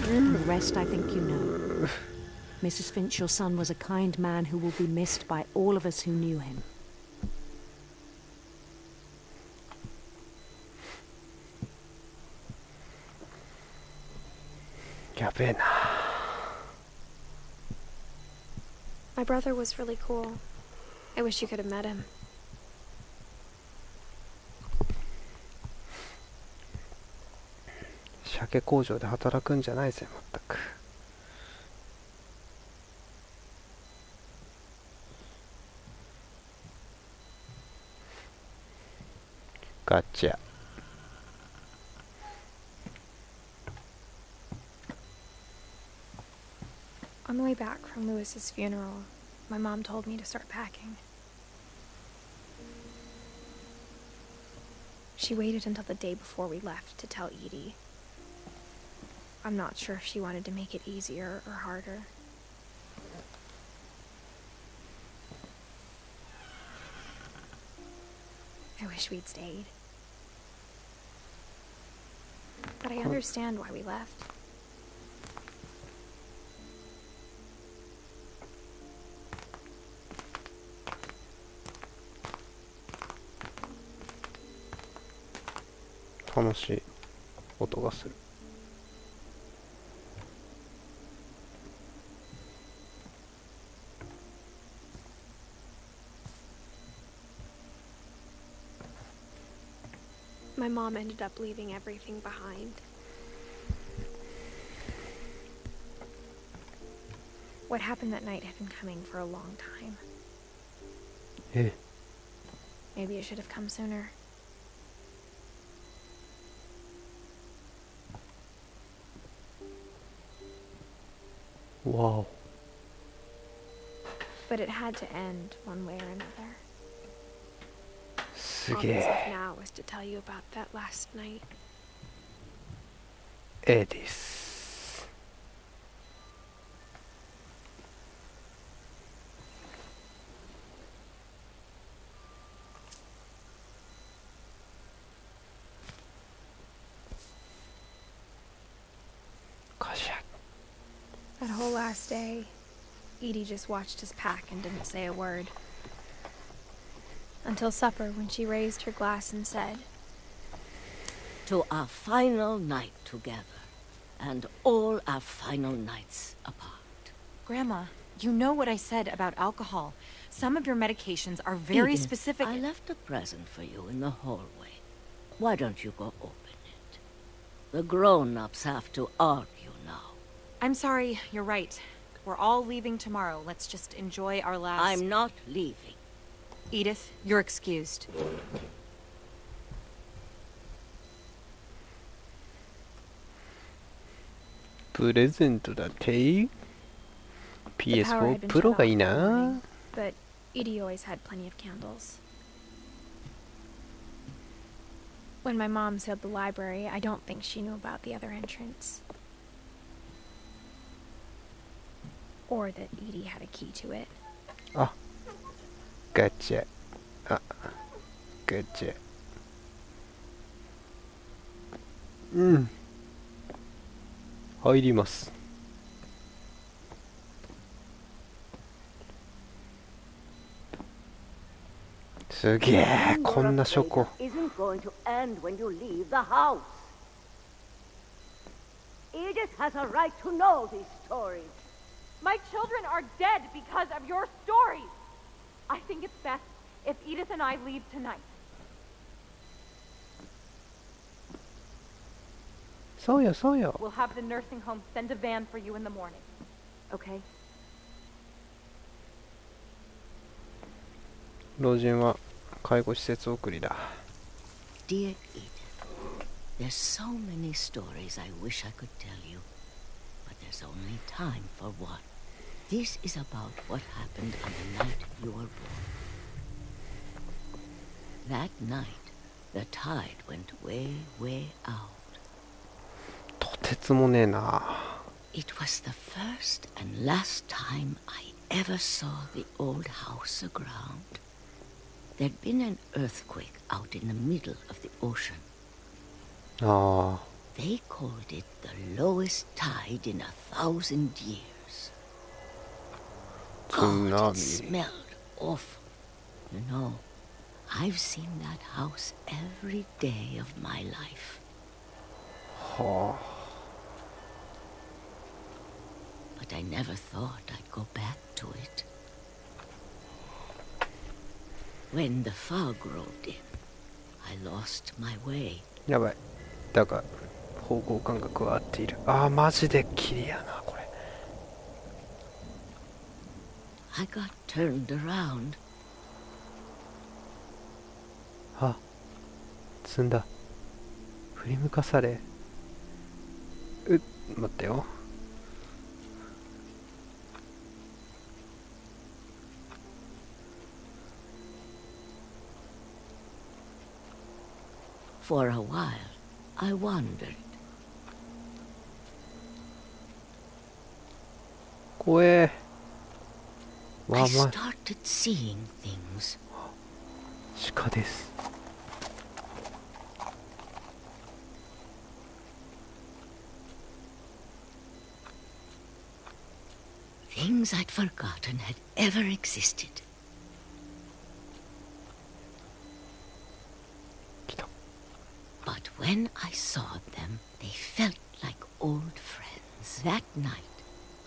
[SPEAKER 12] The rest I think you know. Mrs. Finch, your son was a kind man who will be missed by all of us who knew him.
[SPEAKER 1] やべえな。
[SPEAKER 11] My brother was really cool. I wish you could have met him.
[SPEAKER 1] 鮭工場で働くんじゃないぜ、まったく。ガチャ。
[SPEAKER 2] On the way back from Lewis's funeral, my mom told me to start packing. She waited until the day before we left to tell Edie. I'm not sure if she wanted to make it easier or harder. I wish we'd stayed. But I understand why we left.
[SPEAKER 1] It's 楽しい音がする。
[SPEAKER 11] My mom ended up leaving everything behind.
[SPEAKER 2] What happened that night had been coming for a long time. Maybe it should have come sooner.
[SPEAKER 1] Wow.
[SPEAKER 2] But it had to end one way or another.
[SPEAKER 11] All that's left now is to tell you about that last night.
[SPEAKER 1] Edis.
[SPEAKER 2] That whole last day, Edie just watched us pack and didn't say a word. Until supper, when she raised her glass and said,
[SPEAKER 13] "To our final night together, and all our final nights apart."
[SPEAKER 14] Grandma, you know what I said about alcohol. Some of your medications are very
[SPEAKER 13] Edith,
[SPEAKER 14] specific.
[SPEAKER 13] I left a present for you in the hallway. Why don't you go open it? The grown-ups have to argue now.
[SPEAKER 14] I'm sorry, you're right. We're all leaving tomorrow. Let's just enjoy our last...
[SPEAKER 13] I'm not leaving.
[SPEAKER 14] Edith, you're excused.
[SPEAKER 1] Present だって。PS4 Pro がいいな。
[SPEAKER 2] But Edie always had plenty of candles. When my mom sailed the library, I don't think she knew about the other entrance. Or that Edie had a key to it.
[SPEAKER 1] Ah. Gotcha. Ah. Gotcha. 入ります。すげえ、こんな書庫。
[SPEAKER 13] Isn't going to end when you leave the house. Edith has a right to know these stories.
[SPEAKER 14] My children are dead because of your stories. I think it's best if Edith and I leave tonight.
[SPEAKER 1] そうよ、そうよ。
[SPEAKER 14] We'll have the nursing home send a van for you in the morning. Okay?
[SPEAKER 1] 老人は介護施設送りだ。
[SPEAKER 13] Dear Edith, there's so many stories I wish I could tell you, but there's only time for one. This is about what happened on the night you were born. That night, the tide went way, way out.
[SPEAKER 1] とてつもねえな。
[SPEAKER 13] It was the first and last time I ever saw the old house aground. There'd been an earthquake out in the middle of the ocean.
[SPEAKER 1] Ah.
[SPEAKER 13] They called it the lowest tide in 1,000 years. God, it smelled awful. You know, I've seen that house every day of my life. But I never thought I'd go back to it. When the fog rolled in, I lost my way.
[SPEAKER 1] やばい。だが方向感覚は合っている。ああ、マジでキリやなこれ。
[SPEAKER 13] I got turned around.
[SPEAKER 1] あ、積んだ。振り向かされ。待ってよ。
[SPEAKER 13] For a while, I wondered.
[SPEAKER 1] 怖え。
[SPEAKER 13] I started seeing things.
[SPEAKER 1] 鹿です。
[SPEAKER 13] Things I'd forgotten had ever existed. But when I saw them, they felt like old friends. That night,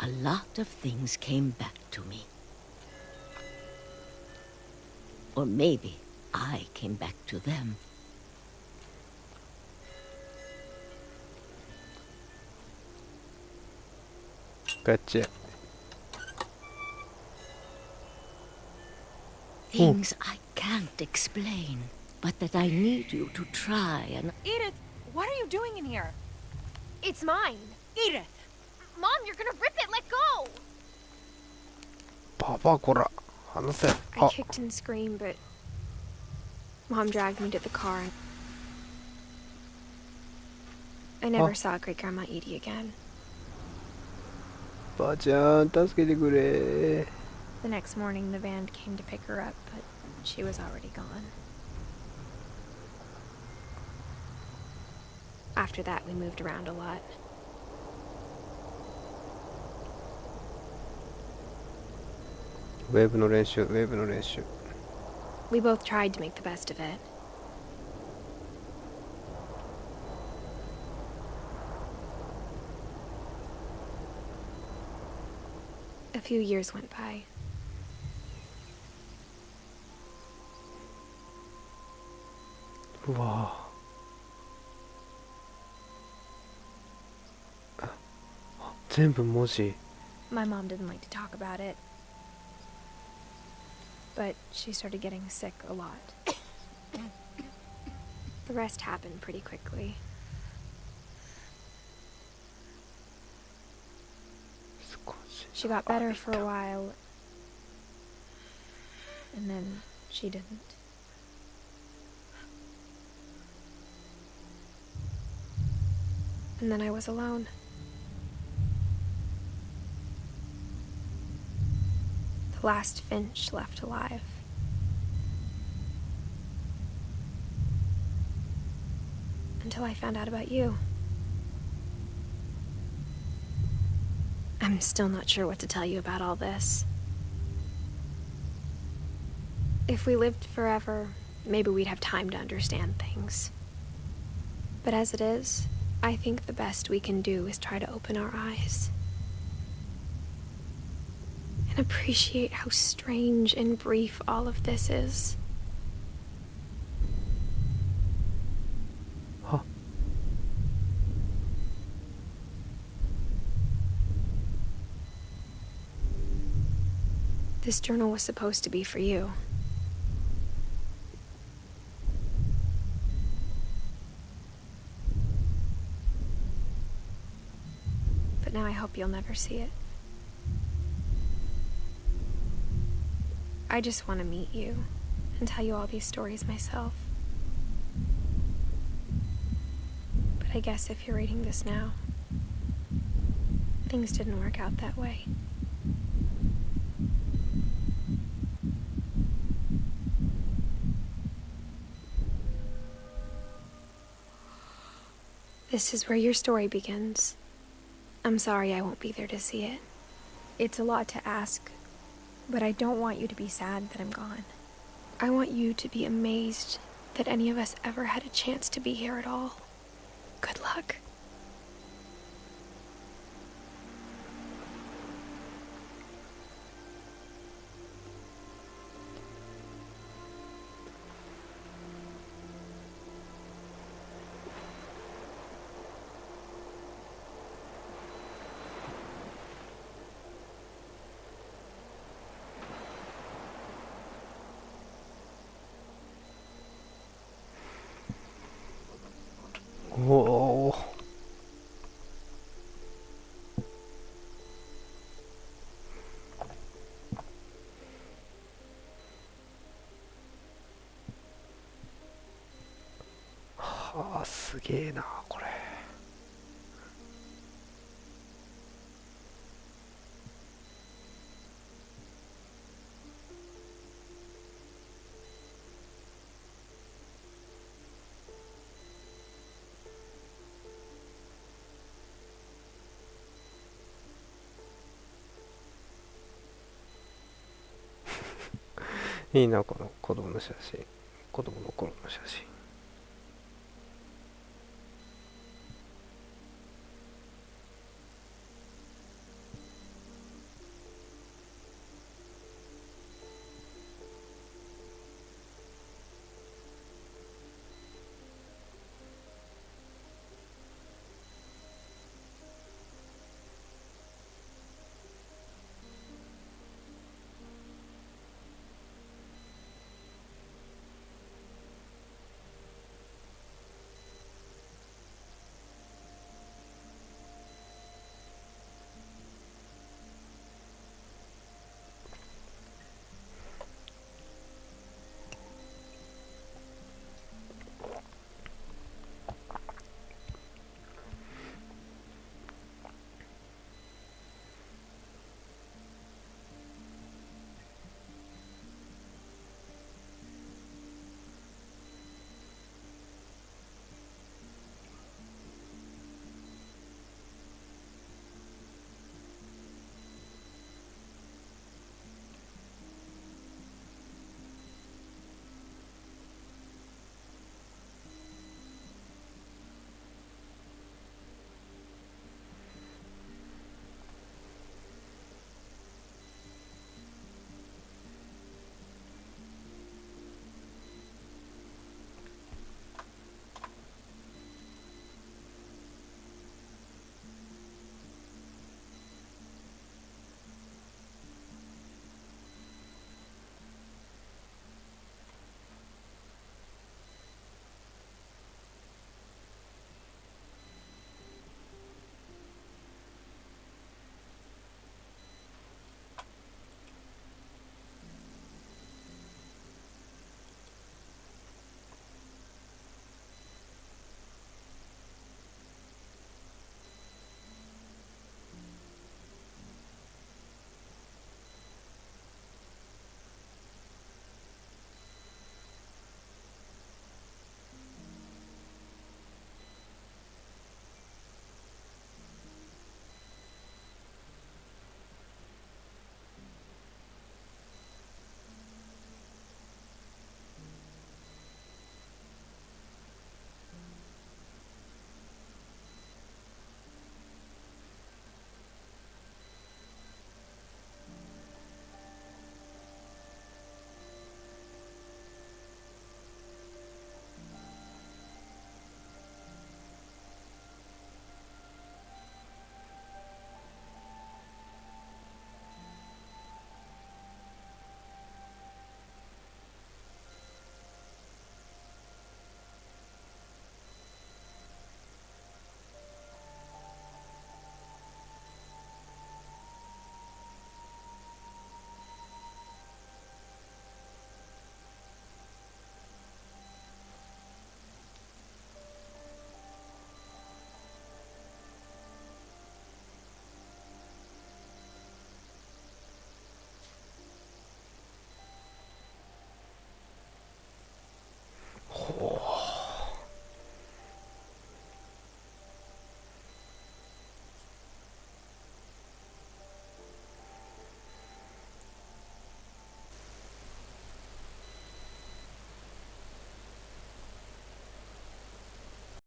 [SPEAKER 13] a lot of things came back to me. Or maybe I came back to them.
[SPEAKER 1] Gotcha.
[SPEAKER 13] Things I can't explain, but that I need you to try and...
[SPEAKER 14] Edith, what are you doing in here?
[SPEAKER 4] It's mine.
[SPEAKER 14] Edith!
[SPEAKER 4] Mom, you're gonna rip it! Let go!
[SPEAKER 1] Papa, こら、離せ。
[SPEAKER 2] I kicked and screamed, but Mom dragged me to the car. I never saw Great Grandma Edie again.
[SPEAKER 1] ばあちゃん、助けてくれ。
[SPEAKER 2] The next morning, the van came to pick her up, but she was already gone. After that, we moved around a lot.
[SPEAKER 1] ウェーブの練習、ウェーブの練習。
[SPEAKER 2] We both tried to make the best of it. A few years went by.
[SPEAKER 1] うわぁ。全部文字。
[SPEAKER 2] My mom didn't like to talk about it. But she started getting sick a lot. The rest happened pretty quickly. She got better for a while, and then she didn't.
[SPEAKER 11] and then I was alone. The last Finch left alive. Until I found out about you. I'm still not sure what to tell you about all this. If we lived forever, maybe we'd have time to understand things. But as it is, I think the best we can do is try to open our eyes. And appreciate how strange and brief all of this is.
[SPEAKER 1] Huh.
[SPEAKER 11] This journal was supposed to be for you. But now I hope you'll never see it. I just want to meet you and tell you all these stories myself. But I guess if you're reading this now, things didn't work out that way. This is where your story begins. I'm sorry I won't be there to see it. It's a lot to ask, but I don't want you to be sad that I'm gone. I want you to be amazed that any of us ever had a chance to be here at all. Good luck.
[SPEAKER 1] おお。はあ、すげえなこれ。いいなこの子供の写真。子供の頃の写真。